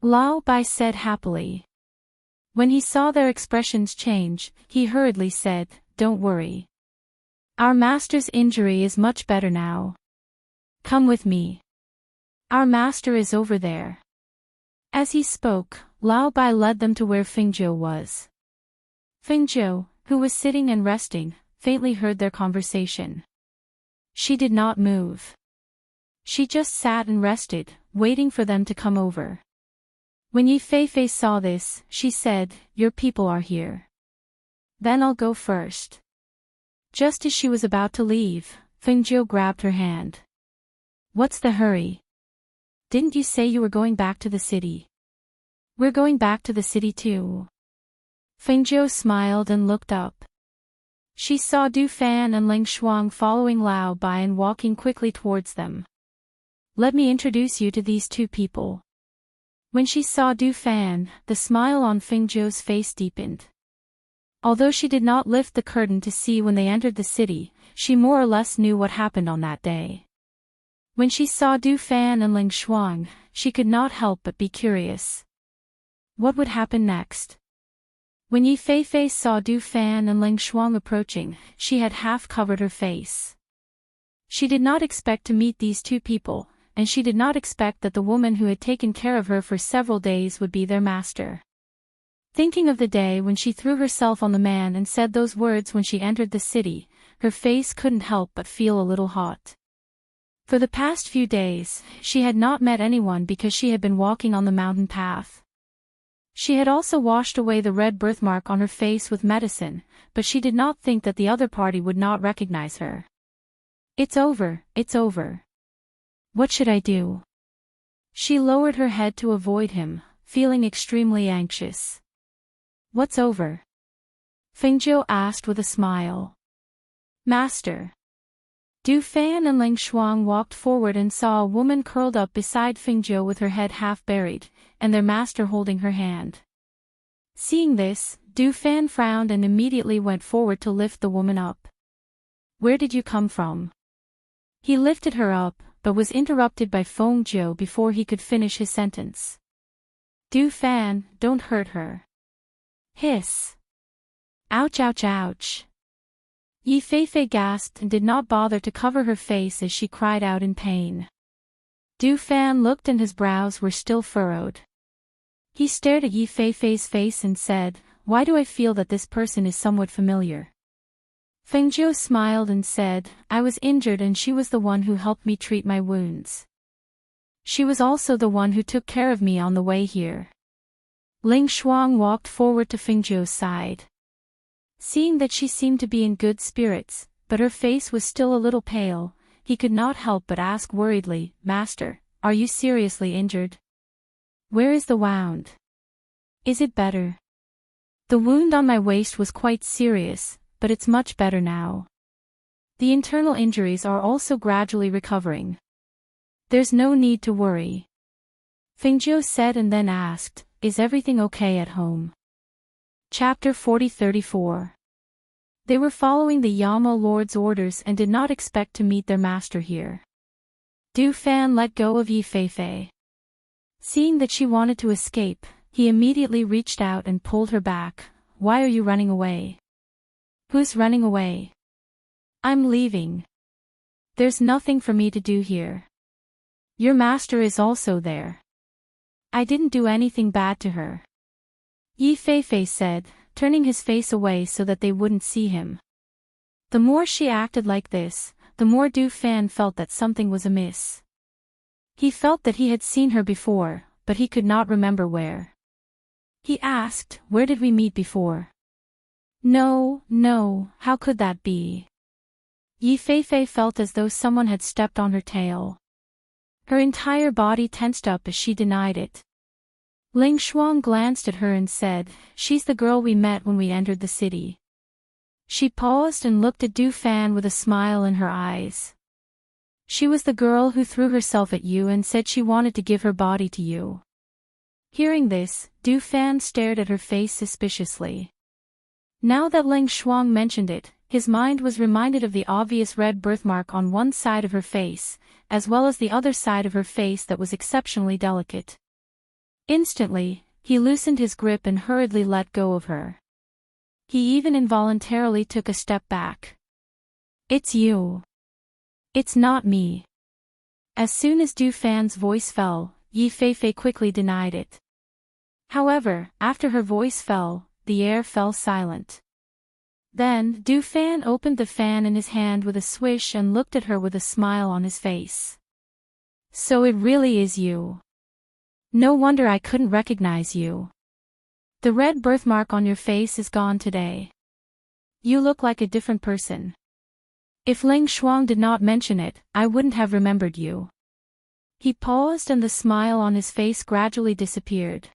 Lao Bai said happily. When he saw their expressions change, he hurriedly said, "Don't worry. Our master's injury is much better now. Come with me. Our master is over there." As he spoke, Lao Bai led them to where Fingzhou was. Fingzhou, who was sitting and resting, faintly heard their conversation. She did not move. She just sat and rested, waiting for them to come over. When Yi Feifei saw this, she said, "Your people are here. Then I'll go first." Just as she was about to leave, Fingzhou grabbed her hand. "What's the hurry? Didn't you say you were going back to the city?" "We're going back to the city too." Fingzhou smiled and looked up. She saw Du Fan and Ling Shuang following Lao Bai and walking quickly towards them. "Let me introduce you to these 2 people." When she saw Du Fan, the smile on Fingzhou's face deepened. Although she did not lift the curtain to see when they entered the city, she more or less knew what happened on that day. When she saw Du Fan and Ling Shuang, she could not help but be curious. What would happen next? When Yi Feifei saw Du Fan and Ling Shuang approaching, she had half covered her face. She did not expect to meet these two people, and she did not expect that the woman who had taken care of her for several days would be their master. Thinking of the day when she threw herself on the man and said those words when she entered the city, her face couldn't help but feel a little hot. For the past few days, she had not met anyone because she had been walking on the mountain path. She had also washed away the red birthmark on her face with medicine, but she did not think that the other party would not recognize her. It's over, it's over. What should I do? She lowered her head to avoid him, feeling extremely anxious. What's over? Fengjiu asked with a smile. Master. Du Fan and Ling Shuang walked forward and saw a woman curled up beside Fengjiu with her head half buried, and their master holding her hand. Seeing this, Du Fan frowned and immediately went forward to lift the woman up. Where did you come from? He lifted her up, but was interrupted by Fengjiu before he could finish his sentence. Du Fan, don't hurt her. Hiss. Ouch, ouch, ouch. Yi Feifei gasped and did not bother to cover her face as she cried out in pain. Du Fan looked and his brows were still furrowed. He stared at Yi Feifei's face and said, Why do I feel that this person is somewhat familiar? Fengjiu smiled and said, I was injured and she was the one who helped me treat my wounds. She was also the one who took care of me on the way here. Ling Shuang walked forward to Fengjiu's side. Seeing that she seemed to be in good spirits, but her face was still a little pale, he could not help but ask worriedly, Master, are you seriously injured? Where is the wound? Is it better? The wound on my waist was quite serious, but it's much better now. The internal injuries are also gradually recovering. There's no need to worry. Fengjiu said and then asked, Is everything okay at home? Chapter 40-34. They were following the Yama Lord's orders and did not expect to meet their master here. Du Fan let go of Yi Feifei. Seeing that she wanted to escape, he immediately reached out and pulled her back. Why are you running away? Who's running away? I'm leaving. There's nothing for me to do here. Your master is also there. I didn't do anything bad to her. Yi Feifei said, turning his face away so that they wouldn't see him. The more she acted like this, the more Du Fan felt that something was amiss. He felt that he had seen her before, but he could not remember where. He asked, Where did we meet before? No, how could that be? Yi Feifei felt as though someone had stepped on her tail. Her entire body tensed up as she denied it. Ling Shuang glanced at her and said, She's the girl we met when we entered the city. She paused and looked at Du Fan with a smile in her eyes. She was the girl who threw herself at you and said she wanted to give her body to you. Hearing this, Du Fan stared at her face suspiciously. Now that Ling Shuang mentioned it, his mind was reminded of the obvious red birthmark on one side of her face, as well as the other side of her face that was exceptionally delicate. Instantly, he loosened his grip and hurriedly let go of her. He even involuntarily took a step back. It's you. It's not me. As soon as Du Fan's voice fell, Yi Feifei quickly denied it. However, after her voice fell, the air fell silent. Then, Du Fan opened the fan in his hand with a swish and looked at her with a smile on his face. So it really is you. No wonder I couldn't recognize you. The red birthmark on your face is gone today. You look like a different person. If Ling Shuang did not mention it, I wouldn't have remembered you. He paused and the smile on his face gradually disappeared.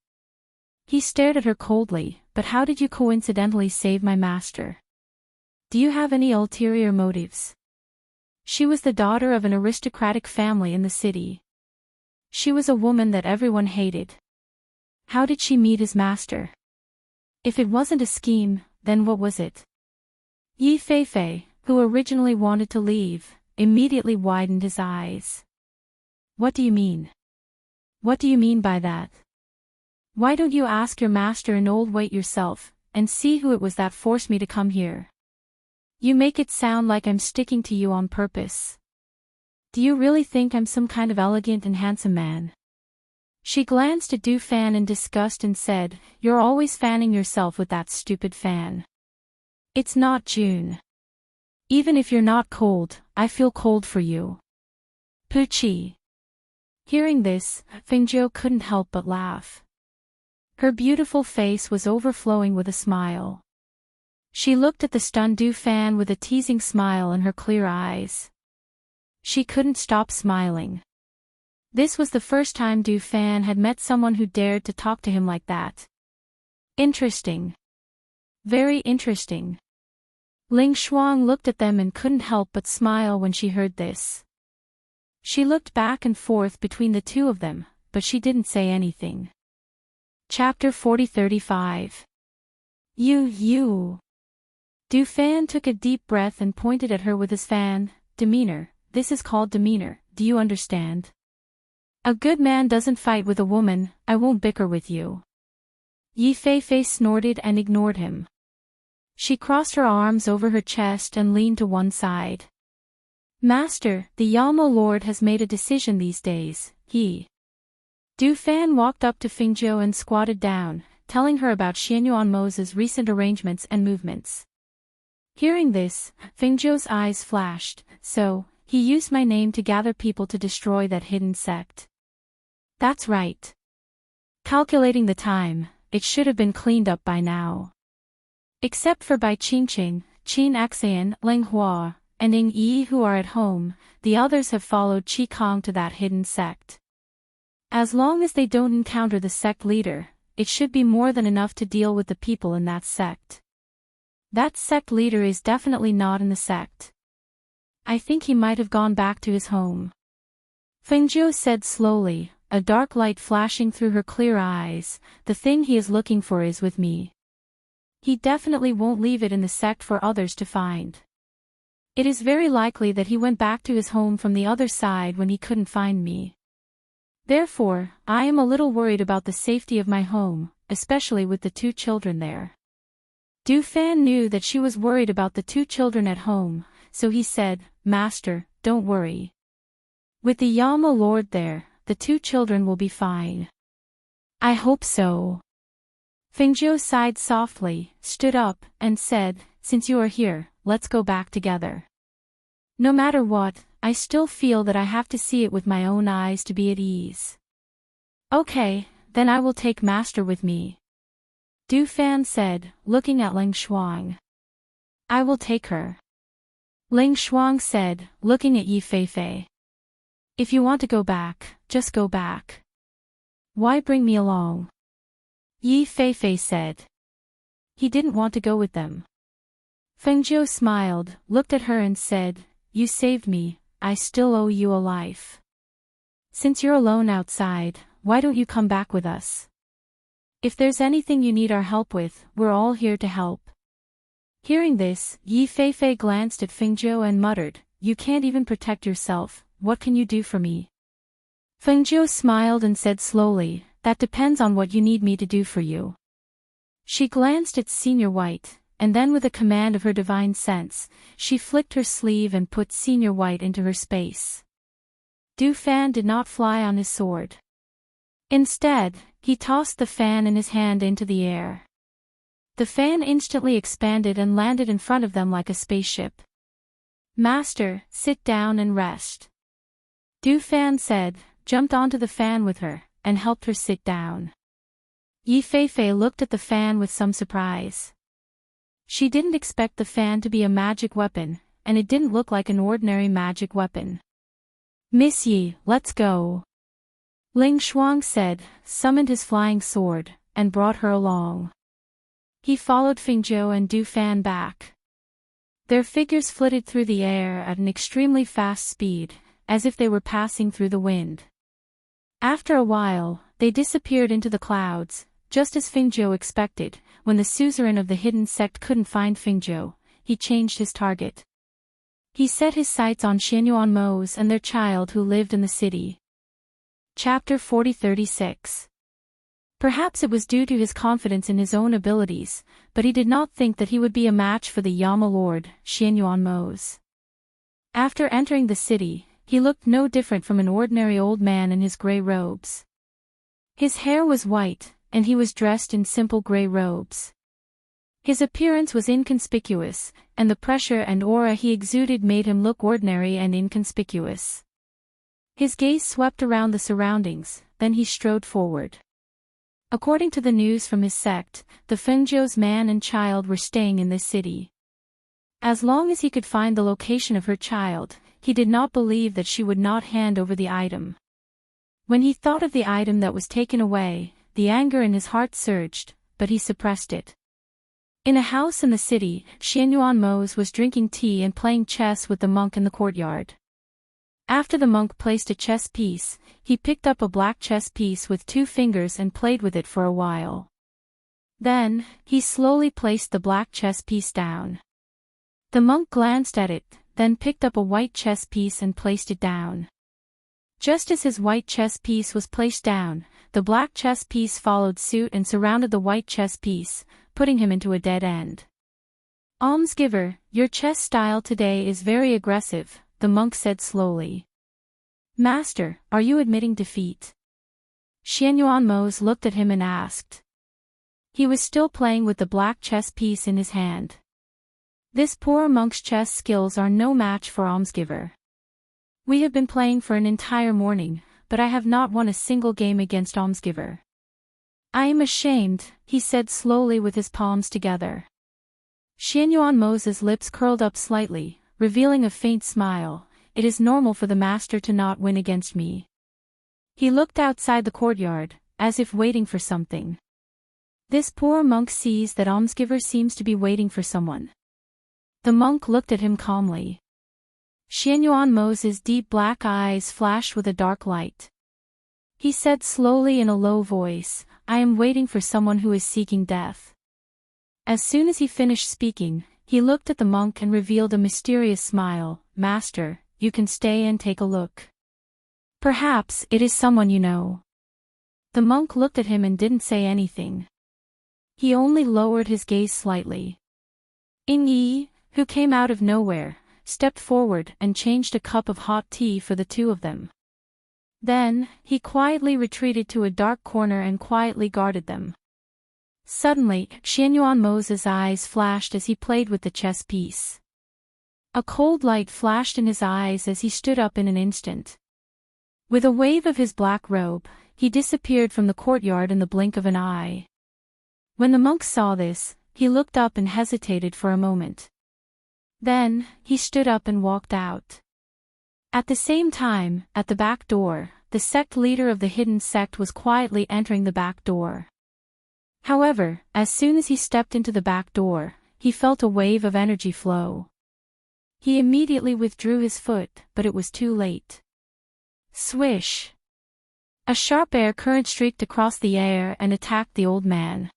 He stared at her coldly, But how did you coincidentally save my master? Do you have any ulterior motives? She was the daughter of an aristocratic family in the city. She was a woman that everyone hated. How did she meet his master? If it wasn't a scheme, then what was it? Yi Feifei, who originally wanted to leave, immediately widened his eyes. What do you mean? What do you mean by that? Why don't you ask your master an old wait yourself, and see who it was that forced me to come here? You make it sound like I'm sticking to you on purpose. Do you really think I'm some kind of elegant and handsome man? She glanced at Du Fan in disgust and said, You're always fanning yourself with that stupid fan. It's not June. Even if you're not cold, I feel cold for you. Poochie. Hearing this, Fengjiu couldn't help but laugh. Her beautiful face was overflowing with a smile. She looked at the stunned Du Fan with a teasing smile in her clear eyes. She couldn't stop smiling. This was the first time Du Fan had met someone who dared to talk to him like that. Interesting. Very interesting. Ling Shuang looked at them and couldn't help but smile when she heard this. She looked back and forth between the two of them, but she didn't say anything. Chapter 40-35. You. Du Fan took a deep breath and pointed at her with his fan. Demeanor, this is called demeanor, do you understand? A good man doesn't fight with a woman, I won't bicker with you. Yi Feifei snorted and ignored him. She crossed her arms over her chest and leaned to one side. Master, the Yamo Lord has made a decision these days, Du Fan walked up to Fengjiu and squatted down, telling her about Xianyuan Mo's recent arrangements and movements. Hearing this, Fengjiu's eyes flashed, so, he used my name to gather people to destroy that hidden sect. That's right. Calculating the time, it should have been cleaned up by now. Except for Bai Qingqing, Qin Axian, Ling Hua, and Ing Yi who are at home, the others have followed Qi Kong to that hidden sect. As long as they don't encounter the sect leader, it should be more than enough to deal with the people in that sect. That sect leader is definitely not in the sect. I think he might have gone back to his home. Fengjiu said slowly, a dark light flashing through her clear eyes, the thing he is looking for is with me. He definitely won't leave it in the sect for others to find. It is very likely that he went back to his home from the other side when he couldn't find me. Therefore, I am a little worried about the safety of my home, especially with the two children there. Du Fan knew that she was worried about the two children at home, so he said, Master, don't worry. With the Yama Lord there, the two children will be fine. I hope so. Fengjiu sighed softly, stood up, and said, Since you are here, let's go back together. No matter what, I still feel that I have to see it with my own eyes to be at ease. Okay, then I will take Master with me. Du Fan said, looking at Ling Shuang. I will take her. Ling Shuang said, looking at Yi Feifei. If you want to go back, just go back. Why bring me along? Yi Feifei said. He didn't want to go with them. Fengjiu smiled, looked at her and said, You saved me, I still owe you a life. Since you're alone outside, why don't you come back with us? If there's anything you need our help with, we're all here to help. Hearing this, Yi Feifei glanced at Fengjiu and muttered, You can't even protect yourself, what can you do for me? Fengjiu smiled and said slowly, That depends on what you need me to do for you. She glanced at Senior White, and then with a command of her divine sense, she flicked her sleeve and put Senior White into her space. Du Fan did not fly on his sword. Instead, he tossed the fan in his hand into the air. The fan instantly expanded and landed in front of them like a spaceship. Master, sit down and rest. Du Fan said, jumped onto the fan with her, and helped her sit down. Yi Feifei looked at the fan with some surprise. She didn't expect the fan to be a magic weapon, and it didn't look like an ordinary magic weapon. Miss Yi, let's go. Ling Shuang said, summoned his flying sword, and brought her along. He followed Fengjiu and Du Fan back. Their figures flitted through the air at an extremely fast speed, as if they were passing through the wind. After a while, they disappeared into the clouds, just as Fengjiu expected, when the suzerain of the hidden sect couldn't find Fingzhou, he changed his target. He set his sights on Xianyuan and their child who lived in the city. Chapter 40-36. Perhaps it was due to his confidence in his own abilities, but he did not think that he would be a match for the Yama Lord, Xianyuan. After entering the city, he looked no different from an ordinary old man in his gray robes. His hair was white, and he was dressed in simple gray robes. His appearance was inconspicuous, and the pressure and aura he exuded made him look ordinary and inconspicuous. His gaze swept around the surroundings, then he strode forward. According to the news from his sect, the Fengzhou's man and child were staying in this city. As long as he could find the location of her child, he did not believe that she would not hand over the item. When he thought of the item that was taken away, the anger in his heart surged, but he suppressed it. In a house in the city, Xianyuan was drinking tea and playing chess with the monk in the courtyard. After the monk placed a chess piece, he picked up a black chess piece with 2 fingers and played with it for a while. Then, he slowly placed the black chess piece down. The monk glanced at it, then picked up a white chess piece and placed it down. Just as his white chess piece was placed down, the black chess piece followed suit and surrounded the white chess piece, putting him into a dead end. "Almsgiver, your chess style today is very aggressive," the monk said slowly. "Master, are you admitting defeat?" Xianyuan looked at him and asked. He was still playing with the black chess piece in his hand. "This poor monk's chess skills are no match for Almsgiver. We have been playing for an entire morning, but I have not won a single game against Almsgiver. I am ashamed," he said slowly with his palms together. Xianyuan's lips curled up slightly, revealing a faint smile. "It is normal for the master to not win against me." He looked outside the courtyard, as if waiting for something. This poor monk sees that Almsgiver seems to be waiting for someone. The monk looked at him calmly. Xianyuan's deep black eyes flashed with a dark light. He said slowly in a low voice, "I am waiting for someone who is seeking death." As soon as he finished speaking, he looked at the monk and revealed a mysterious smile. "Master, you can stay and take a look. Perhaps it is someone you know." The monk looked at him and didn't say anything. He only lowered his gaze slightly. Yi, who came out of nowhere, stepped forward and changed a cup of hot tea for the 2 of them. Then, he quietly retreated to a dark corner and quietly guarded them. Suddenly, Xianyuan's eyes flashed as he played with the chess piece. A cold light flashed in his eyes as he stood up in an instant. With a wave of his black robe, he disappeared from the courtyard in the blink of an eye. When the monk saw this, he looked up and hesitated for a moment. Then, he stood up and walked out. At the same time, at the back door, the sect leader of the hidden sect was quietly entering the back door. However, as soon as he stepped into the back door, he felt a wave of energy flow. He immediately withdrew his foot, but it was too late. Swish! A sharp air current streaked across the air and attacked the old man.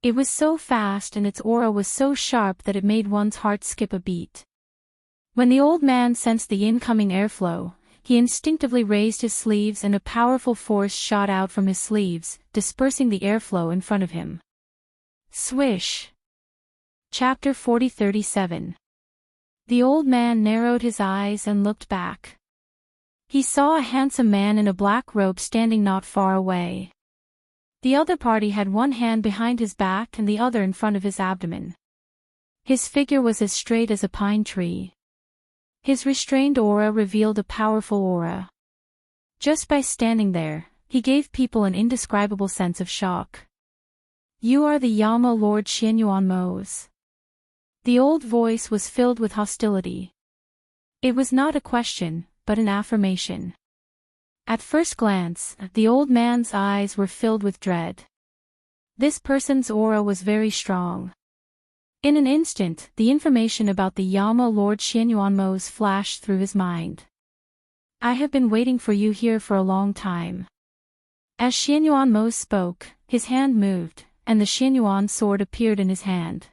It was so fast and its aura was so sharp that it made one's heart skip a beat. When the old man sensed the incoming airflow, he instinctively raised his sleeves and a powerful force shot out from his sleeves, dispersing the airflow in front of him. Swish! Chapter 40-37. The old man narrowed his eyes and looked back. He saw a handsome man in a black robe standing not far away. The other party had one hand behind his back and the other in front of his abdomen. His figure was as straight as a pine tree. His restrained aura revealed a powerful aura. Just by standing there, he gave people an indescribable sense of shock. "You are the Yama Lord Xianyuan." The old voice was filled with hostility. It was not a question, but an affirmation. At first glance, the old man's eyes were filled with dread. This person's aura was very strong. In an instant, the information about the Yama Lord Xianyuan flashed through his mind. "I have been waiting for you here for a long time." As Xianyuan spoke, his hand moved, and the Xianyuan sword appeared in his hand.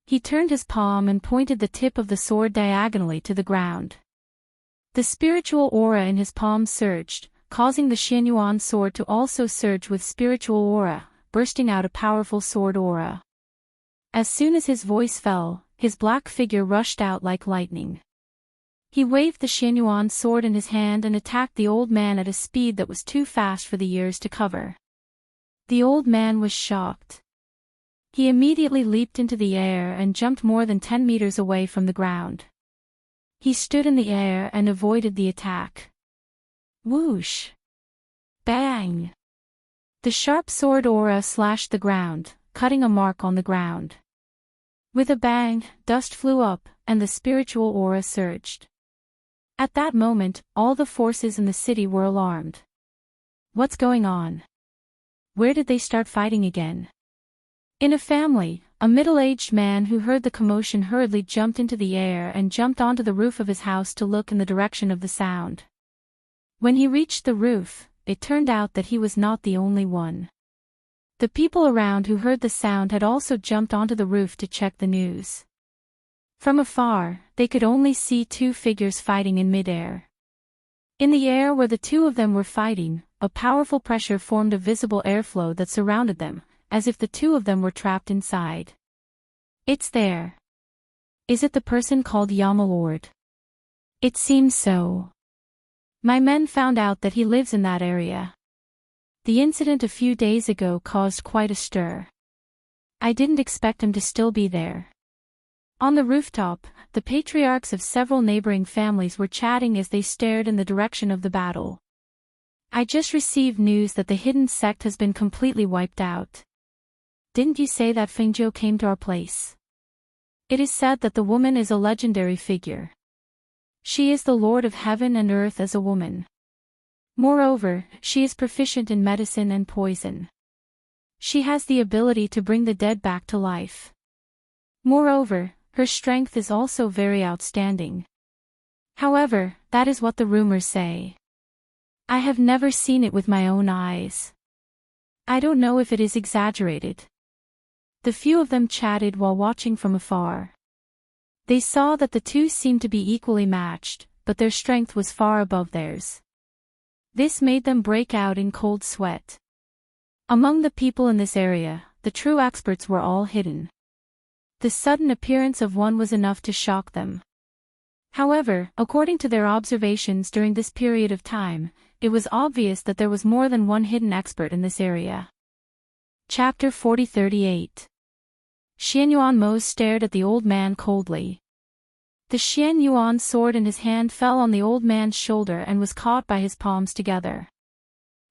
He turned his palm and pointed the tip of the sword diagonally to the ground. The spiritual aura in his palm surged, causing the Xianyuan sword to also surge with spiritual aura, bursting out a powerful sword aura. As soon as his voice fell, his black figure rushed out like lightning. He waved the Xianyuan sword in his hand and attacked the old man at a speed that was too fast for the ears to cover. The old man was shocked. He immediately leaped into the air and jumped more than 10 meters away from the ground. He stood in the air and avoided the attack. Whoosh! Bang! The sharp sword aura slashed the ground, cutting a mark on the ground. With a bang, dust flew up, and the spiritual aura surged. At that moment, all the forces in the city were alarmed. What's going on? Where did they start fighting again? In a family, a middle-aged man who heard the commotion hurriedly jumped into the air and jumped onto the roof of his house to look in the direction of the sound. When he reached the roof, it turned out that he was not the only one. The people around who heard the sound had also jumped onto the roof to check the news. From afar, they could only see two figures fighting in midair. In the air where the two of them were fighting, a powerful pressure formed a visible airflow that surrounded them, as if the two of them were trapped inside. It's there. Is it the person called Yamalord? It seems so. My men found out that he lives in that area. The incident a few days ago caused quite a stir. I didn't expect him to still be there. On the rooftop, the patriarchs of several neighboring families were chatting as they stared in the direction of the battle. I just received news that the hidden sect has been completely wiped out. Didn't you say that Fengjiu came to our place? It is said that the woman is a legendary figure. She is the Lord of heaven and earth as a woman. Moreover, she is proficient in medicine and poison. She has the ability to bring the dead back to life. Moreover, her strength is also very outstanding. However, that is what the rumors say. I have never seen it with my own eyes. I don't know if it is exaggerated. The few of them chatted while watching from afar. They saw that the two seemed to be equally matched, but their strength was far above theirs. This made them break out in cold sweat. Among the people in this area, the true experts were all hidden. The sudden appearance of one was enough to shock them. However, according to their observations during this period of time, it was obvious that there was more than one hidden expert in this area. Chapter 40-38. Xianyuan Mo stared at the old man coldly. The Xianyuan sword in his hand fell on the old man's shoulder and was caught by his palms together.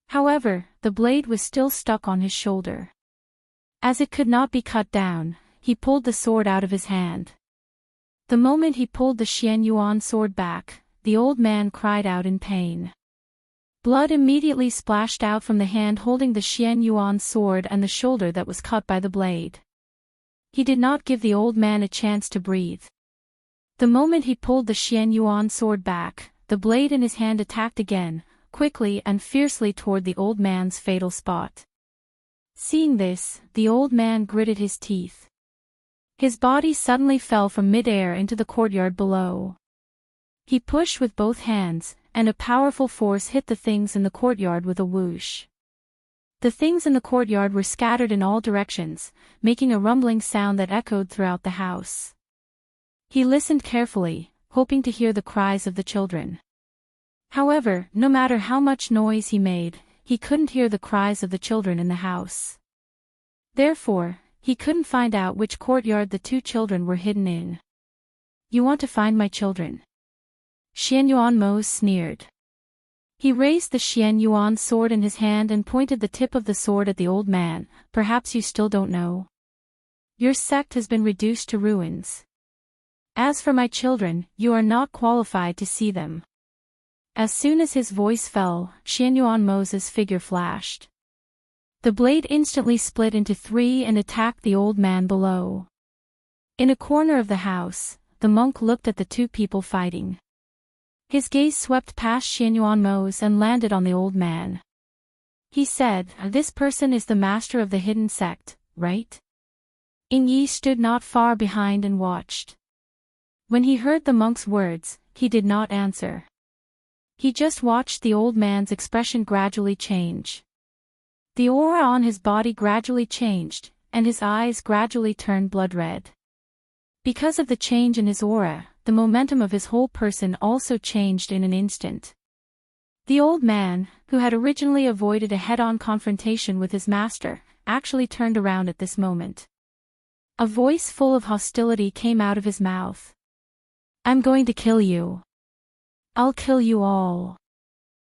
However, the blade was still stuck on his shoulder. As it could not be cut down, he pulled the sword out of his hand. The moment he pulled the Xianyuan sword back, the old man cried out in pain. Blood immediately splashed out from the hand holding the Xianyuan sword and the shoulder that was cut by the blade. He did not give the old man a chance to breathe. The moment he pulled the Xianyuan sword back, the blade in his hand attacked again, quickly and fiercely toward the old man's fatal spot. Seeing this, the old man gritted his teeth. His body suddenly fell from mid-air into the courtyard below. He pushed with both hands, and a powerful force hit the things in the courtyard with a whoosh. The things in the courtyard were scattered in all directions, making a rumbling sound that echoed throughout the house. He listened carefully, hoping to hear the cries of the children. However, no matter how much noise he made, he couldn't hear the cries of the children in the house. Therefore, he couldn't find out which courtyard the two children were hidden in. You want to find my children? Xianyuan Mo sneered. He raised the Xianyuan sword in his hand and pointed the tip of the sword at the old man. Perhaps you still don't know. Your sect has been reduced to ruins. As for my children, you are not qualified to see them. As soon as his voice fell, Xianyuan Mo's figure flashed. The blade instantly split into three and attacked the old man below. In a corner of the house, the monk looked at the two people fighting. His gaze swept past Xianyuan Mo's and landed on the old man. He said, "This person is the master of the hidden sect, right?" Yi stood not far behind and watched. When he heard the monk's words, he did not answer. He just watched the old man's expression gradually change. The aura on his body gradually changed, and his eyes gradually turned blood red. Because of the change in his aura, the momentum of his whole person also changed in an instant. The old man, who had originally avoided a head-on confrontation with his master, actually turned around at this moment. A voice full of hostility came out of his mouth. "I'm going to kill you. I'll kill you all."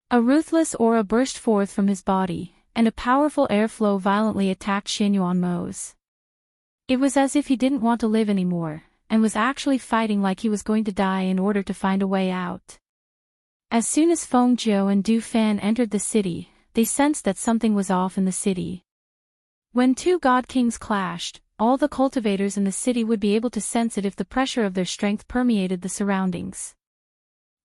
A ruthless aura burst forth from his body, and a powerful airflow violently attacked Xianyuan. It was as if he didn't want to live anymore, and was actually fighting like he was going to die in order to find a way out. As soon as Feng Jiu and Du Fan entered the city, they sensed that something was off in the city. When two god kings clashed, all the cultivators in the city would be able to sense it if the pressure of their strength permeated the surroundings.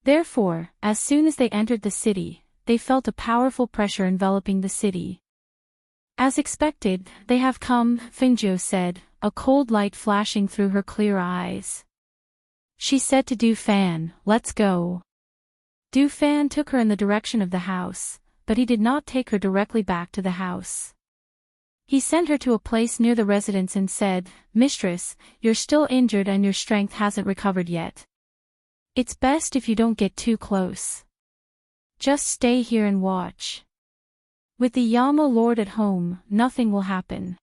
Therefore, as soon as they entered the city, they felt a powerful pressure enveloping the city. "As expected, they have come," Feng Jiu said, a cold light flashing through her clear eyes. She said to Du Fan, "Let's go." Du Fan took her in the direction of the house, but he did not take her directly back to the house. He sent her to a place near the residence and said, "Mistress, you're still injured and your strength hasn't recovered yet. It's best if you don't get too close. Just stay here and watch. With the Yamo Lord at home, nothing will happen."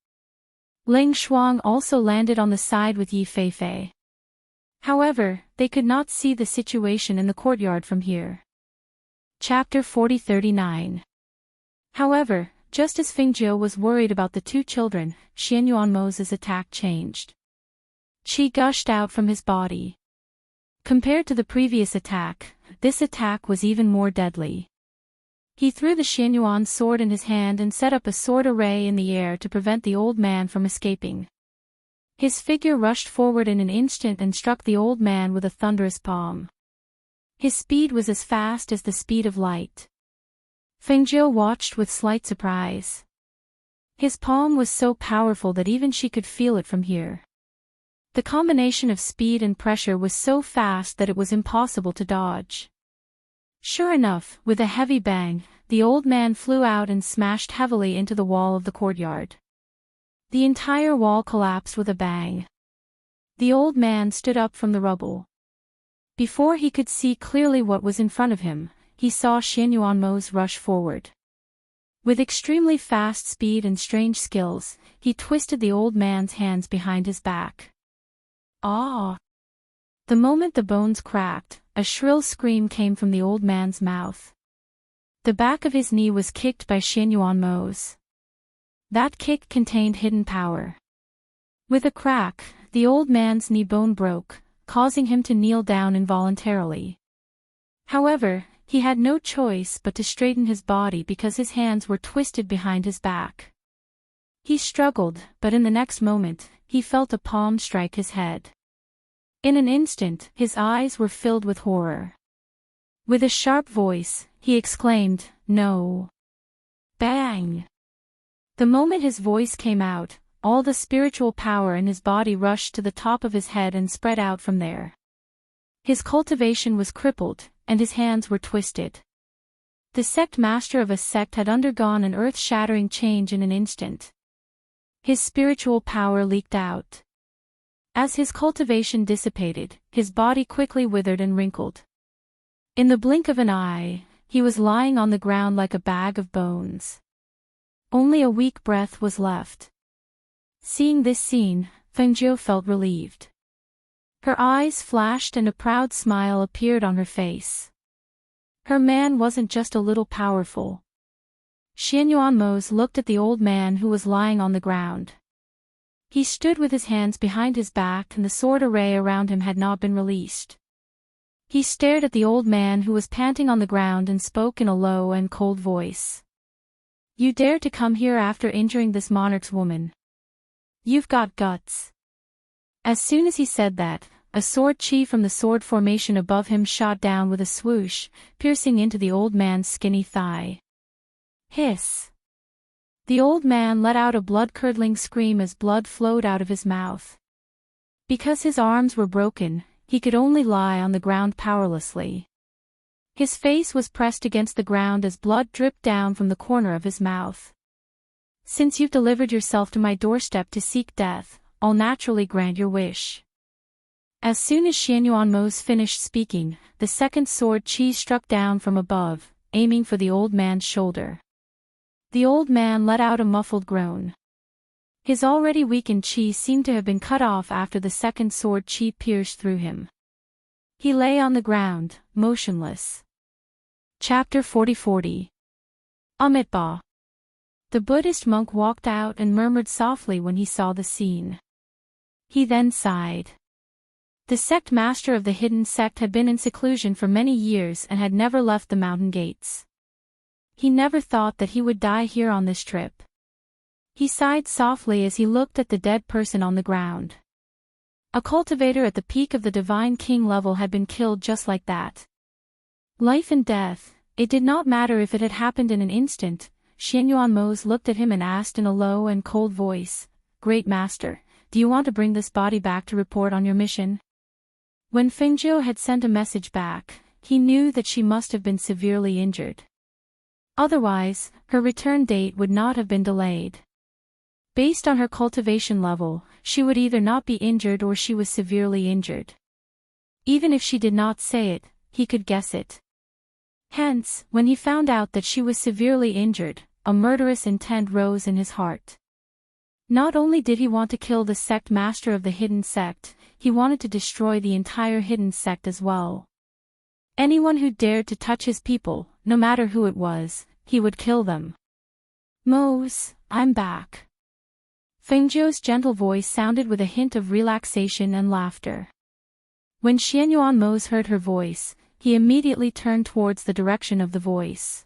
Ling Shuang also landed on the side with Yi Feifei. However, they could not see the situation in the courtyard from here. Chapter 4039. However, just as Feng Jiu was worried about the two children, Xianyuan's attack changed. Qi gushed out from his body. Compared to the previous attack, this attack was even more deadly. He threw the Xianyuan sword in his hand and set up a sword array in the air to prevent the old man from escaping. His figure rushed forward in an instant and struck the old man with a thunderous palm. His speed was as fast as the speed of light. Feng Jiu watched with slight surprise. His palm was so powerful that even she could feel it from here. The combination of speed and pressure was so fast that it was impossible to dodge. Sure enough, with a heavy bang, the old man flew out and smashed heavily into the wall of the courtyard. The entire wall collapsed with a bang. The old man stood up from the rubble. Before he could see clearly what was in front of him, he saw Xianyuan rush forward. With extremely fast speed and strange skills, he twisted the old man's hands behind his back. Ah! The moment the bones cracked, a shrill scream came from the old man's mouth. The back of his knee was kicked by Xianyuan. That kick contained hidden power. With a crack, the old man's knee bone broke, causing him to kneel down involuntarily. However, he had no choice but to straighten his body because his hands were twisted behind his back. He struggled, but in the next moment, he felt a palm strike his head. In an instant, his eyes were filled with horror. With a sharp voice, he exclaimed, "No!" Bang! The moment his voice came out, all the spiritual power in his body rushed to the top of his head and spread out from there. His cultivation was crippled, and his hands were twisted. The sect master of a sect had undergone an earth-shattering change in an instant. His spiritual power leaked out. As his cultivation dissipated, his body quickly withered and wrinkled. In the blink of an eye, he was lying on the ground like a bag of bones. Only a weak breath was left. Seeing this scene, Feng Jiu felt relieved. Her eyes flashed and a proud smile appeared on her face. Her man wasn't just a little powerful. Xianyuan looked at the old man who was lying on the ground. He stood with his hands behind his back and the sword array around him had not been released. He stared at the old man who was panting on the ground and spoke in a low and cold voice. "You dare to come here after injuring this monarch's woman? You've got guts." As soon as he said that, a sword chi from the sword formation above him shot down with a swoosh, piercing into the old man's skinny thigh. Hiss! The old man let out a blood-curdling scream as blood flowed out of his mouth. Because his arms were broken, he could only lie on the ground powerlessly. His face was pressed against the ground as blood dripped down from the corner of his mouth. Since you've delivered yourself to my doorstep to seek death, I'll naturally grant your wish. As soon as Xianyuanmo's finished speaking, the second sword chi struck down from above, aiming for the old man's shoulder. The old man let out a muffled groan. His already weakened chi seemed to have been cut off after the second sword chi pierced through him. He lay on the ground, motionless. Chapter 40. Amitba. The Buddhist monk walked out and murmured softly when he saw the scene. He then sighed. The sect master of the hidden sect had been in seclusion for many years and had never left the mountain gates. He never thought that he would die here on this trip. He sighed softly as he looked at the dead person on the ground. A cultivator at the peak of the Divine King level had been killed just like that. Life and death, it did not matter if it had happened in an instant. Xianyuanmo looked at him and asked in a low and cold voice, "Great Master, do you want to bring this body back to report on your mission?" When Fengjiu had sent a message back, he knew that she must have been severely injured. Otherwise, her return date would not have been delayed. Based on her cultivation level, she would either not be injured or she was severely injured. Even if she did not say it, he could guess it. Hence, when he found out that she was severely injured, a murderous intent rose in his heart. Not only did he want to kill the sect master of the hidden sect, he wanted to destroy the entire hidden sect as well. Anyone who dared to touch his people, no matter who it was, he would kill them. "Mose, I'm back." Fengjiu's gentle voice sounded with a hint of relaxation and laughter. When Xianyuanmo heard her voice, he immediately turned towards the direction of the voice.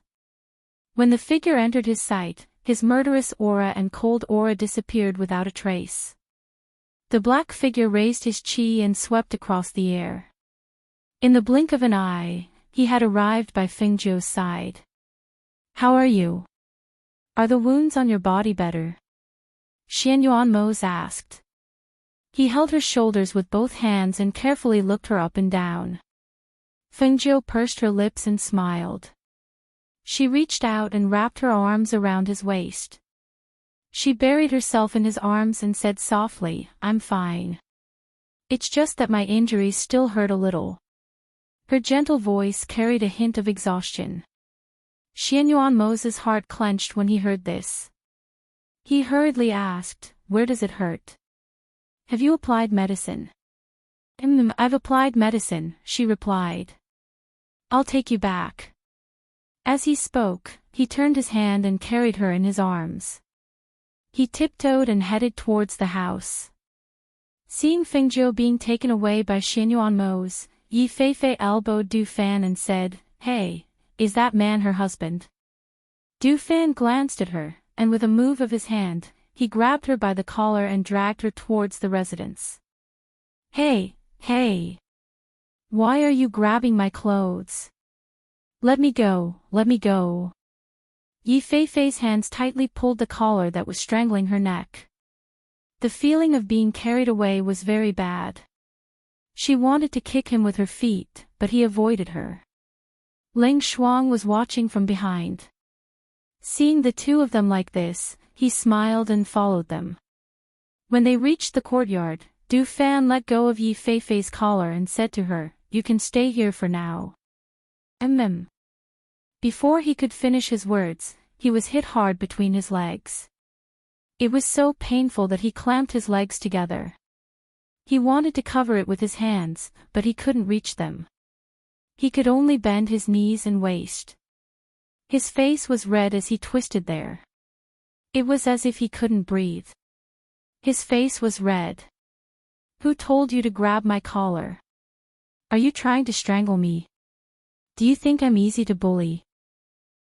When the figure entered his sight, his murderous aura and cold aura disappeared without a trace. The black figure raised his chi and swept across the air. In the blink of an eye, he had arrived by Fengjiu's side. "How are you? Are the wounds on your body better?" Xianyuanmo asked. He held her shoulders with both hands and carefully looked her up and down. Fengjiu pursed her lips and smiled. She reached out and wrapped her arms around his waist. She buried herself in his arms and said softly, "I'm fine. It's just that my injuries still hurt a little." Her gentle voice carried a hint of exhaustion. Xianyuanmo's heart clenched when he heard this. He hurriedly asked, "Where does it hurt? Have you applied medicine?" I've applied medicine," she replied. "I'll take you back." As he spoke, he turned his hand and carried her in his arms. He tiptoed and headed towards the house. Seeing Fengjiu being taken away by Xianyuanmo, Yi Feifei elbowed Du Fan and said, "Hey, is that man her husband?" Du Fan glanced at her, and with a move of his hand, he grabbed her by the collar and dragged her towards the residence. Hey! Why are you grabbing my clothes? Let me go, let me go." Yi Feifei's hands tightly pulled the collar that was strangling her neck. The feeling of being carried away was very bad. She wanted to kick him with her feet, but he avoided her. Ling Shuang was watching from behind. Seeing the two of them like this, he smiled and followed them. When they reached the courtyard, Du Fan let go of Yi Feifei's collar and said to her, "You can stay here for now." Before he could finish his words, he was hit hard between his legs. It was so painful that he clamped his legs together. He wanted to cover it with his hands, but he couldn't reach them. He could only bend his knees and waist. His face was red as he twisted there. It was as if he couldn't breathe. His face was red. "Who told you to grab my collar? Are you trying to strangle me? Do you think I'm easy to bully?"